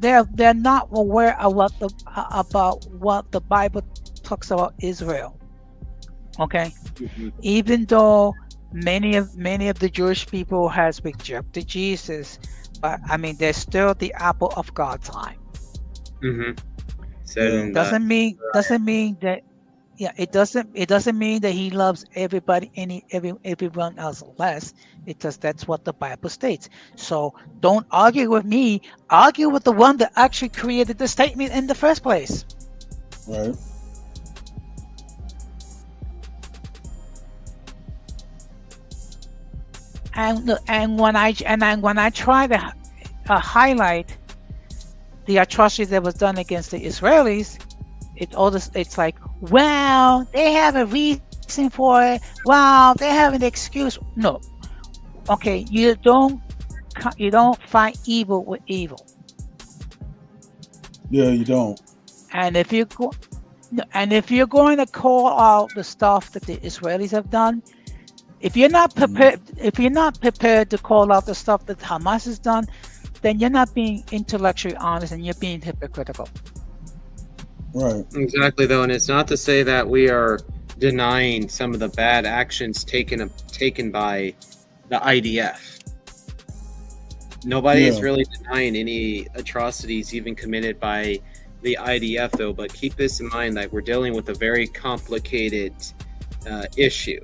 aware of about what the Bible talks about Israel. Okay, even though many of the Jewish people has rejected Jesus, but I mean they're still the apple of God's eye. So doesn't mean that it doesn't mean that he loves everybody everyone else less. That's what the Bible states. So don't argue with me, argue with the one that actually created the statement in the first place. Right. And when I try to highlight the atrocity that was done against the Israelis, it's like, well, they have a reason for it. Wow, they have an excuse. No, okay, you don't fight evil with evil. Yeah, you don't. And if you're going to call out the stuff that the Israelis have done, if you're not prepared to call out the stuff that Hamas has done, then you're not being intellectually honest and you're being hypocritical. Right. Exactly, though, and it's not to say that we are denying some of the bad actions taken by the IDF. Nobody is really denying any atrocities even committed by the IDF, though. But keep this in mind that we're dealing with a very complicated issue.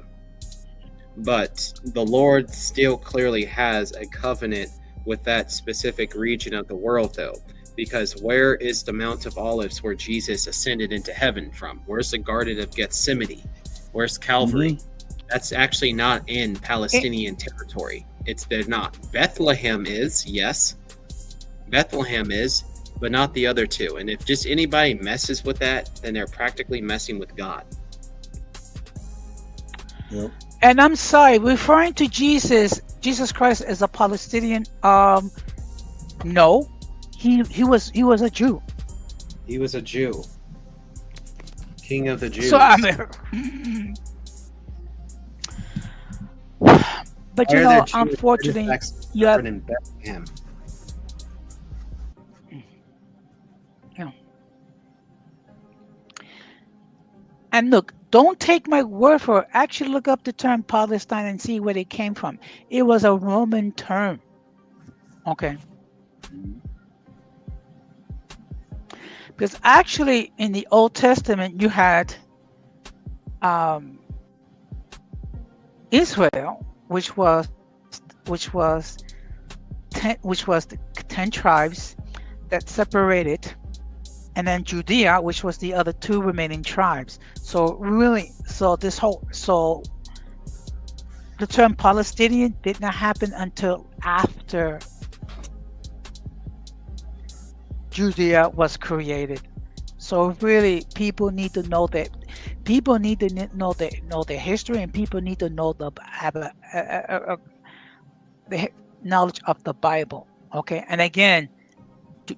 But the Lord still clearly has a covenant with that specific region of the world, though, because where is the Mount of Olives where Jesus ascended into heaven from? Where's the Garden of Gethsemane? Where's Calvary? That's actually not in Palestinian territory. They're not. Bethlehem is, yes. Bethlehem is, but not the other two. And if just anybody messes with that, then they're practically messing with God. Yep. And I'm sorry, referring to Jesus Christ as a Palestinian, no, he was a Jew. He was a Jew, King of the Jews. So but unfortunately, you have in Bethlehem. And look, don't take my word for it. Actually look up the term Palestine and see where it came from. It was a Roman term. Okay. Because actually in the Old Testament you had Israel, which was the 10 tribes that separated, and then Judea, which was the other 2 remaining tribes. So the term Palestinian did not happen until after Judea was created. So really, people need to know that. People need to know their history, and people need to know the knowledge of the Bible. Okay, and again,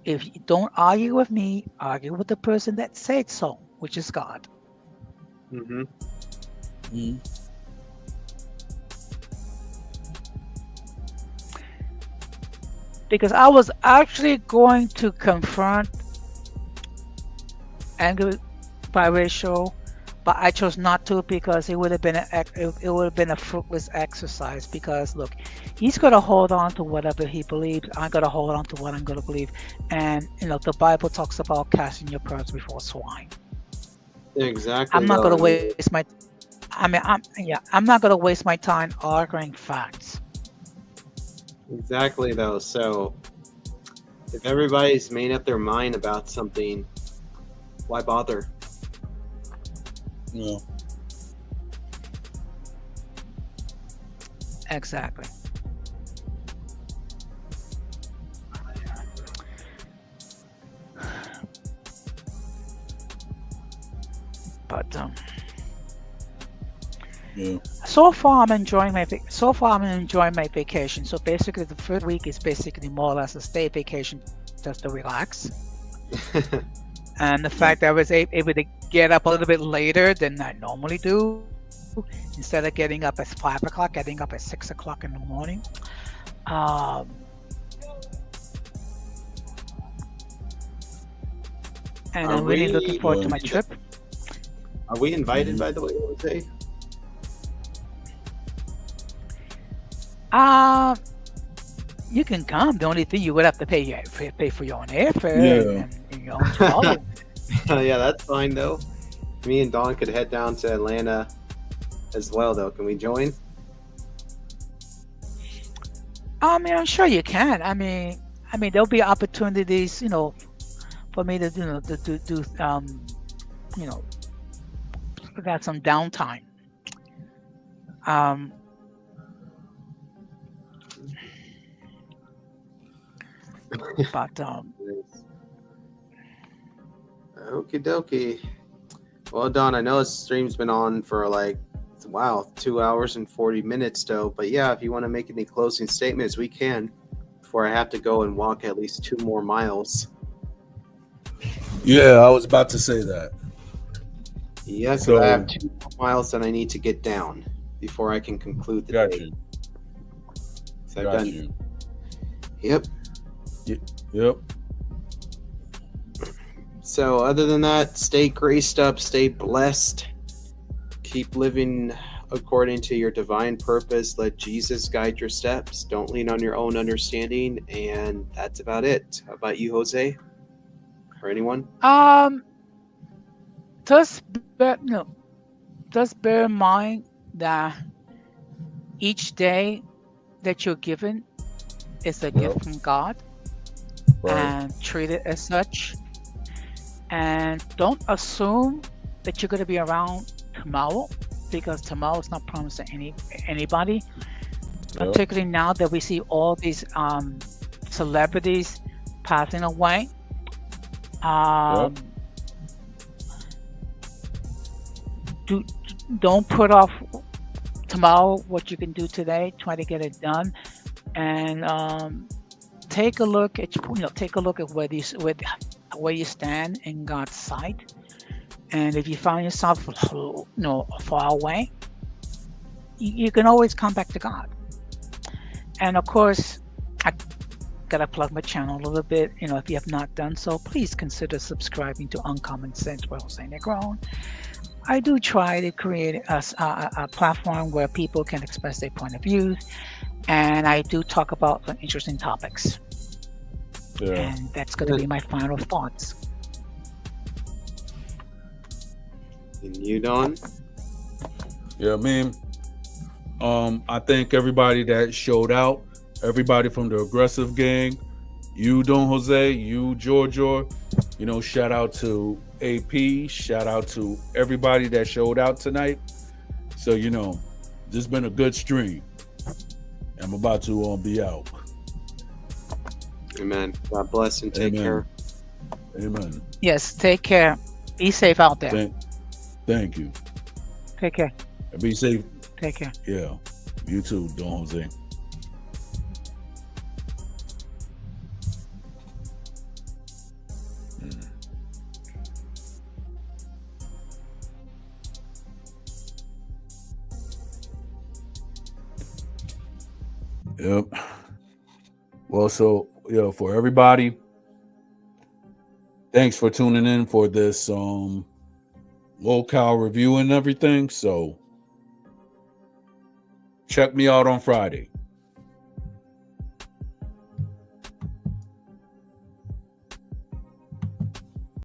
if you don't argue with me, argue with the person that said so, which is God. Mm-hmm. Mm. Because I was actually going to confront anger biracial, but I chose not to because it would have been a fruitless exercise. Because look, he's gonna hold on to whatever he believes. I'm gonna hold on to what I'm gonna believe, and the Bible talks about casting your pearls before swine. Exactly. I'm not though. gonna I mean, waste my. I'm not gonna waste my time arguing facts. Exactly, though. So, if everybody's made up their mind about something, why bother? Yeah. Exactly. But Yeah. so far I'm enjoying my vacation. So basically, the first week is basically more or less a stay vacation, just to relax. And the fact that I was able to get up a little bit later than I normally do, instead of getting up at 5 o'clock, getting up at 6 o'clock in the morning. And I'm really looking forward to my trip. Are we invited, by the way, Jose? You can come. The only thing you would have to pay for your own airfare and your own travel. Yeah, that's fine, though. Me and Dawn could head down to Atlanta as well, though. Can we join? I'm sure you can. I mean, there'll be opportunities, for me to, we got some downtime. But Okie dokie. Well, Don, I know this stream's been on for 2 hours and 40 minutes, though. But yeah, if you want to make any closing statements, we can before I have to go and walk at least 2 more miles. Yeah, I was about to say that. Yeah, so I have 2 more miles that I need to get down before I can conclude the Got day. you. So Got you. Yep. Yep. So other than that, stay graced up, stay blessed, keep living according to your divine purpose. Let Jesus guide your steps. Don't lean on your own understanding, and that's about it. How about you, Jose? Or anyone? Just bear in mind that each day that you're given is a gift from God, and treat it as such. And don't assume that you're going to be around tomorrow, because tomorrow is not promised to anybody. Particularly now that we see all these celebrities passing away. Don't put off tomorrow what you can do today. Try to get it done, and take a look at where you stand in God's sight. And if you find yourself far away, you can always come back to God. And of course, I gotta plug my channel a little bit. If you have not done so, please consider subscribing to Uncommon Sense with Jose Negron. I do try to create a platform where people can express their point of view, and I do talk about some interesting topics. And that's going to be my final thoughts. And you, Don? Yeah, I thank everybody that showed out. Everybody from the aggressive gang. You, Don Jose. You, Giorgio. Shout out to AP. Shout out to everybody that showed out tonight. So, this has been a good stream. I'm about to be out. Amen. God bless and take care. Amen. Yes, take care. Be safe out there. Thank you. Take care. Be safe. Take care. Yeah. You too, Don Jose. Yep. Well, so yeah, for everybody, thanks for tuning in for this locale review and everything. So check me out on Friday.